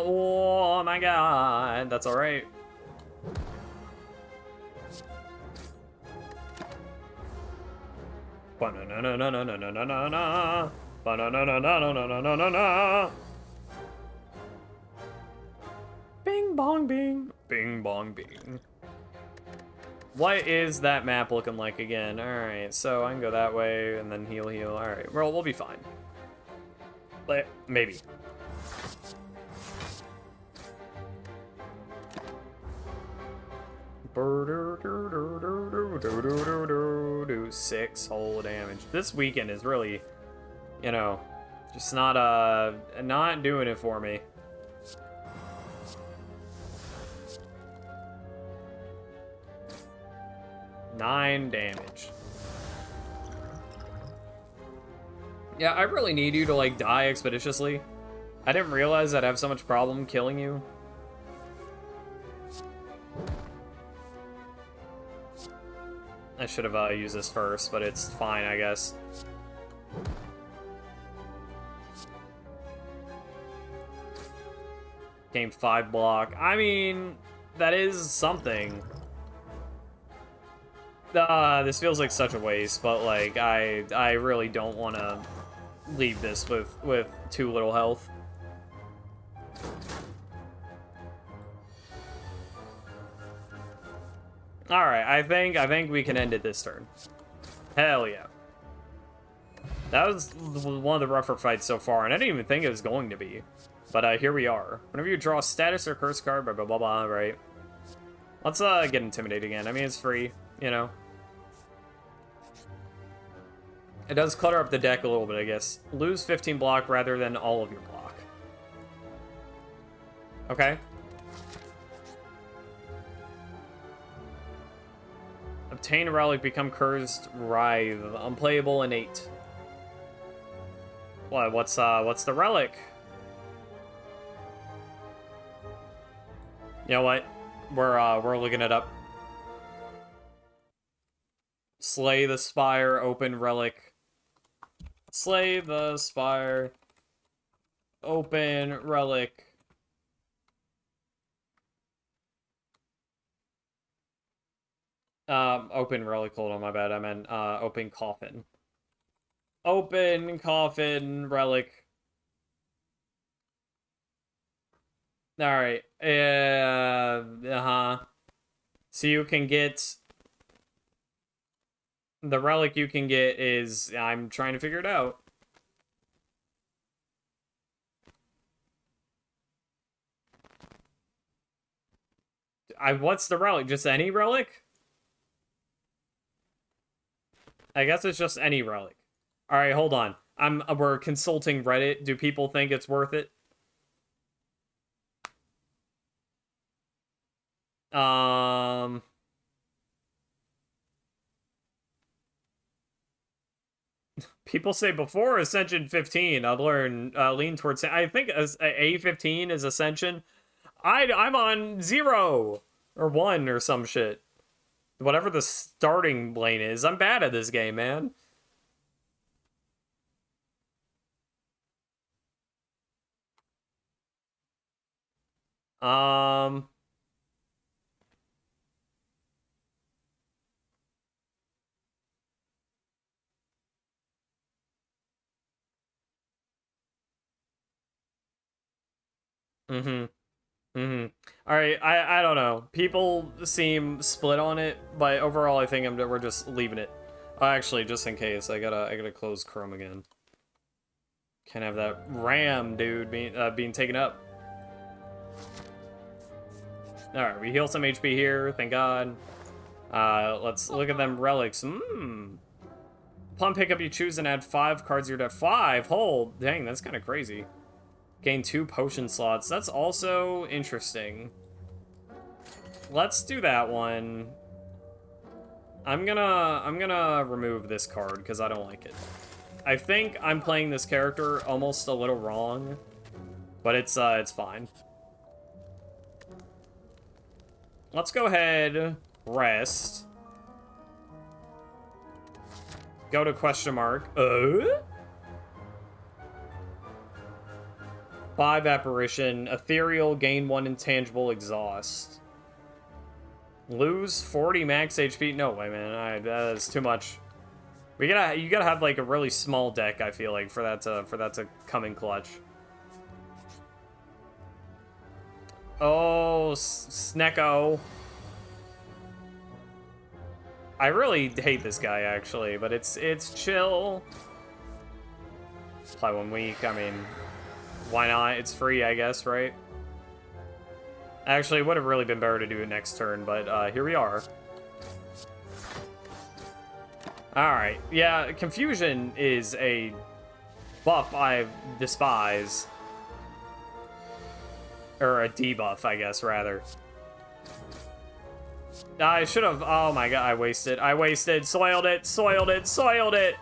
Oh my god. That's alright. Ba-na-na-na-na-na-na-na-na. Ba-na-na-na-na-na-na-na-na. Bing bong bing. Bing bong bing. What is that map looking like again? Alright, so I can go that way and then heal. Alright, well, we'll be fine. Maybe. Six whole damage. This weekend is really, you know, just not doing it for me. Nine damage. Yeah, I really need you to, like, die expeditiously. I didn't realize I'd have so much problem killing you. I should have used this first, but it's fine, I guess. Game 5 block. I mean, that is something. This feels like such a waste, but, like, I really don't want to leave this with too little health. Alright, I think we can end it this turn. Hell yeah. That was one of the rougher fights so far, and I didn't even think it was going to be. But here we are. Whenever you draw a status or curse card, blah blah blah blah, right? Let's get Intimidate again. I mean, it's free, you know. It does clutter up the deck a little bit, I guess. Lose 15 block rather than all of your block. Okay. Obtain a relic, become cursed, writhe. Unplayable, innate. What? What's the relic? You know what? We're looking it up. Slay the Spire, open relic. Slay the Spire, open relic. Open relic, hold on, my bad. I meant, open coffin. Open coffin relic. Alright, so you can get... The relic you can get is... I'm trying to figure it out. What's the relic? Just any relic? I guess it's just any relic. Alright, hold on. We're consulting Reddit. Do people think it's worth it? People say before Ascension 15, I'd lean towards... I think A15 is Ascension. I'm on 0 or 1 or some shit. Whatever the starting lane is. I'm bad at this game, man. Alright, I don't know. People seem split on it, but overall I think we're just leaving it. Actually, just in case, I gotta close Chrome again. Can't have that RAM, dude, being taken up. Alright, we heal some HP here, thank God. Let's look at them relics. Upon pickup, you choose and add 5 cards to your deck. 5? Hold! Dang, that's kind of crazy. Gain 2 potion slots. That's also interesting. Let's do that one. I'm gonna remove this card because I don't like it. I think I'm playing this character almost a little wrong, but it's fine. Let's go ahead, rest. Go to question mark. 5 apparition, ethereal, gain 1 intangible, exhaust. Lose 40 max HP. No way, man. That is too much. You gotta have like a really small deck, I feel like, for that to come in clutch. Oh, Snecko. I really hate this guy, actually, but it's chill. Play 1 week, I mean, why not? It's free, I guess, right? Actually, it would have really been better to do it next turn, but here we are. Alright, yeah, Confusion is a buff I despise. Or a debuff, I guess, rather. I should have... Oh my god, I wasted. Soiled it.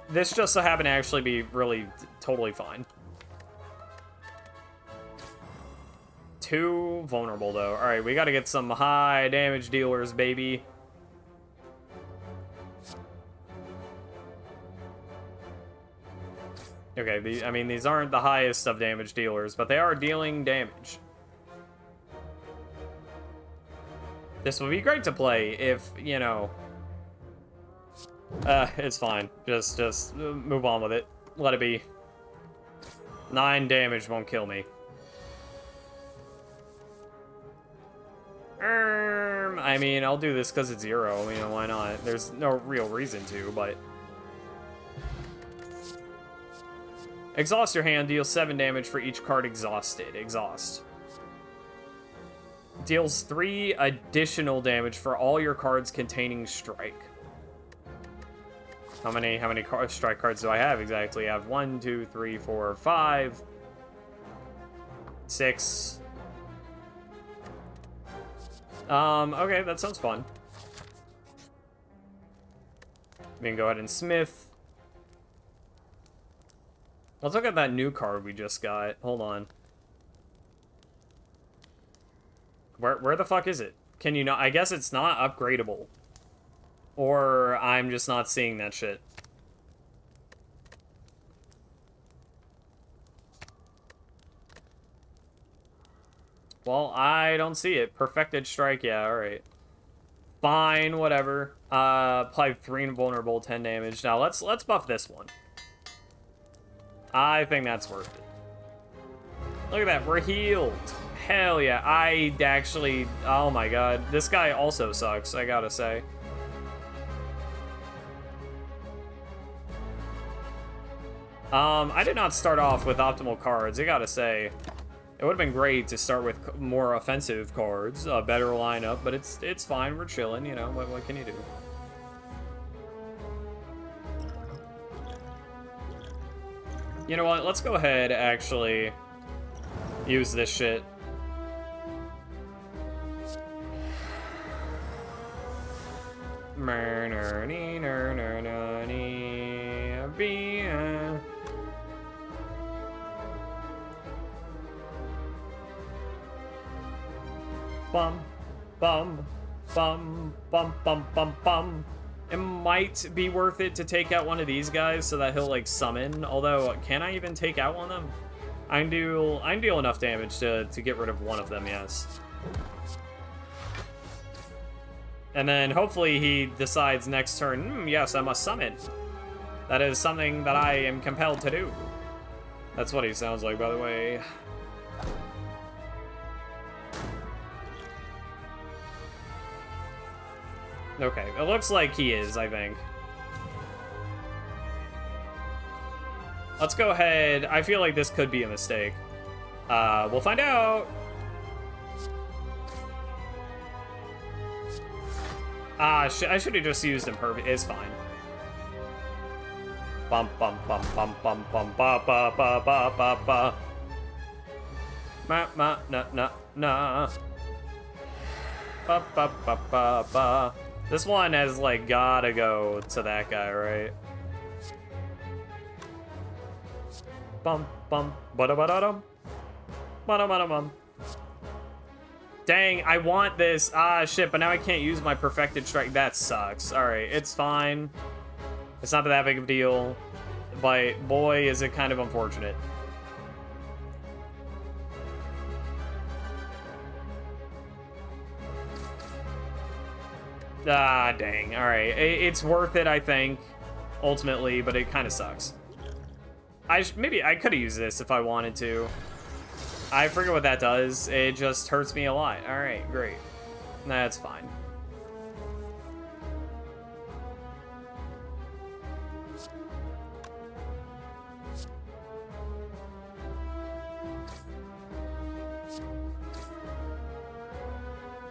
This just so happened to actually be really totally fine. 2 vulnerable, though. Alright, we gotta get some high damage dealers, baby. Okay, I mean, these aren't the highest of damage dealers, but they are dealing damage. This would be great to play if, you know... it's fine. Just move on with it. Let it be. 9 damage won't kill me. I mean, I'll do this because it's 0. You know, why not? There's no real reason to, but... Exhaust your hand, deals 7 damage for each card exhausted. Exhaust. Deals 3 additional damage for all your cards containing strike. How many strike cards do I have exactly? I have 1, 2, 3, 4, 5, 6. Okay, that sounds fun. We can go ahead and smith. Let's look at that new card we just got. Hold on. Where the fuck is it? Can you not? I guess it's not upgradable. Or I'm just not seeing that shit. Well, I don't see it. Perfected strike, yeah, alright. Fine, whatever. Apply 3 invulnerable, 10 damage. Now let's buff this one. I think that's worth it. Look at that, we're healed. Hell yeah, I actually... Oh my god, this guy also sucks, I gotta say. I did not start off with optimal cards, I gotta say. It would have been great to start with more offensive cards, a better lineup, but it's fine, we're chilling, you know, what can you do? You know what, let's go ahead, actually, use this shit. Bum, bum, bum, bum, bum, bum, bum. It might be worth it to take out one of these guys so that he'll, like, summon. Although, can I even take out one of them? I can deal enough damage to get rid of one of them, yes. And then, hopefully, he decides next turn, yes, I must summon. That is something that I am compelled to do. That's what he sounds like, by the way. Okay, it looks like he is, I think. Let's go ahead. I feel like this could be a mistake. We'll find out. I should have just used impervious. It's fine. Bum bum bum bum bum bum ba ba ba ba ba ba. Ma ma na na na. Ba ba ba ba ba. This one has, like, gotta go to that guy, right? Bum, bum, ba-da-ba-da-dum. Ba-da-ba-da-bum. Dang, I want this. Ah, shit, but now I can't use my perfected strike. That sucks. Alright, it's fine. It's not that big of a deal. But, boy, is it kind of unfortunate. Ah, dang. Alright. It's worth it, I think. ultimately, but it kind of sucks. Maybe I could have used this if I wanted to. I forget what that does. It just hurts me a lot. All right, great. That's fine.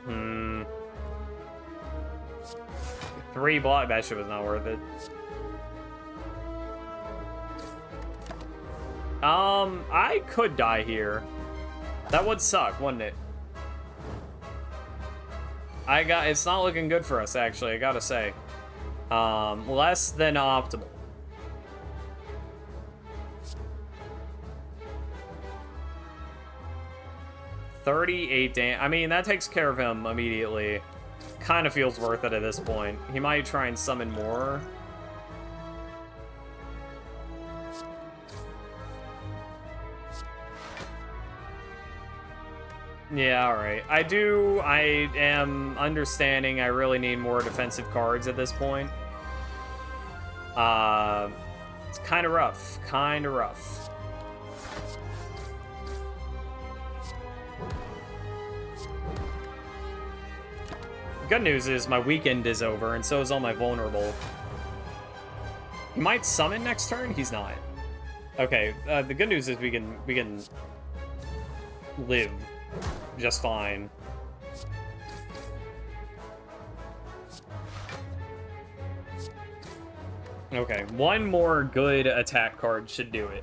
Hmm. 3 block. That shit was not worth it. I could die here. That would suck, wouldn't it? It's not looking good for us, actually, I gotta say. Less than optimal. $38 damage. I mean, that takes care of him immediately. Kind of feels worth it at this point. He might try and summon more. Yeah, alright. I am understanding I really need more defensive cards at this point. It's kind of rough. Kind of rough. Good news is my weekend is over, and so is all my vulnerable. He might summon next turn? He's not. Okay, the good news is we can live just fine. Okay, one more good attack card should do it.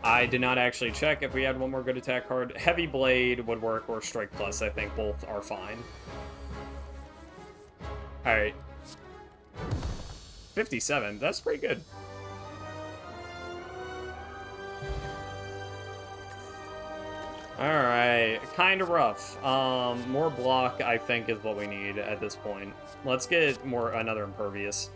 I did not actually check if we had one more good attack card. Heavy Blade would work, or Strike Plus. I think both are fine. Alright. 57. That's pretty good. Alright. Kind of rough. More block, I think, is what we need at this point. Let's get another Impervious.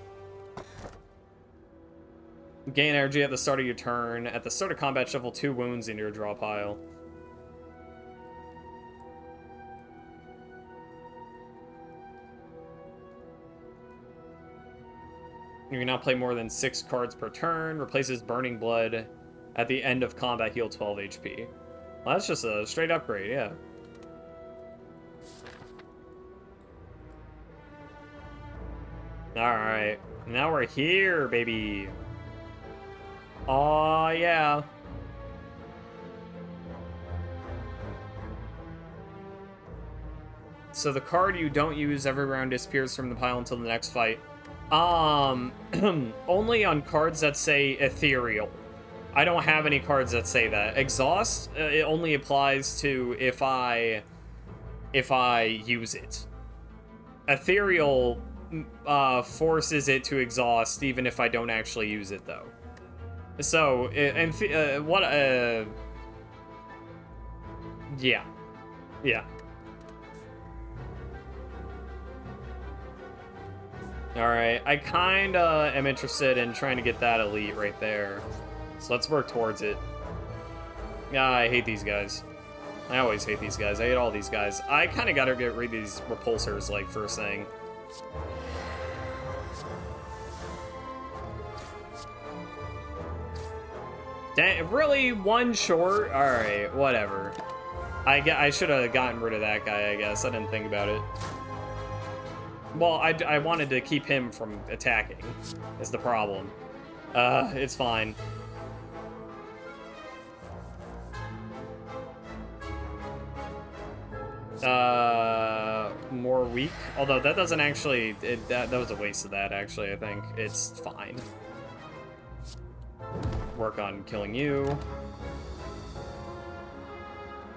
Gain energy at the start of your turn. At the start of combat, shuffle 2 wounds into your draw pile. You can now play more than 6 cards per turn. Replaces Burning Blood at the end of combat, heal 12 HP. Well, that's just a straight upgrade, yeah. Alright. Now we're here, baby. Aw, yeah. So the card you don't use every round disappears from the pile until the next fight. Only on cards that say Ethereal. I don't have any cards that say that. Exhaust, it only applies to if I use it. Ethereal forces it to exhaust even if I don't actually use it, though. So, yeah. Yeah. Alright, I kinda am interested in trying to get that elite right there. So let's work towards it. Yeah, I hate these guys. I always hate these guys. I hate all these guys. I kinda gotta get rid of these repulsors, like, first thing. Dang, really? One short? Alright, whatever. I should have gotten rid of that guy, I guess. I didn't think about it. Well, I wanted to keep him from attacking, is the problem. It's fine. More weak? Although that doesn't actually... that was a waste of that, actually, I think. It's fine. Work on killing you.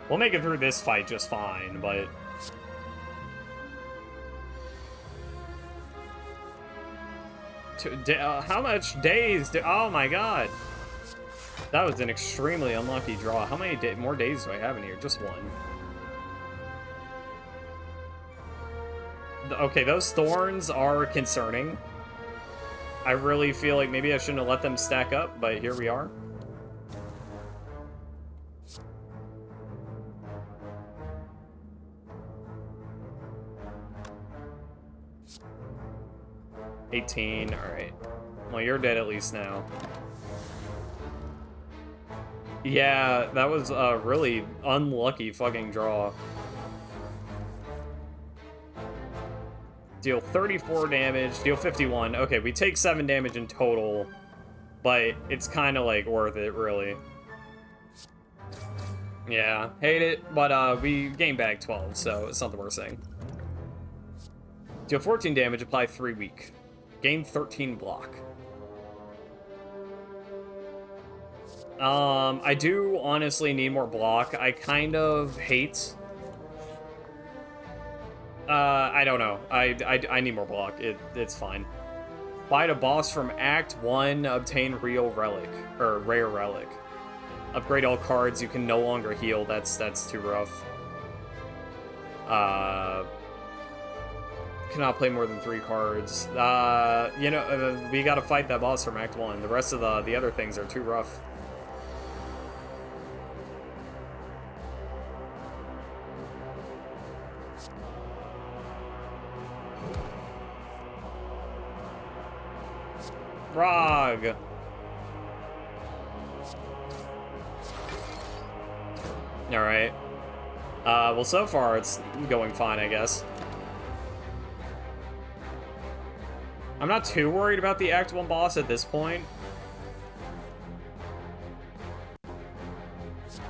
We'll make it through this fight just fine, but... how much days do... Oh my god. That was an extremely unlucky draw. How many more days do I have in here? Just one. Okay, those thorns are concerning. I really feel like maybe I shouldn't have let them stack up, but here we are. $18, alright. Well, you're dead at least now. Yeah, that was a really unlucky fucking draw. Deal 34 damage, deal 51. Okay, we take 7 damage in total, but it's kind of like worth it, really. Yeah, hate it, but we gain back 12, so it's not the worst thing. Deal 14 damage, apply 3 weak. Gain 13 block. I do honestly need more block. I kind of hate... I don't know. I need more block. It's fine. Fight a boss from Act 1, obtain real relic, or rare relic. Upgrade all cards, you can no longer heal. That's too rough. Cannot play more than 3 cards. You know, we gotta fight that boss from Act 1. The rest of the other things are too rough. Frog! Alright. Well, so far it's going fine, I guess. I'm not too worried about the Act 1 boss at this point.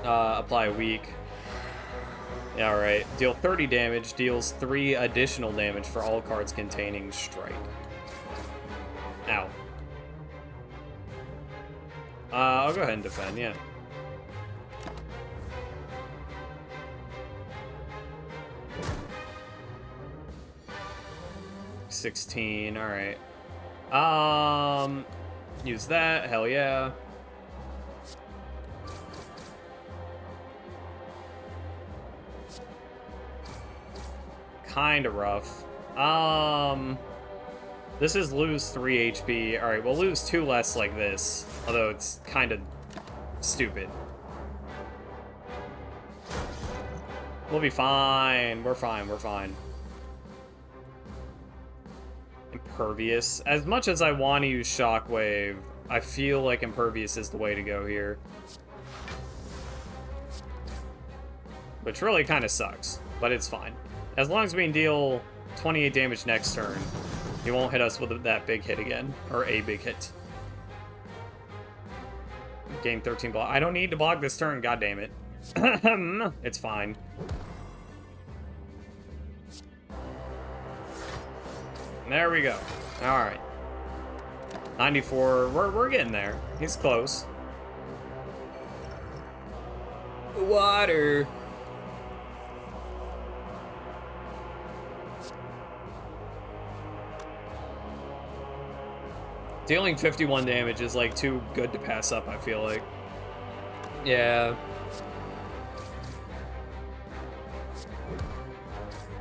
Apply weak. Yeah, alright. Deal 30 damage, deals 3 additional damage for all cards containing strike. Ow. I'll go ahead and defend, yeah. $16, alright. Use that, hell yeah. Kinda rough. This is lose 3 HP. Alright, we'll lose 2 less like this. Although it's kinda stupid. We'll be fine. We're fine, we're fine. Impervious. As much as I want to use Shockwave, I feel like Impervious is the way to go here. Which really kind of sucks, but it's fine. As long as we can deal 28 damage next turn, he won't hit us with that big hit again, or a big hit. Gain 13 block. I don't need to block this turn, god damn it. It's fine. There we go. Alright. 94. We're getting there. He's close. Water. Dealing 51 damage is like too good to pass up, I feel like. Yeah.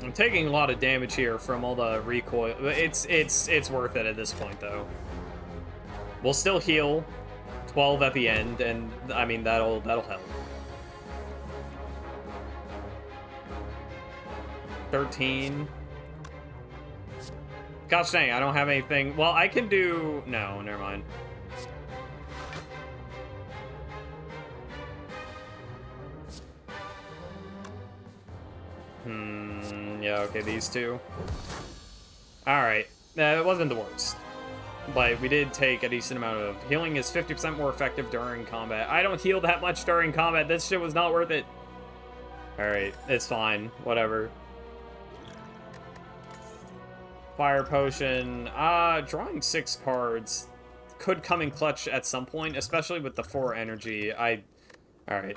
I'm taking a lot of damage here from all the recoil. It's worth it at this point, though. We'll still heal 12 at the end, and I mean that'll help. 13. Gosh dang, I don't have anything. Well, I can do... No, never mind. Yeah, okay, these two. Alright, it wasn't the worst. But we did take a decent amount of... Healing is 50% more effective during combat. I don't heal that much during combat. This shit was not worth it. Alright, it's fine. Whatever. Fire potion. Drawing 6 cards could come in clutch at some point, especially with the 4 energy. Alright,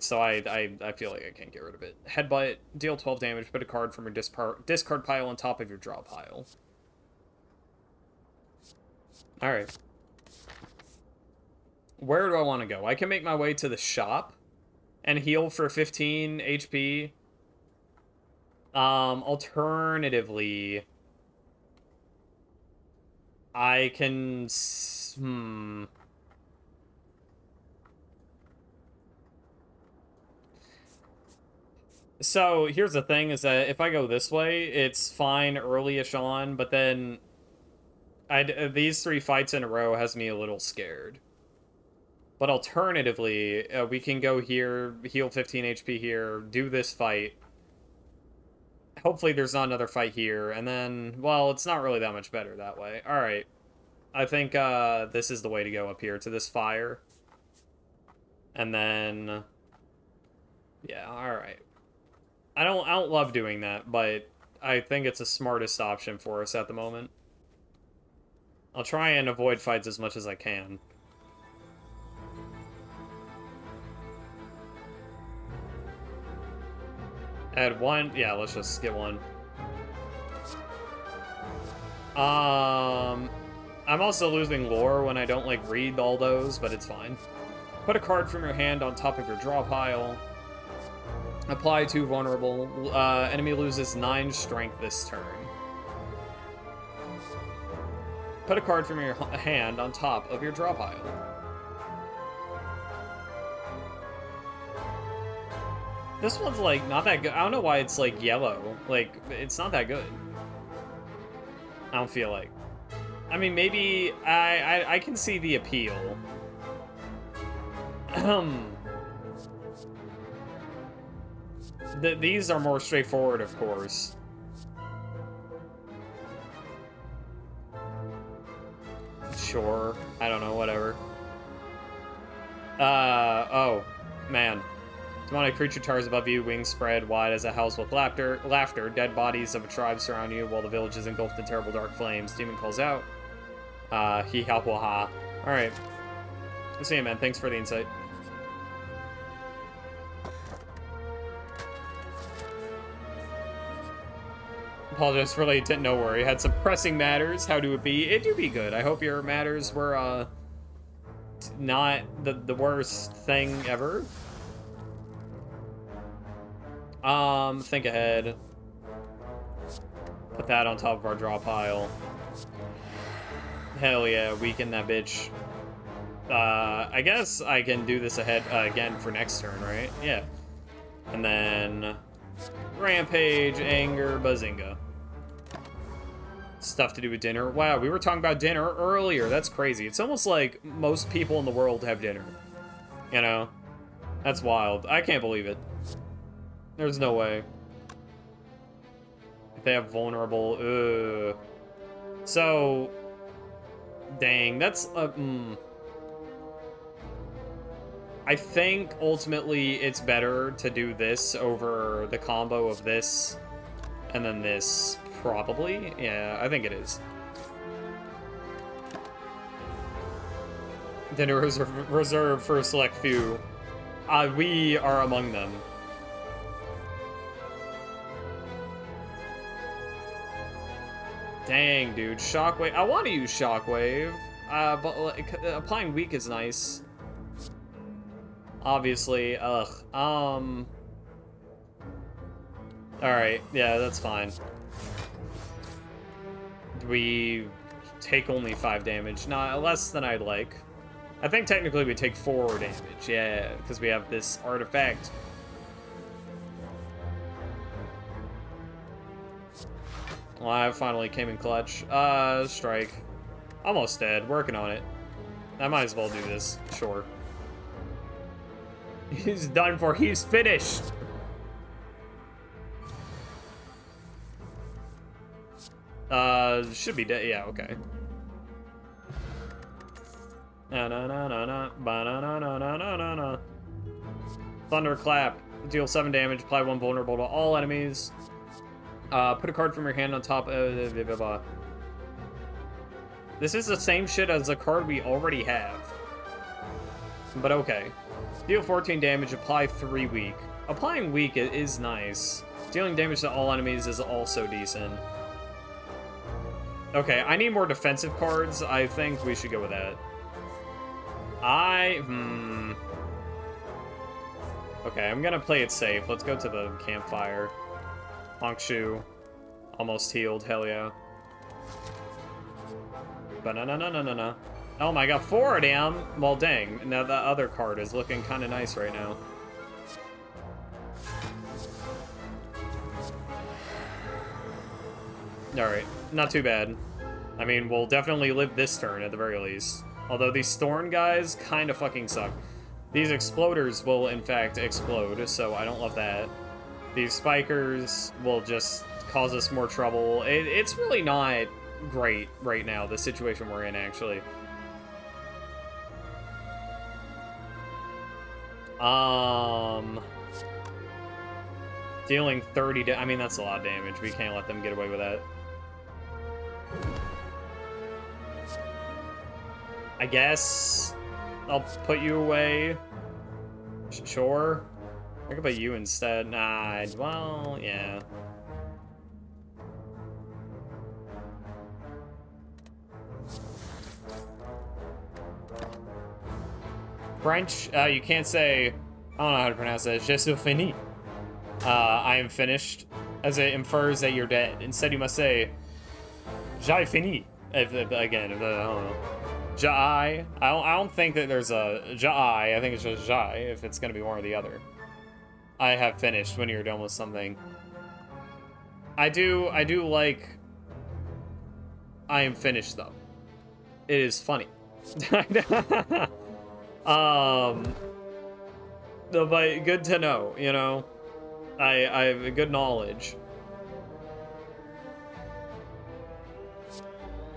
so I feel like I can't get rid of it. Headbutt, deal 12 damage, put a card from your discard pile on top of your draw pile. Alright. Where do I want to go? I can make my way to the shop and heal for 15 HP. Alternatively, I can... So, here's the thing, is that if I go this way, it's fine early-ish on, but then These 3 fights in a row has me a little scared. But alternatively, we can go here, heal 15 HP here, do this fight. Hopefully there's not another fight here, and then, well, it's not really that much better that way. Alright. I think this is the way to go up here, to this fire. And then... yeah, alright. I don't love doing that, but I think it's the smartest option for us at the moment. I'll try and avoid fights as much as I can. Add 1. Yeah, let's just get 1. I'm also losing lore when I don't, like, read all those, but it's fine. Put a card from your hand on top of your draw pile. Apply 2 vulnerable. Enemy loses 9 strength this turn. Put a card from your hand on top of your draw pile. This one's, like, not that good. I don't know why it's, like, yellow. Like, it's not that good. I don't feel like. I mean, maybe I can see the appeal. These are more straightforward, of course. Sure. I don't know, whatever. Oh, man. Demonic creature towers above you, wings spread wide as a house with laughter. Dead bodies of a tribe surround you while the village is engulfed in terrible dark flames. Demon calls out. He ha ha ha. Alright. See you, man. Thanks for the insight. Apologize for late. No worry. Had some pressing matters. How do it be? It do be good. I hope your matters were, not the worst thing ever. Think ahead. Put that on top of our draw pile. Hell yeah, weaken that bitch. I guess I can do this ahead again for next turn, right? Yeah. And then rampage, anger, bazinga. Stuff to do with dinner. Wow, we were talking about dinner earlier. That's crazy. It's almost like most people in the world have dinner. You know? That's wild. I can't believe it. There's no way. If they have vulnerable, So, dang, that's I think ultimately it's better to do this over the combo of this and then this, probably. Yeah, I think it is. Dinner is reserved for a select few. We are among them. Dang, dude. Shockwave. I want to use Shockwave, but like, applying weak is nice. Obviously. Ugh. Alright. Yeah, that's fine. We take only 5 damage. Not less than I'd like. I think technically we take 4 damage. Yeah, because we have this artifact. Well, I finally came in clutch. Strike. Almost dead. Working on it. I might as well do this. Sure. He's done for. He's finished. Should be dead. Yeah, okay. Na-na-na-na-na. Thunderclap. Deal 7 damage. Apply 1 vulnerable to all enemies. Put a card from your hand on top of... This is the same shit as the card we already have. But okay. Deal 14 damage, apply 3 weak. Applying weak is nice. Dealing damage to all enemies is also decent. Okay, I need more defensive cards. I think we should go with that. Okay, I'm gonna play it safe. Let's go to the campfire. Honkshu. Almost healed, hell yeah. Ba-na-na-na-na-na-na. Oh my god, 4 of them! Well, dang. Now the other card is looking kind of nice right now. Alright, not too bad. I mean, we'll definitely live this turn at the very least. Although these Thorn guys kind of fucking suck. These Exploders will, in fact, explode, so I don't love that. These Spikers will just cause us more trouble. It's really not great right now, the situation we're in, actually. Dealing 30 I mean, that's a lot of damage. We can't let them get away with that. I guess I'll put you away. Sure. I could put you instead. Nah, well, yeah. French, you can't say, I don't know how to pronounce that. Je suis fini. I am finished, as it infers that you're dead. Instead, you must say, j'ai fini. Again, I don't know. Jai. I don't think that there's a Jai. I think it's just Jai, if it's gonna be one or the other. I have finished when you're done with something. I do like I am finished though. It is funny. No, but good to know, you know. I have a good knowledge.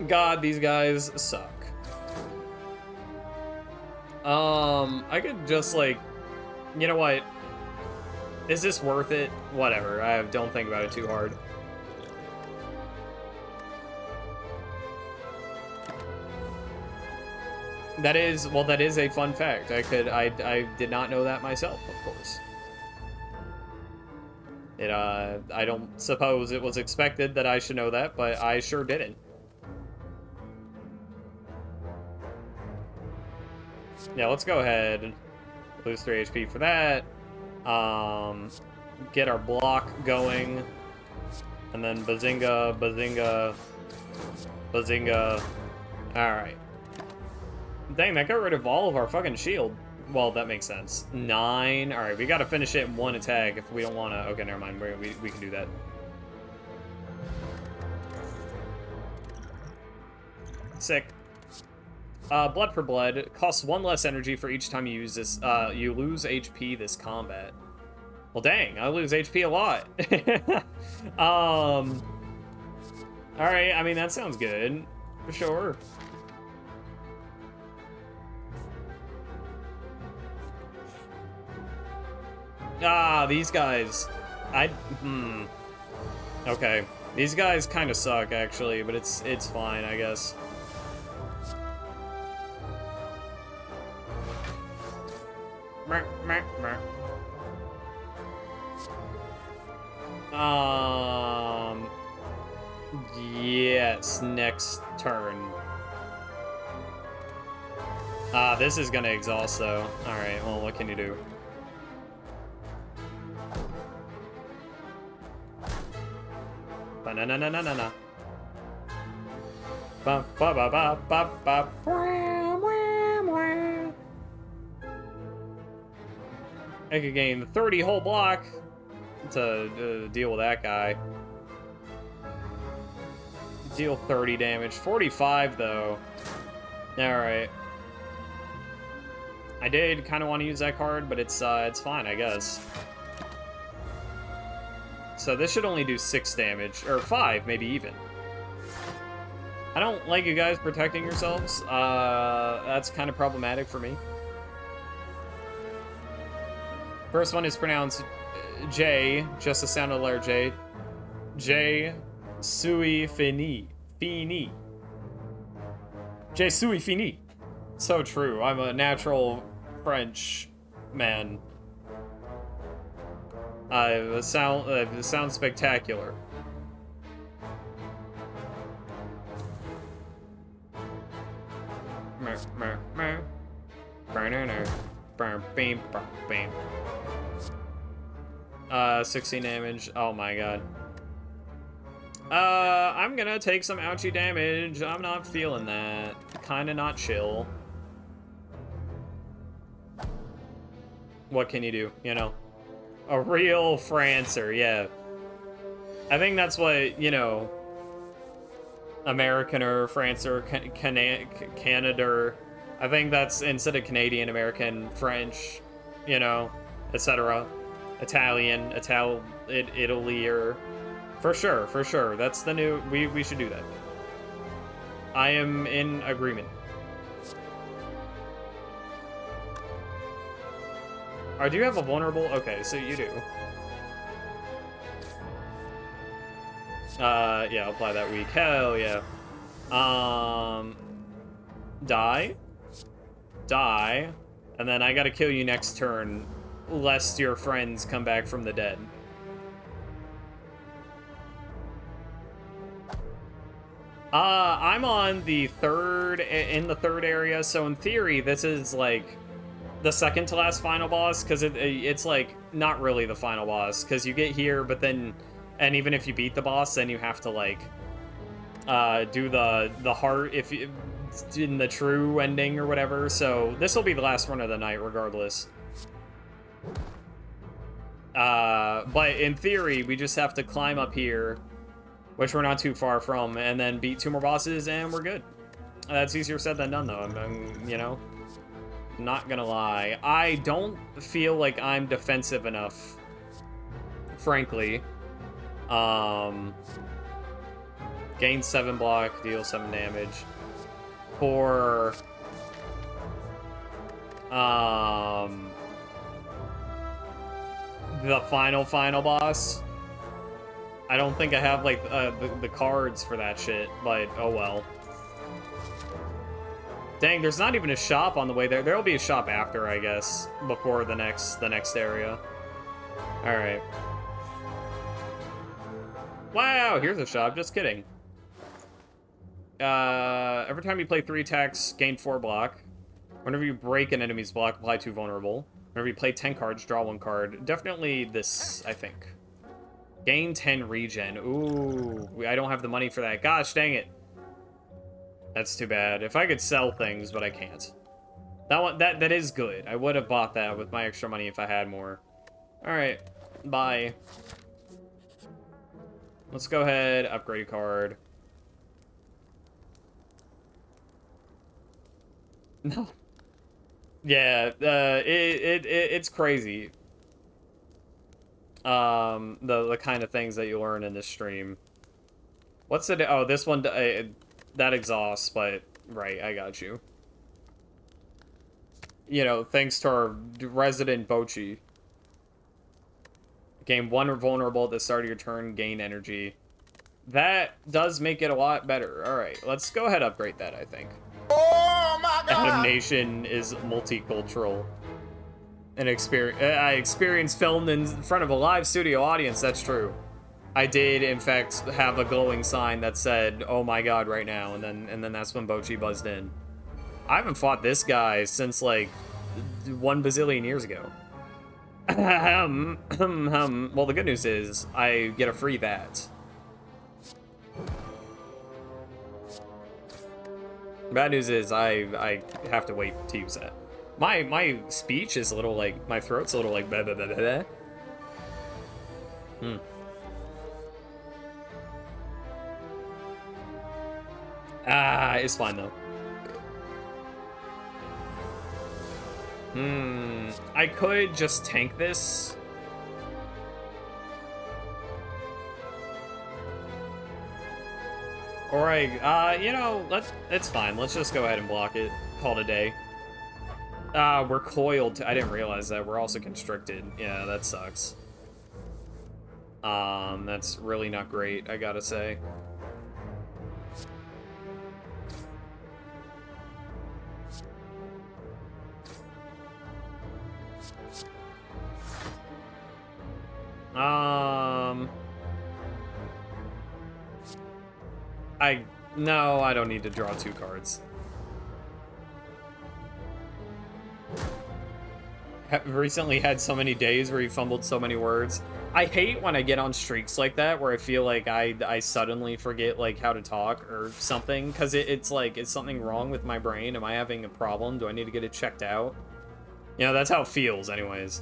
God, these guys suck. I could just, like, you know what? Is this worth it? Whatever. I don't think about it too hard. That is, well, that is a fun fact. I did not know that myself, of course. I don't suppose it was expected that I should know that, but I sure didn't. Yeah, let's go ahead and lose 3 HP for that. Get our block going. And then bazinga, bazinga, bazinga. Alright. Dang, that got rid of all of our fucking shield. Well, that makes sense. 9. Alright, we gotta finish it in one attack if we don't wanna... Okay, never mind. We can do that. Sick. Blood for blood. Costs 1 less energy for each time you use this. You lose HP this combat. Well, dang, I lose HP a lot. Alright, I mean, that sounds good. For sure. Ah, these guys. Okay. These guys kind of suck, actually, but it's fine, I guess. Yes, next turn. This is gonna exhaust, though. Alright, well, what can you do? Ba-na-na-na-na-na. Ba-ba-ba-ba-ba-ba. I could gain 30 whole block to deal with that guy. Deal 30 damage. 45, though. Alright. I did kind of want to use that card, but it's fine, I guess. So this should only do 6 damage. Or 5, maybe even. I don't like you guys protecting yourselves. That's kind of problematic for me. First one is pronounced J, just the sound of the letter J. J suis fini. Fini. J suis fini. So true. I'm a natural French man. It sounds spectacular. Mer, mer, mer. 16 damage. Oh my god. I'm gonna take some ouchie damage. I'm not feeling that. Kinda not chill. What can you do, you know? A real Francer, yeah. I think that's what, you know... American or France or Canada. I think that's instead of Canadian, American, French, you know, etc. Italian, Italy, or for sure. That's the new. We should do that. I am in agreement. Oh, do you have a vulnerable? Okay, so you do. Yeah, apply that week. Hell yeah. Die. And then I gotta kill you next turn, lest your friends come back from the dead. I'm on the third area, so in theory, this is like the second to last final boss, because it's like not really the final boss, because you get here, but then, and even if you beat the boss, then you have to like do the heart if you in the true ending or whatever. So this will be the last one of the night regardless. But in theory, we just have to climb up here, which we're not too far from, and then beat 2 more bosses, and we're good. That's easier said than done, though. I'm you know, not gonna lie. I don't feel like I'm defensive enough, frankly. Gain 7 block, deal 7 damage. For the final boss. I don't think I have like the cards for that shit, but oh well. Dang, there's not even a shop on the way there. There'll be a shop after, I guess, before the next area. All right. Wow, here's a shop. Just kidding. Every time you play 3 attacks, gain 4 block. Whenever you break an enemy's block, apply 2 vulnerable. Whenever you play 10 cards, draw 1 card. Definitely this, I think. Gain 10 regen. Ooh, I don't have the money for that. Gosh, dang it. That's too bad. If I could sell things, but I can't. That is good. I would have bought that with my extra money if I had more. All right, bye. Let's go ahead, upgrade a card. No. Yeah, it's crazy. The kind of things that you learn in this stream. What's the... Oh, this one... that exhausts, but... Right, I got you. You know, thanks to our resident Bochi. Gain 1 vulnerable at the start of your turn, gain energy. That does make it a lot better. Alright, let's go ahead and upgrade that, I think. Oh my God! Adam Nation is multicultural. I experienced filmed in front of a live studio audience, that's true. I did, in fact, have a glowing sign that said, "Oh my God," right now, and then that's when Bochi buzzed in. I haven't fought this guy since, like, 1 bazillion years ago. Well, the good news is, I get a free that. Bad news is, I have to wait to use that. My speech is a little, like, my throat's a little, like, blah, blah, blah, blah, blah. Ah, it's fine, though. I could just tank this. Or you know, it's fine. Let's just go ahead and block it. Call it a day. We're coiled. I didn't realize that. We're also constricted. Yeah, that sucks. That's really not great, I gotta say. No, I don't need to draw 2 cards. Have recently had so many days where you fumbled so many words. I hate when I get on streaks like that where I feel like I suddenly forget like how to talk or something, because it's like, is something wrong with my brain? Am I having a problem? Do I need to get it checked out? You know, that's how it feels anyways.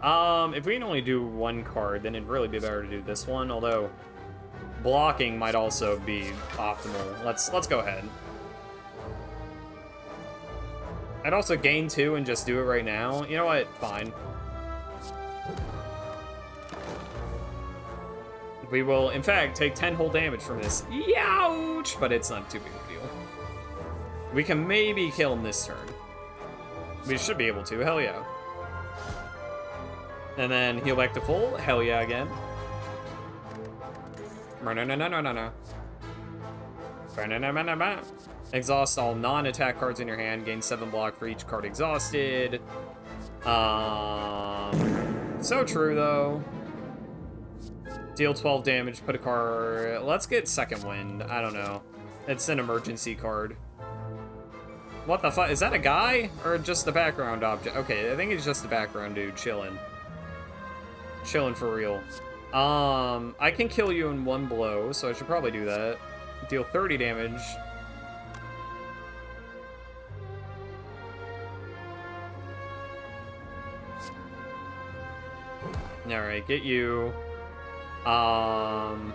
If we can only do one card, then it'd really be better to do this one, although blocking might also be optimal. Let's go ahead. I'd also gain 2 and just do it right now. You know what? Fine. We will, in fact, take 10 whole damage from this. Youch! But it's not too big of a deal. We can maybe kill him this turn. We should be able to. Hell yeah. And then heal back to full. Hell yeah again. No. Exhaust all non-attack cards in your hand. Gain 7 block for each card exhausted. So true, though. Deal 12 damage, put a card... Let's get Second Wind. I don't know. It's an emergency card. What the fuck? Is that a guy? Or just the background object? Okay, I think it's just the background dude chilling. Chilling for real. I can kill you in 1 blow, so I should probably do that. Deal 30 damage. Alright, get you. Bum.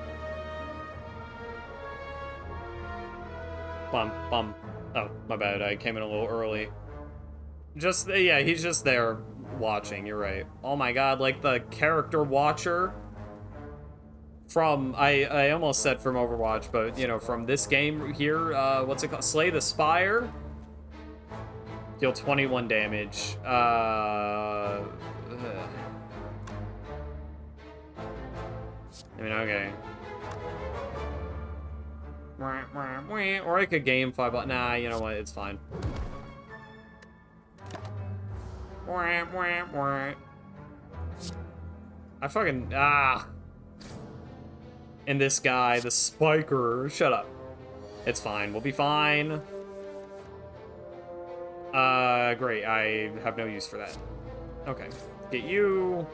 Oh, my bad. I came in a little early. Just, yeah, he's just there watching. You're right. Oh my god, like the character watcher from, I almost said from Overwatch, but, you know, from this game here, what's it called? Slay the Spire? Deal 21 damage. I mean, okay. Or I could game 5, but nah, you know what, it's fine. I fucking, And this guy, the Spiker, shut up. It's fine, we'll be fine. Great, I have no use for that. Okay, get you.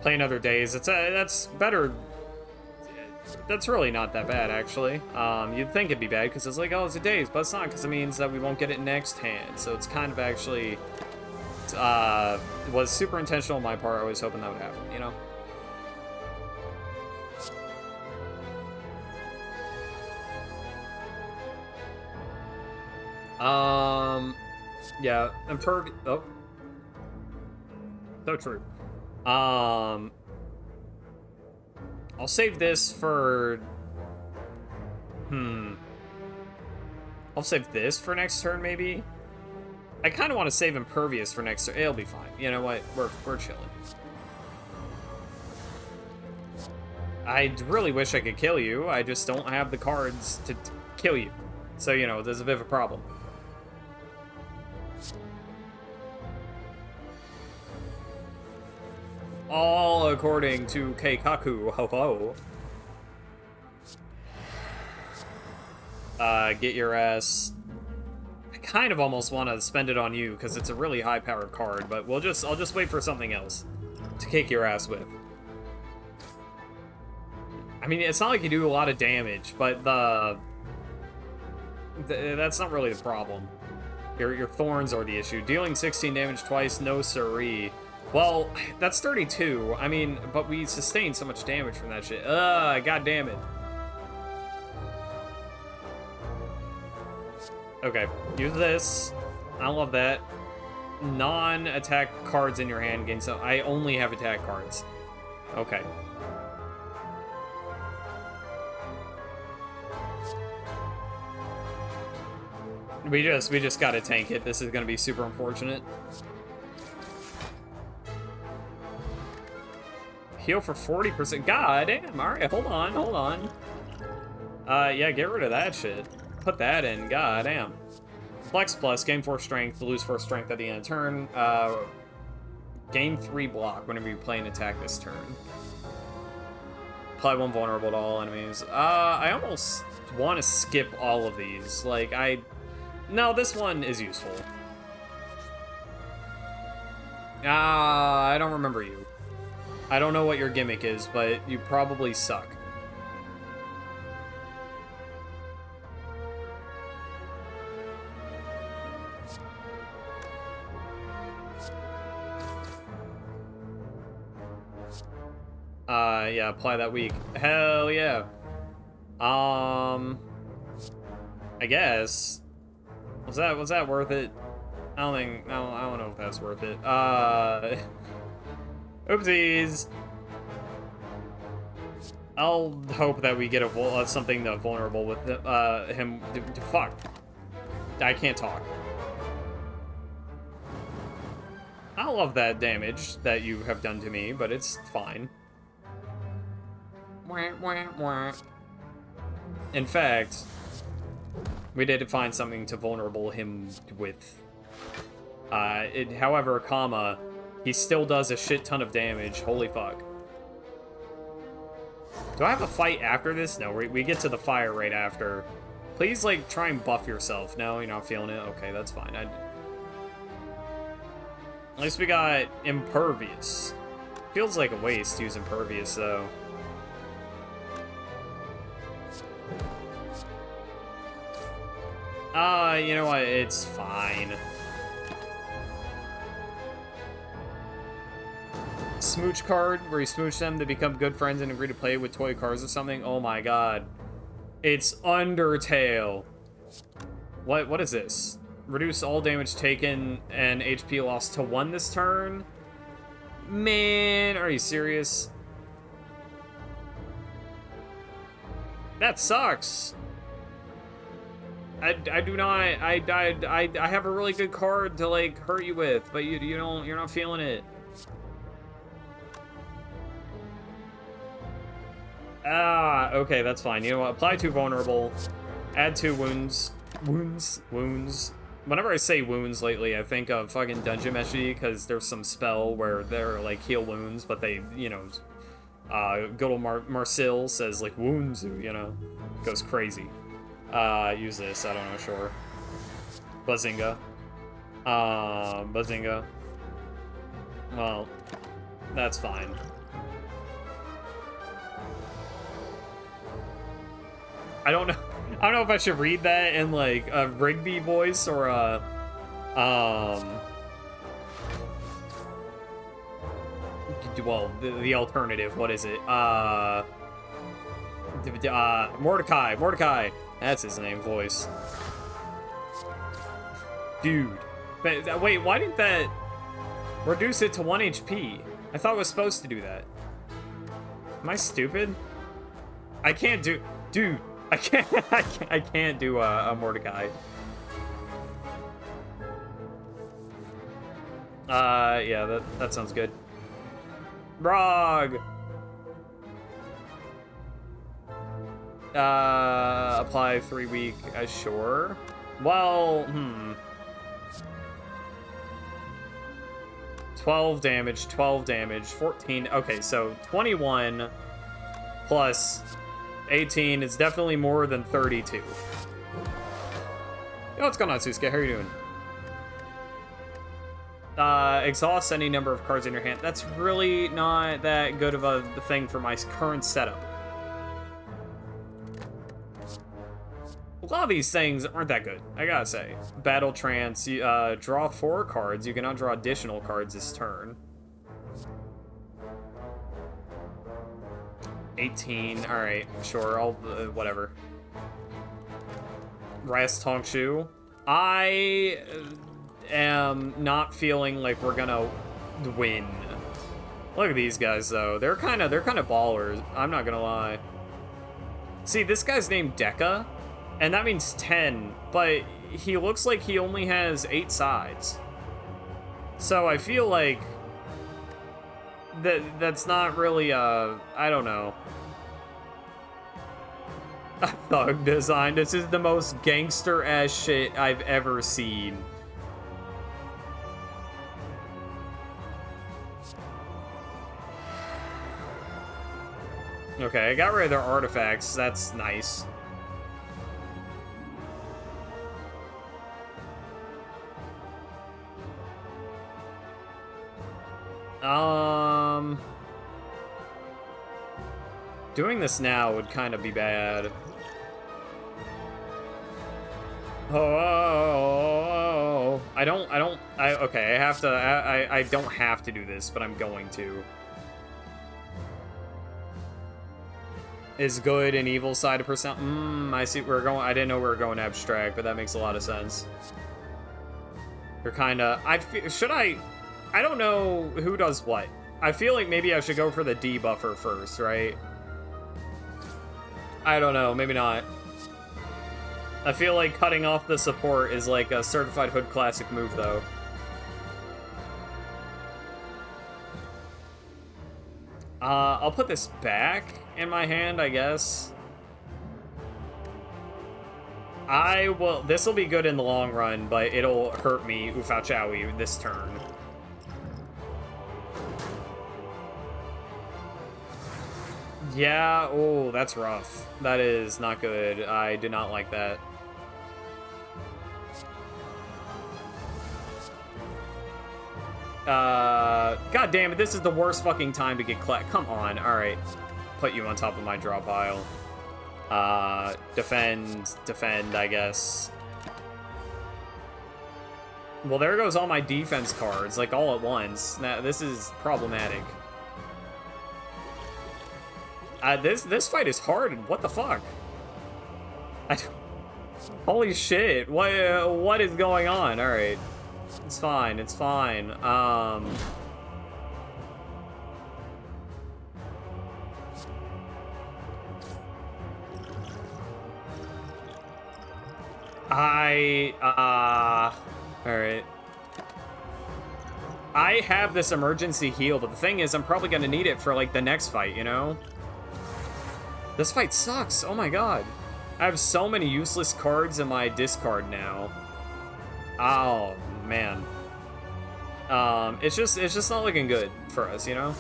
Play another days. That's better. That's really not that bad, actually. You'd think it'd be bad because it's like, oh, it's a days, but it's not because it means that we won't get it next hand. So it's kind of actually was super intentional on my part. I was hoping that would happen, you know. Yeah, oh, so true. I'll save this for... I'll save this for next turn, maybe? I kind of want to save Impervious for next turn. It'll be fine. You know what? We're chilling. I really wish I could kill you. I just don't have the cards to kill you. So, you know, there's a bit of a problem. All according to Keikaku. Ho ho. Get your ass. I kind of almost want to spend it on you because it's a really high-powered card, but I'll just wait for something else to kick your ass with. I mean, it's not like you do a lot of damage, but that's not really the problem. Your thorns are the issue. Dealing 16 damage twice, no siree. Well, that's 32. I mean, but we sustained so much damage from that shit. God damn it. Okay, use this. I love that. Non-attack cards in your hand gain so I only have attack cards. Okay. We just gotta tank it. This is gonna be super unfortunate. Heal for 40%. God damn. Alright, hold on. Yeah, get rid of that shit. Put that in. God damn. Flex plus, gain 4 strength, lose 4 strength at the end of turn. Gain 3 block whenever you play an attack this turn. Apply 1 vulnerable to all enemies. I almost want to skip all of these. Like, no, this one is useful. I don't remember you. I don't know what your gimmick is, but you probably suck. Yeah, apply that week. Hell yeah. I guess. Was that worth it? I don't think, no, I don't know if that's worth it. Oopsies. I'll hope that we get something vulnerable with him. Fuck. I can't talk. I love that damage that you have done to me, but it's fine. In fact, we did find something to vulnerable him with. However, comma, he still does a shit ton of damage. Holy fuck. Do I have a fight after this? No, we get to the fire right after. Please, like, try and buff yourself. No, you're not feeling it? Okay, that's fine. At least we got Impervious. Feels like a waste to use Impervious, though. You know what? It's fine. Smooch card, where you smooch them to become good friends and agree to play with toy cars or something. Oh my god. It's Undertale. What is this? Reduce all damage taken and HP lost to 1 this turn? Man, are you serious? That sucks. I do not, I have a really good card to, like, hurt you with, but you're not feeling it. Okay, that's fine. You know what? Apply 2 vulnerable, add 2 wounds. Wounds. Whenever I say wounds lately, I think of fucking Dungeon Meshi, because there's some spell where they're, like, heal wounds, but they, you know, good old Marcel says, like, wounds, you know, goes crazy. Use this, I don't know, sure. Bazinga. Bazinga. Well, that's fine. I don't know if I should read that in, like, a Rigby voice or a, well, the alternative, what is it? Mordecai. That's his name, voice. Dude. But, wait, why didn't that reduce it to 1 HP? I thought it was supposed to do that. Am I stupid? I can't do... Dude, I can't do a Mordecai. Yeah, that sounds good. Brog! Apply 3 week, sure. Well, 12 damage, 14. Okay, so 21 plus 18 is definitely more than 32. Yo, what's going on, Susuke? How are you doing? Exhaust any number of cards in your hand. That's really not that good of a thing for my current setup. A lot of these things aren't that good, I gotta say. Battle Trance, you draw 4 cards. You cannot draw additional cards this turn. 18, alright, sure, I'll, whatever. Ras Tongshu. I am not feeling like we're gonna win. Look at these guys, though. They're kind of ballers, I'm not gonna lie. See, this guy's named Deca, and that means 10, but he looks like he only has 8 sides. So I feel like that's not really, I don't know. A thug design. This is the most gangster-ass shit I've ever seen. Okay, I got rid of their artifacts. That's nice. Doing this now would kind of be bad. Oh, okay, I don't have to do this, but I'm going to. is good and evil side of person. I see where we're going. I didn't know we were going abstract, but that makes a lot of sense. You're kind of... should I... I don't know who does what. I feel like maybe I should go for the debuffer first, right? I don't know. Maybe not. I feel like cutting off the support is like a certified Hood Classic move, though. I'll put this back in my hand, I guess. This will be good in the long run, but it'll hurt me, Ufao Chowie, this turn. Yeah, oh, that's rough. That is not good. I do not like that. God damn it, this is the worst fucking time to get Come on, alright. Put you on top of my draw pile. Defend, I guess. Well, there goes all my defense cards, like, all at once. Now, this is problematic. This fight is hard. What the fuck? Holy shit. What is going on? Alright. It's fine. It's fine. Alright. I have this emergency heal, but the thing is, I'm probably gonna need it for, like, the next fight, you know? This fight sucks. Oh my god. I have so many useless cards in my discard now. Oh, man. It's just not looking good for us, you know?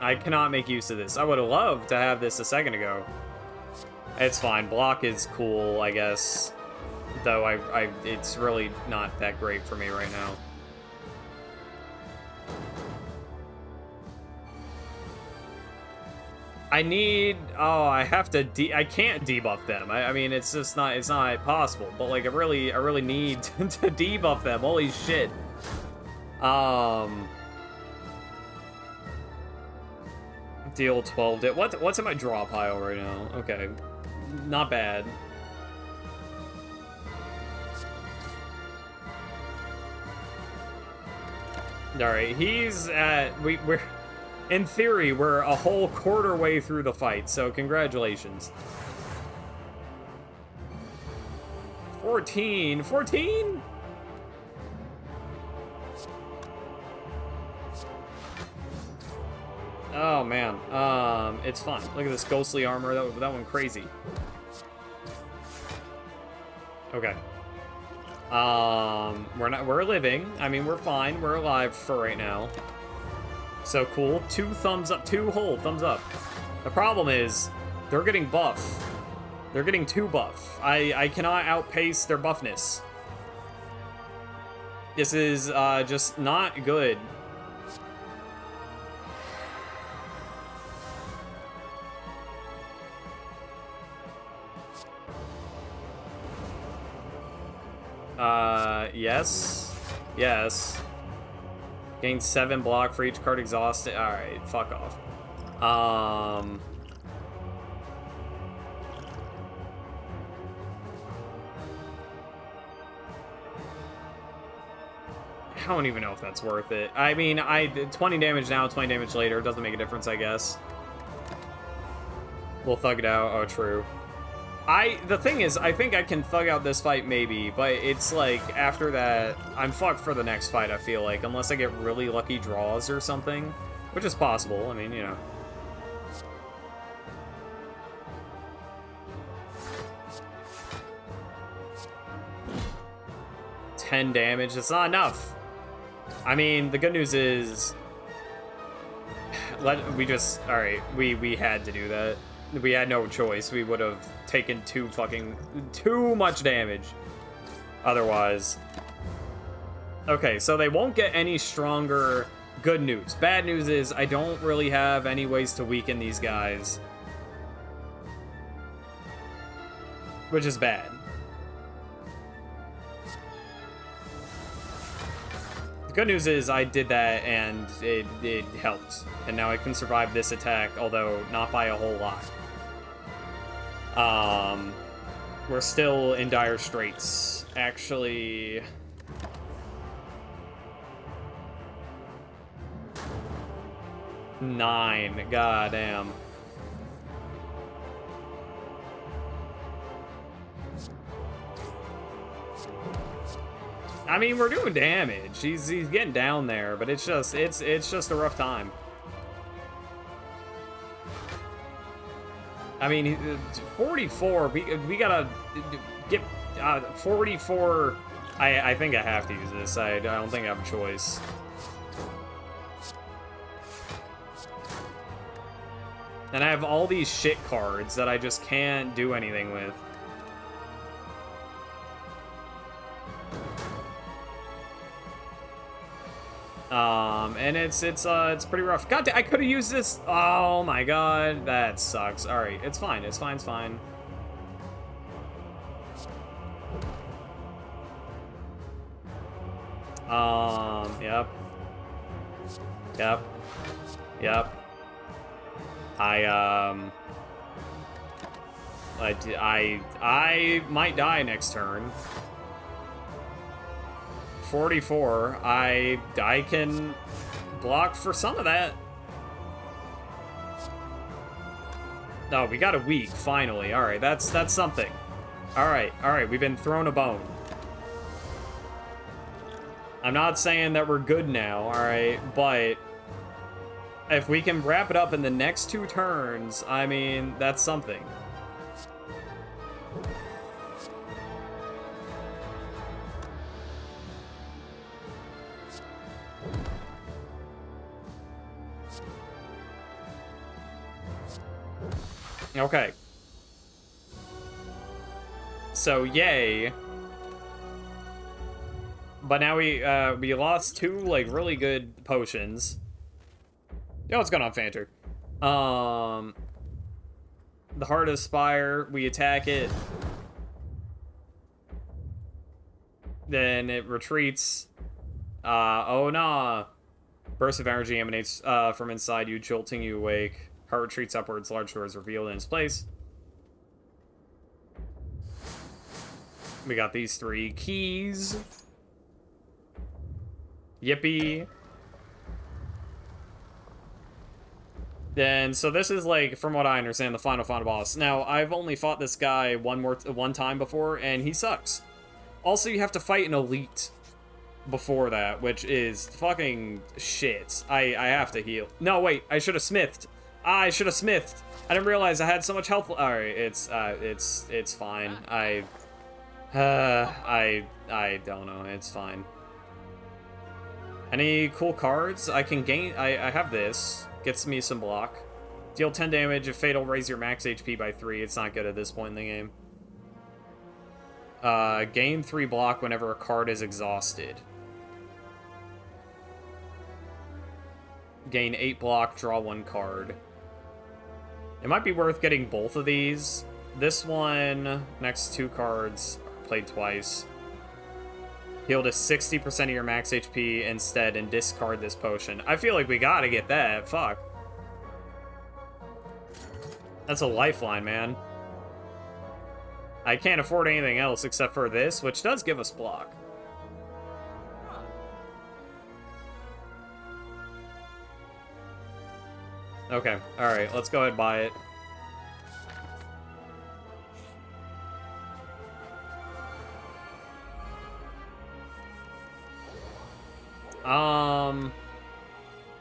I cannot make use of this. I would have loved to have this a second ago. It's fine. Block is cool, I guess. Though it's really not that great for me right now. I have to I can't debuff them. I mean, it's just not, it's not possible. But like, I really need to debuff them. Holy shit. Deal 12. What's in my draw pile right now? Okay, not bad. All right, he's at we're. In theory, we're a whole quarter way through the fight, so congratulations. 14? 14? Oh, man. It's fun. Look at this ghostly armor. That one crazy. Okay. We're living. I mean, we're fine. We're alive for right now. So cool. 2 thumbs up. 2 whole thumbs up. The problem is, they're getting buff. They're getting 2 buff. I cannot outpace their buffness. This is just not good. Yes. Yes. Gain 7 block for each card exhausted. Alright, fuck off. I don't even know if that's worth it. I mean, 20 damage now, 20 damage later. It doesn't make a difference, I guess. We'll thug it out. Oh, true. The thing is, I think I can thug out this fight maybe, but it's like, after that, I'm fucked for the next fight, I feel like, unless I get really lucky draws or something, which is possible, I mean, you know. $10 damage, it's not enough. I mean, the good news is, alright, we had to do that. We had no choice. We would have taken too much damage otherwise. Okay, so they won't get any stronger. Good news. Bad news is I don't really have any ways to weaken these guys, which is bad. The good news is I did that and it helped. And now I can survive this attack, although not by a whole lot. We're still in dire straits. Actually... Nine. Goddamn. I mean, we're doing damage. He's getting down there, but it's just a rough time. I mean, 44. We gotta get 44. I think I have to use this. I don't think I have a choice. And I have all these shit cards that I just can't do anything with. And it's pretty rough. God, I could have used this. Oh my god, that sucks. All right, it's fine. It's fine. It's fine. Yep. Yep. Yep. I might die next turn. 44. I can block for some of that. No, we got a weak finally. All right, that's something. All right, we've been thrown a bone. I'm not saying that we're good now, all right, but if we can wrap it up in the next 2 turns, I mean, that's something. Okay. So, yay. But now we lost 2, like, really good potions. Yo, what's going on, Fanter? The Heart of Spire, we attack it. Then it retreats. Oh nah. Burst of energy emanates from inside you, jolting you awake. Heart retreats upwards, large door is revealed in its place. We got these 3 keys. Yippee. Then, so this is like, from what I understand, the final boss. Now, I've only fought this guy one time before, and he sucks. Also, you have to fight an elite before that, which is fucking shit. I have to heal. No, wait, I should have smithed. I should have smithed. I didn't realize I had so much health. All right, it's fine. I don't know. It's fine. Any cool cards? I can gain. I have this. Gets me some block. Deal 10 damage. If fatal, raise your max HP by 3. It's not good at this point in the game. Gain 3 block whenever a card is exhausted. Gain 8 block, draw 1 card. It might be worth getting both of these. This one, next 2 cards, played twice. Heal to 60% of your max HP instead and discard this potion. I feel like we gotta get that. Fuck. That's a lifeline, man. I can't afford anything else except for this, which does give us block. Okay, alright, let's go ahead and buy it.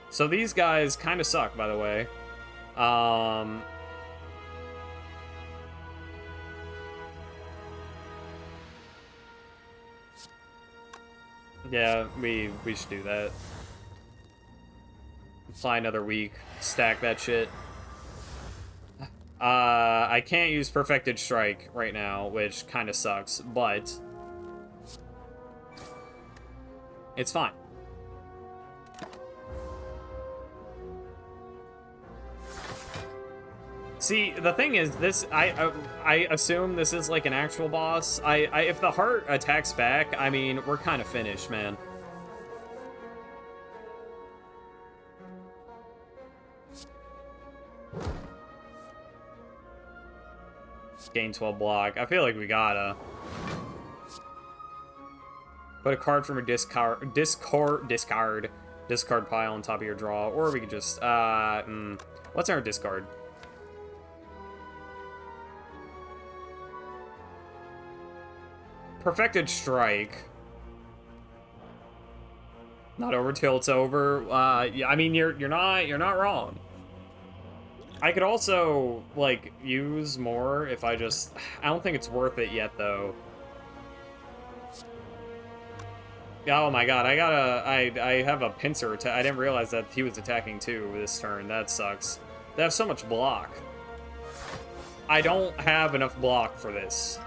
So these guys kind of suck, by the way. Yeah, we should do that. Fly another week, stack that shit. I can't use Perfected Strike right now, which kind of sucks, but it's fine. See, the thing is, this I assume this is like an actual boss. If the heart attacks back, I mean, we're kind of finished, man. Gain 12 block. I feel like we gotta. Put a card from a discard pile on top of your draw, or we could just what's our discard? Perfected Strike. Not over till it's over. Yeah, I mean you're not wrong. I could also like use more if I don't think it's worth it yet though. Oh my god, I have a pincer. I didn't realize that he was attacking too this turn. That sucks. They have so much block. I don't have enough block for this.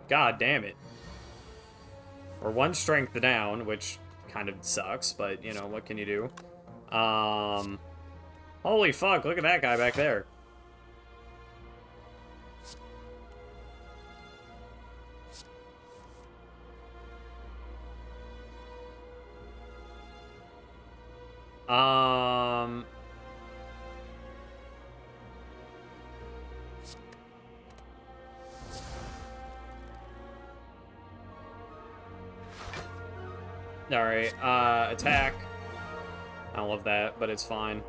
God damn it. We're 1 strength down, which kind of sucks, but you know, what can you do? Holy fuck, look at that guy back there. Alright, attack. I don't love that, but it's fine.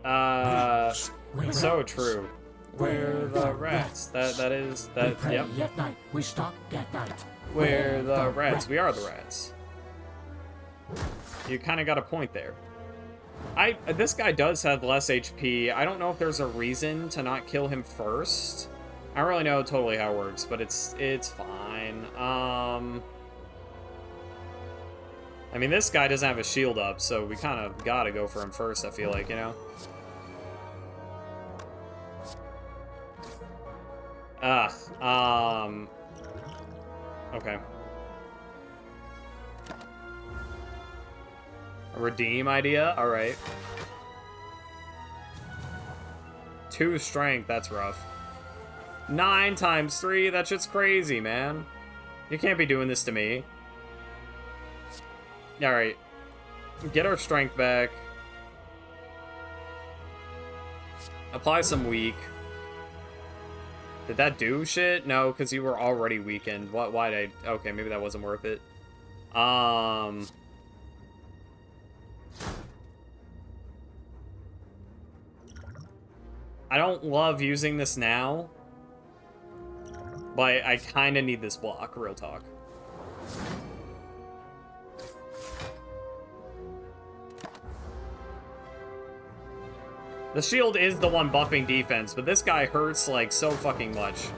So true. We're the rats. That is, yep. At night. We stalk at night. We're the rats. We are the rats. You kind of got a point there. This guy does have less HP. I don't know if there's a reason to not kill him first. I don't really know totally how it works, but it's fine. I mean, this guy doesn't have a shield up, so we kind of gotta go for him first, I feel like, you know? Okay. A redeem idea? Alright. 2 strength, that's rough. 9 times 3, that shit's crazy, man. You can't be doing this to me. Alright. Get our strength back. Apply some weak. Did that do shit? No, because you were already weakened. Why did I... Okay, maybe that wasn't worth it. I don't love using this now. But I kind of need this block, real talk. The shield is the one buffing defense, but this guy hurts, like, so fucking much.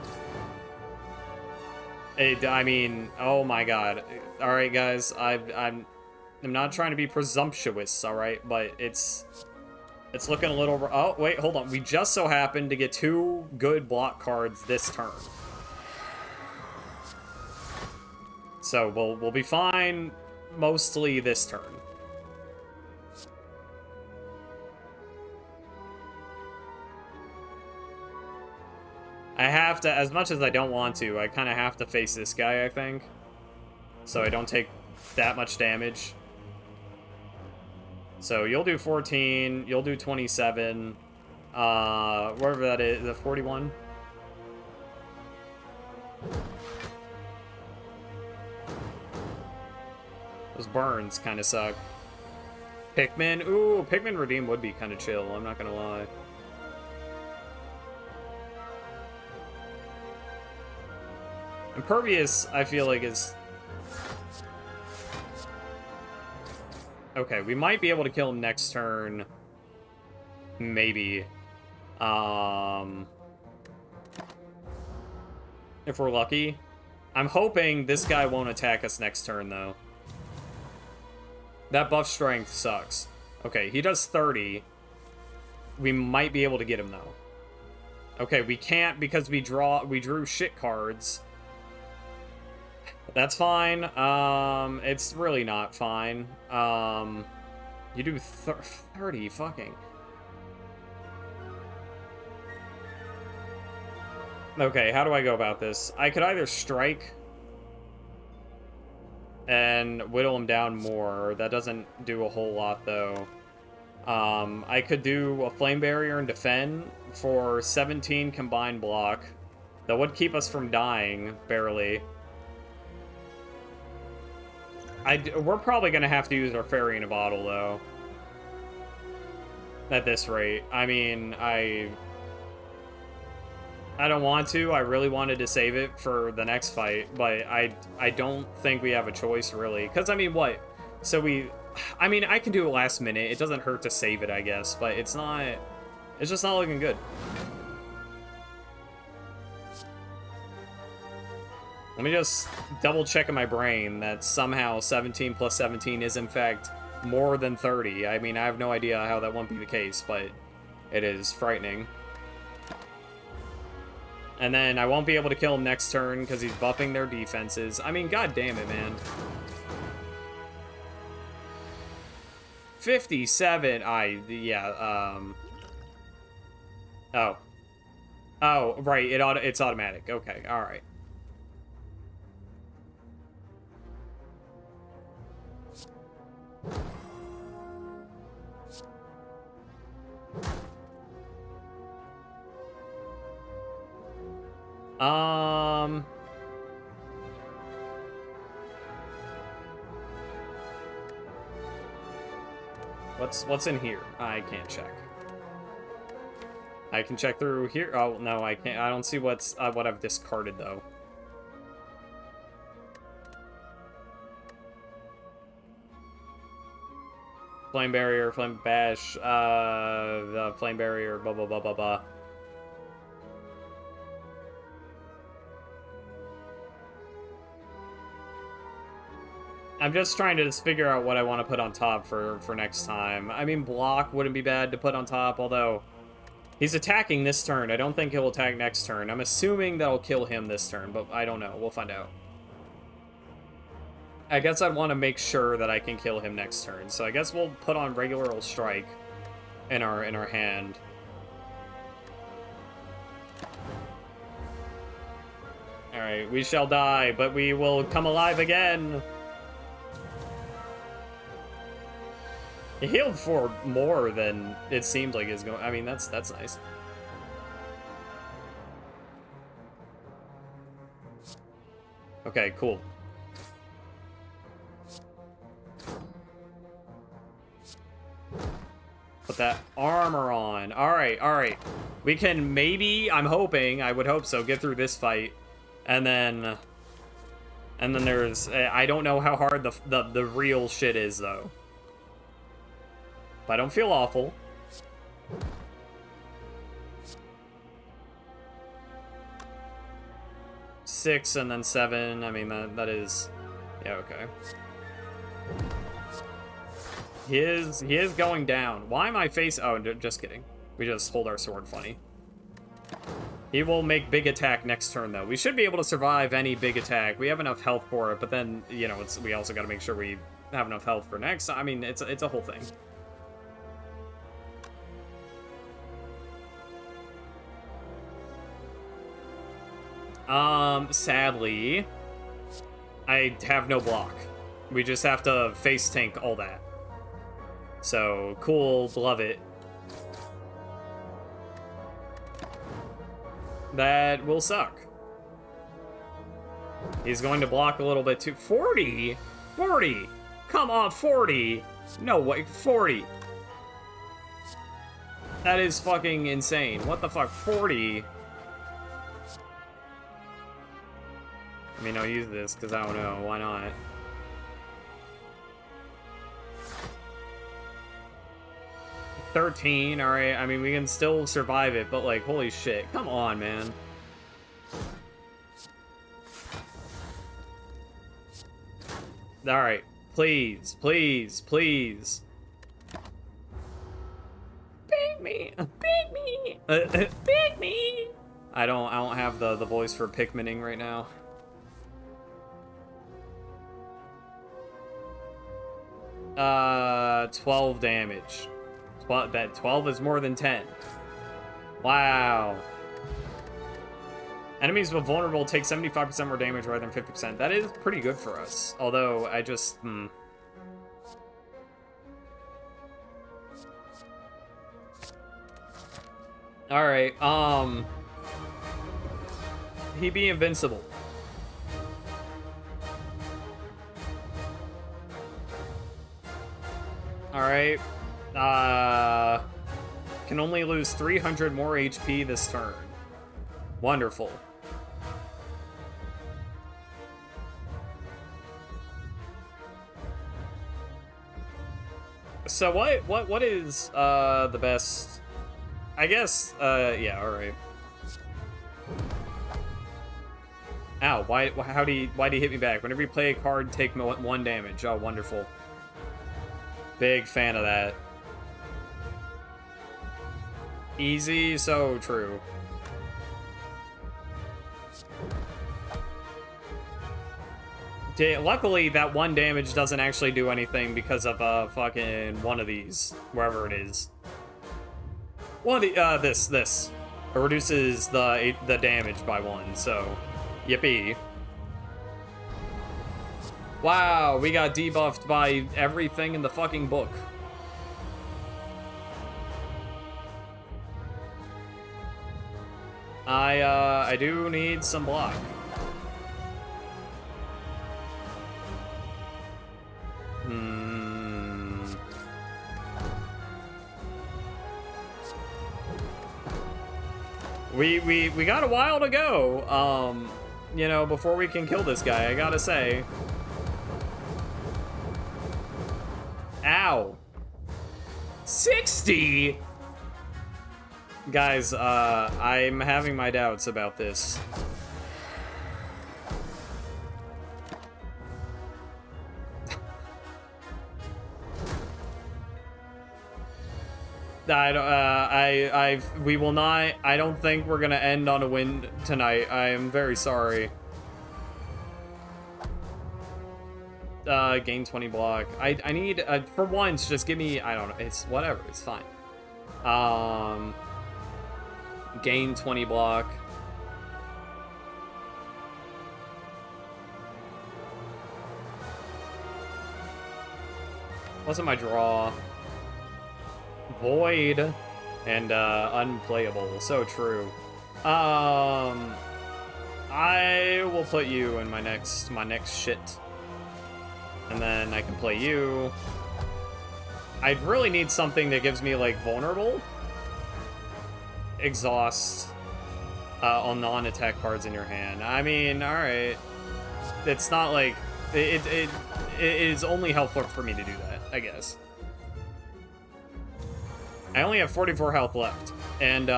I mean, oh my god. Alright, guys, I'm not trying to be presumptuous, alright? But it's looking a little... Oh, wait, hold on. We just so happened to get 2 good block cards this turn. So, we'll be fine mostly this turn. I have to, as much as I don't want to, I kind of have to face this guy, I think. So I don't take that much damage. So you'll do 14, you'll do 27. Whatever that is, the 41? Those burns kind of suck. Pikmin, ooh, Pikmin Redeem would be kind of chill, I'm not gonna lie. Impervious, I feel like, is... Okay, we might be able to kill him next turn. Maybe. If we're lucky. I'm hoping this guy won't attack us next turn, though. That buff strength sucks. Okay, he does 30. We might be able to get him, though. Okay, we can't because we drew shit cards. That's fine. It's really not fine. You do 30, fucking. Okay, how do I go about this? I could either strike. and whittle him down more. That doesn't do a whole lot, though. I could do a flame barrier and defend for 17 combined block. That would keep us from dying, barely. We're probably going to have to use our fairy in a bottle, though. At this rate. I mean, I don't want to. I really wanted to save it for the next fight, but I don't think we have a choice, really. Because, I mean, what? So I mean, I can do it last minute. It doesn't hurt to save it, I guess, but it's just not looking good. Let me just double check in my brain that somehow 17 plus 17 is in fact more than 30. I mean, I have no idea how that won't be the case, but it is frightening. And then I won't be able to kill him next turn because he's buffing their defenses. I mean, god damn it, man. 57. Oh, right. It's automatic. Okay, all right. What's in here? I can't check. I can check through here. Oh, no, I can't. I don't see what I've discarded, though. Flame barrier, flame bash, the flame barrier, blah, blah, blah, blah, blah. I'm just trying to figure out what I want to put on top for next time. I mean, block wouldn't be bad to put on top, although he's attacking this turn. I don't think he'll attack next turn. I'm assuming that'll kill him this turn, but I don't know. We'll find out. I guess I'd want to make sure that I can kill him next turn. So I guess we'll put on regular old strike in our hand. Alright, we shall die, but we will come alive again. He healed for more than it seemed like is going. I mean, that's nice. Okay, cool. Put that armor on. All right. We can maybe, I would hope so, get through this fight, and then there's, I don't know how hard the real shit is though. But I don't feel awful. Six and then 7. I mean, that is... Yeah, okay. He is going down. Why am I face... Oh, just kidding. We just hold our sword funny. He will make big attack next turn, though. We should be able to survive any big attack. We have enough health for it, but then, you know, we also got to make sure we have enough health for next. I mean, it's a whole thing. Sadly, I have no block. We just have to face tank all that. So, cool, love it. That will suck. He's going to block a little bit too. 40? 40! Come on, 40! No way, 40! That is fucking insane. What the fuck, 40? I mean, I'll use this, because I don't know. Why not? $13, alright. I mean, we can still survive it, but, like, holy shit. Come on, man. Alright. Please, please, please. Pick me! Pick me! Pick me! I don't have the voice for Pikmining right now. 12 damage. That 12 is more than 10. Wow. Enemies with vulnerable take 75% more damage rather than 50%. That is pretty good for us. Although, I just... Alright, he be invincible. Alright. Can only lose 300 more HP this turn. Wonderful. So what is the best? I guess yeah, all right. Ow, why'd he hit me back? Whenever you play a card, take 1 damage. Oh, wonderful. Big fan of that. Easy, so true. Luckily, that 1 damage doesn't actually do anything because of fucking one of these, wherever it is. One of the this. It reduces the damage by 1, so yippee. Wow, we got debuffed by everything in the fucking book. I do need some block. We got a while to go, you know, before we can kill this guy, I gotta say. Ow. 60? Guys, I'm having my doubts about this. We will not, I don't think we're gonna end on a win tonight. I am very sorry. Gain 20 block. I need, for once, just give me, I don't know, it's whatever, it's fine. Gain 20 block. Wasn't my draw. Void and unplayable. So true. I will put you in my next shit. And then I can play you. I really need something that gives me like vulnerable, exhaust on non-attack cards in your hand. I mean, all right. It's not like it is only helpful for me to do that, I guess. I only have 44 health left, and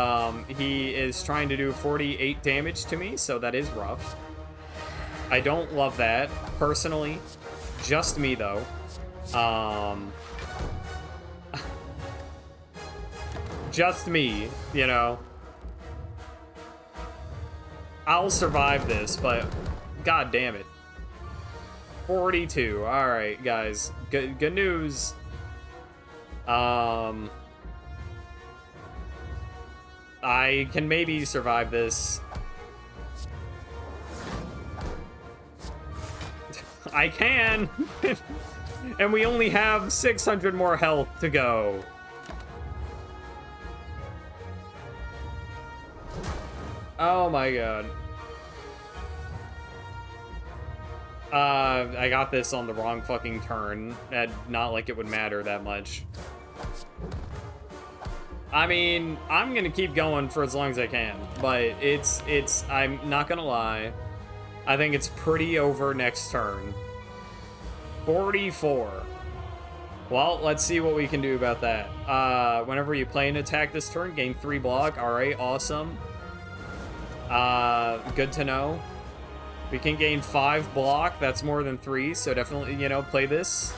he is trying to do 48 damage to me, so that is rough. I don't love that, personally. Just me, though. Just me, you know. I'll survive this, but god damn it. 42, alright, guys. Good news. I can maybe survive this. I can! And we only have 600 more health to go. Oh my god. I got this on the wrong fucking turn. Not like it would matter that much. I mean, I'm gonna keep going for as long as I can, but I'm not gonna lie, I think it's pretty over next turn. 44. Well, let's see what we can do about that. Whenever you play an attack this turn, gain 3 block. Alright, awesome. Good to know. We can gain 5 block, that's more than 3, so definitely, you know, play this.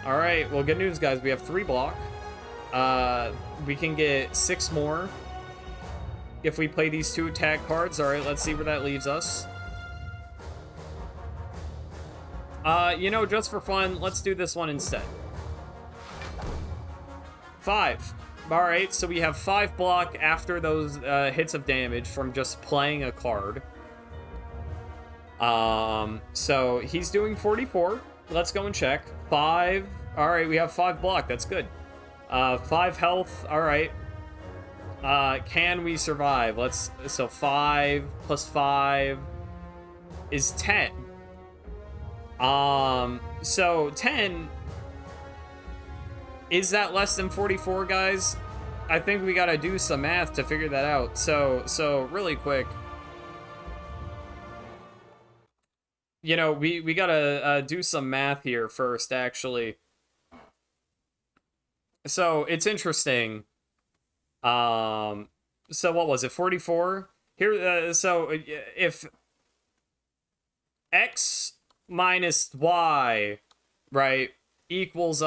Alright, well, good news, guys, we have 3 block. We can get 6 more if we play these 2 attack cards. Alright, let's see where that leaves us. You know, just for fun, let's do this one instead. 5. All right, so we have 5 block after those hits of damage from just playing a card. So he's doing 44. Let's go and check. 5. All right, we have 5 block. That's good. 5 health. All right. Can we survive? So 5 plus 5 is 10. So 10, is that less than 44, guys? I think we gotta do some math to figure that out. So really quick, you know, we gotta do some math here first, actually. So it's interesting. So what was it? 44 here. So if x minus y, right, equals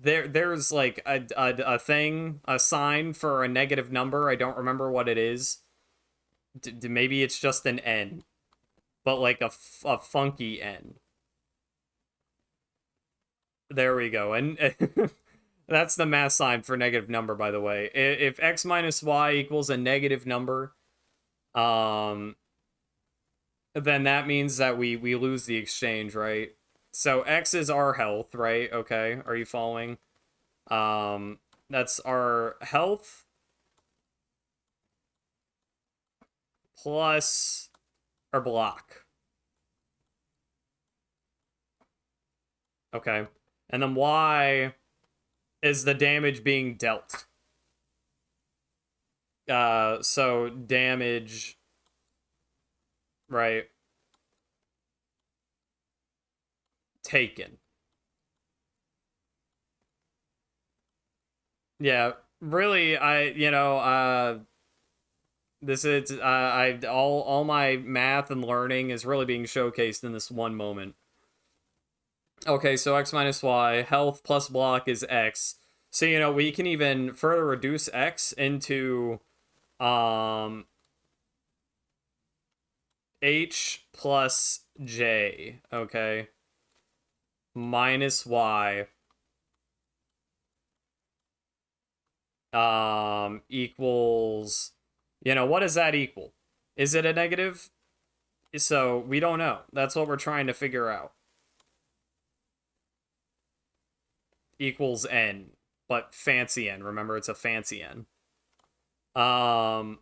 there's like a thing, a sign for a negative number. I don't remember what it is. Maybe it's just an n, but like a funky n. There we go. And that's the math sign for negative number, by the way. If x minus y equals a negative number, then that means that we lose the exchange, right? So x is our health, right? Okay, are you following? That's our health plus our block. Okay. And then y is the damage being dealt. So damage, right, taken. Yeah, really, this is all my math and learning is really being showcased in this one moment. Okay, so x minus y, health plus block is x. So, you know, we can even further reduce x into h plus j, okay? Minus y equals, you know, what does that equal? Is it a negative? So we don't know. That's what we're trying to figure out. Equals n, but fancy n. Remember, it's a fancy n. So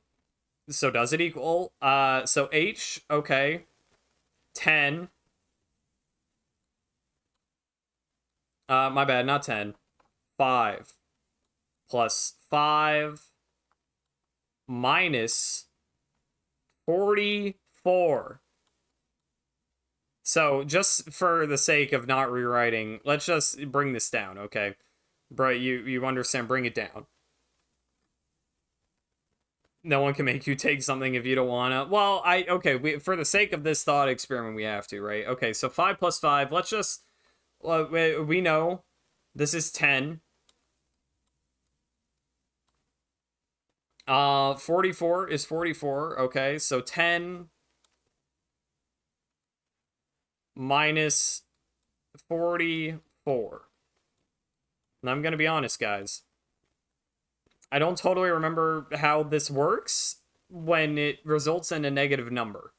does it equal? So h, okay, 10. My bad, not 10. 5 plus 5 minus 44. So, just for the sake of not rewriting, let's just bring this down, okay? Bro, you understand, bring it down. No one can make you take something if you don't wanna. Well, okay, for the sake of this thought experiment, we have to, right? Okay, so 5 plus 5, let's just, we know this is 10. 44 is 44, okay, so 10 minus 44. And I'm gonna be honest, guys. I don't totally remember how this works when it results in a negative number.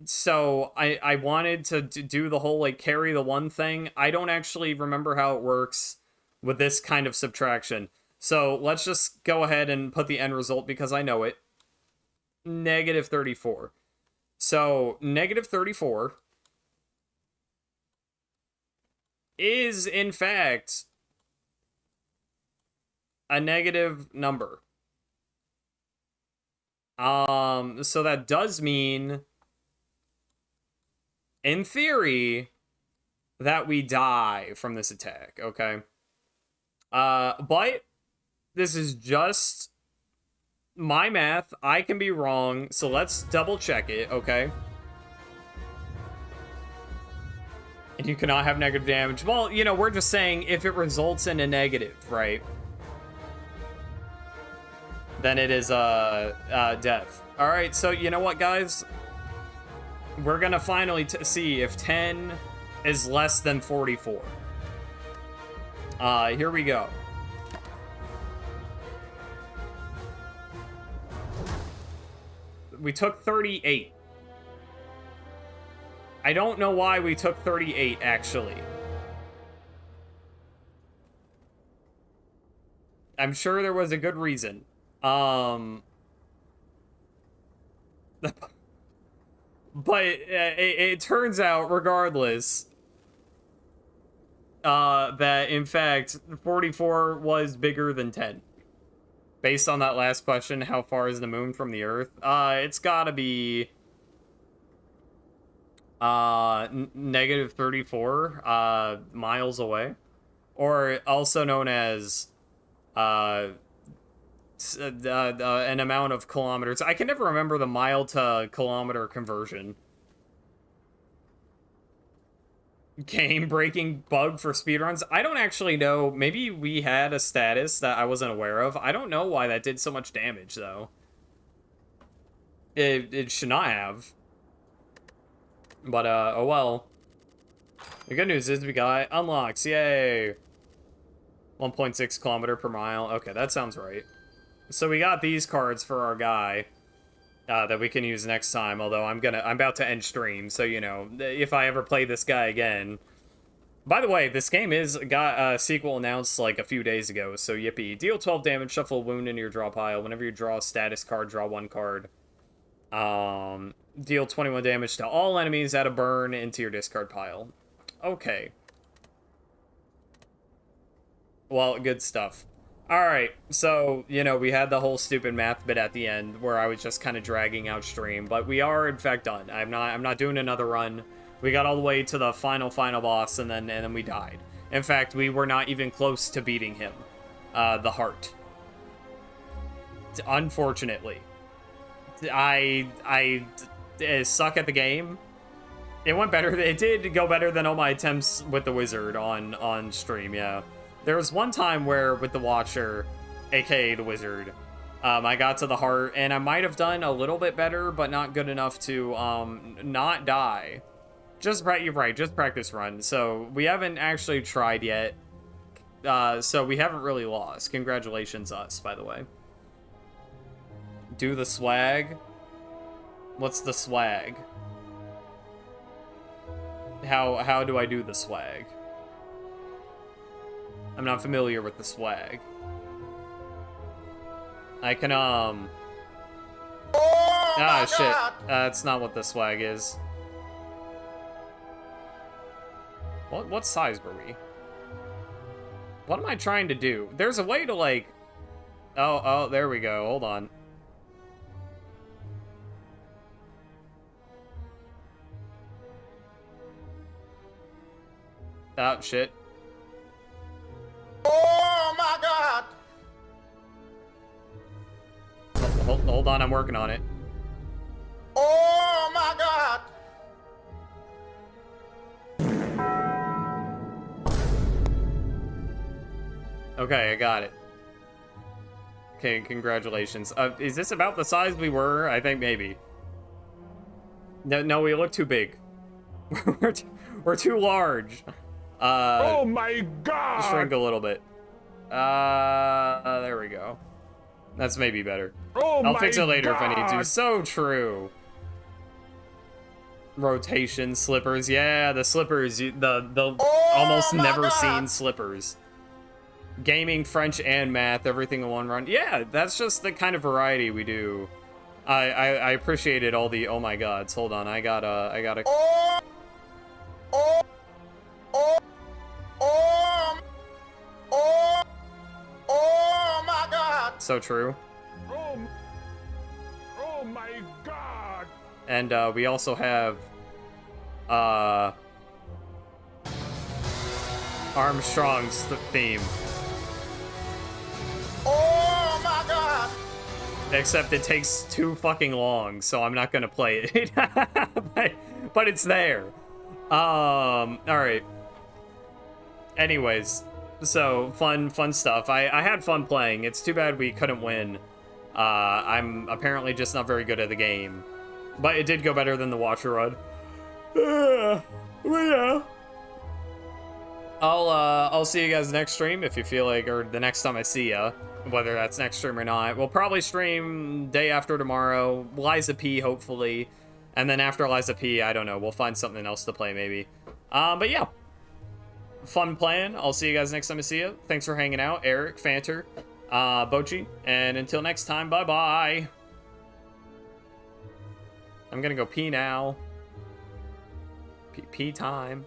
So I wanted to do the whole, like, carry the one thing. I don't actually remember how it works with this kind of subtraction. So let's just go ahead and put the end result because I know it. Negative 34. So, negative 34 is, in fact, a negative number. So that does mean, in theory, that we die from this attack, okay? But this is just my math. I can be wrong, so let's double check it, okay? And you cannot have negative damage. Well, you know, we're just saying if it results in a negative, right? Then it is death. All right, so you know what, guys? We're gonna finally see if 10 is less than 44. Here we go. We took 38. I don't know why we took 38, actually. I'm sure there was a good reason. But it turns out, regardless, that, in fact, 44 was bigger than 10. Based on that last question, how far is the moon from the Earth? It's gotta be... negative 34 miles away. Or also known as... an amount of kilometers. I can never remember the mile to kilometer conversion. Game breaking bug for speedruns. I don't actually know. Maybe we had a status that I wasn't aware of. I don't know why that did so much damage, though. It should not have. But, oh well. The good news is we got unlocks. Yay! 1.6 kilometer per mile. Okay, that sounds right. So we got these cards for our guy that we can use next time. Although I'm about to end stream, so you know, if I ever play this guy again. By the way, this game got a sequel announced like a few days ago, so yippee. Deal 12 damage, shuffle a wound into your draw pile. Whenever you draw a status card, draw 1 card. Deal 21 damage to all enemies, add a burn into your discard pile. Okay. Well, good stuff. Alright, so, you know, we had the whole stupid math bit at the end where I was just kind of dragging out stream, but we are, in fact, done. I'm not doing another run. We got all the way to the final boss, and then we died. In fact, we were not even close to beating him. The heart. Unfortunately. I suck at the game. It went better. It did go better than all my attempts with the wizard on stream, yeah. There was one time where, with the Watcher, aka the Wizard, I got to the heart, and I might have done a little bit better, but not good enough to not die. You're right, just practice run. So, we haven't actually tried yet, so we haven't really lost. Congratulations us, by the way. Do the swag? What's the swag? How do I do the swag? I'm not familiar with the swag. I can, Oh Ah, my shit. God. That's not what the swag is. What size were we? What am I trying to do? There's a way to, like... Oh, there we go. Hold on. Oh, shit. Oh my God. Hold on, I'm working on it. Oh my God. Okay, I got it. Okay, congratulations. Is this about the size we were? I think maybe. No, we look too big. we're too large. Oh my God! Shrink a little bit. There we go. That's maybe better. Oh I'll fix it later if I need to. God. So true. Rotation slippers. Yeah, the slippers. The almost my never God. seen slippers. Gaming, French, and math, everything in one run. Yeah, that's just the kind of variety we do. I appreciated all the oh my gods. Hold on, I gotta. Oh. Oh. Oh. Oh. Oh. Oh my God. So true. Oh my God! And we also have Armstrong's theme. Oh my God. Except it takes too fucking long, so I'm not gonna play it. but it's there. Alright. Anyways, so fun stuff. I had fun playing. It's too bad we couldn't win. I'm apparently just not very good at the game. But it did go better than the Watcher run. But yeah. I'll see you guys next stream if you feel like, or the next time I see ya, whether that's next stream or not. We'll probably stream day after tomorrow, Liza P, hopefully, and then after Liza P, I don't know, we'll find something else to play maybe. But yeah, fun playing. I'll see you guys next time I see you. Thanks for hanging out, Eric, Fanter, Bochi, and until next time, bye-bye. I'm gonna go pee now. Pee time.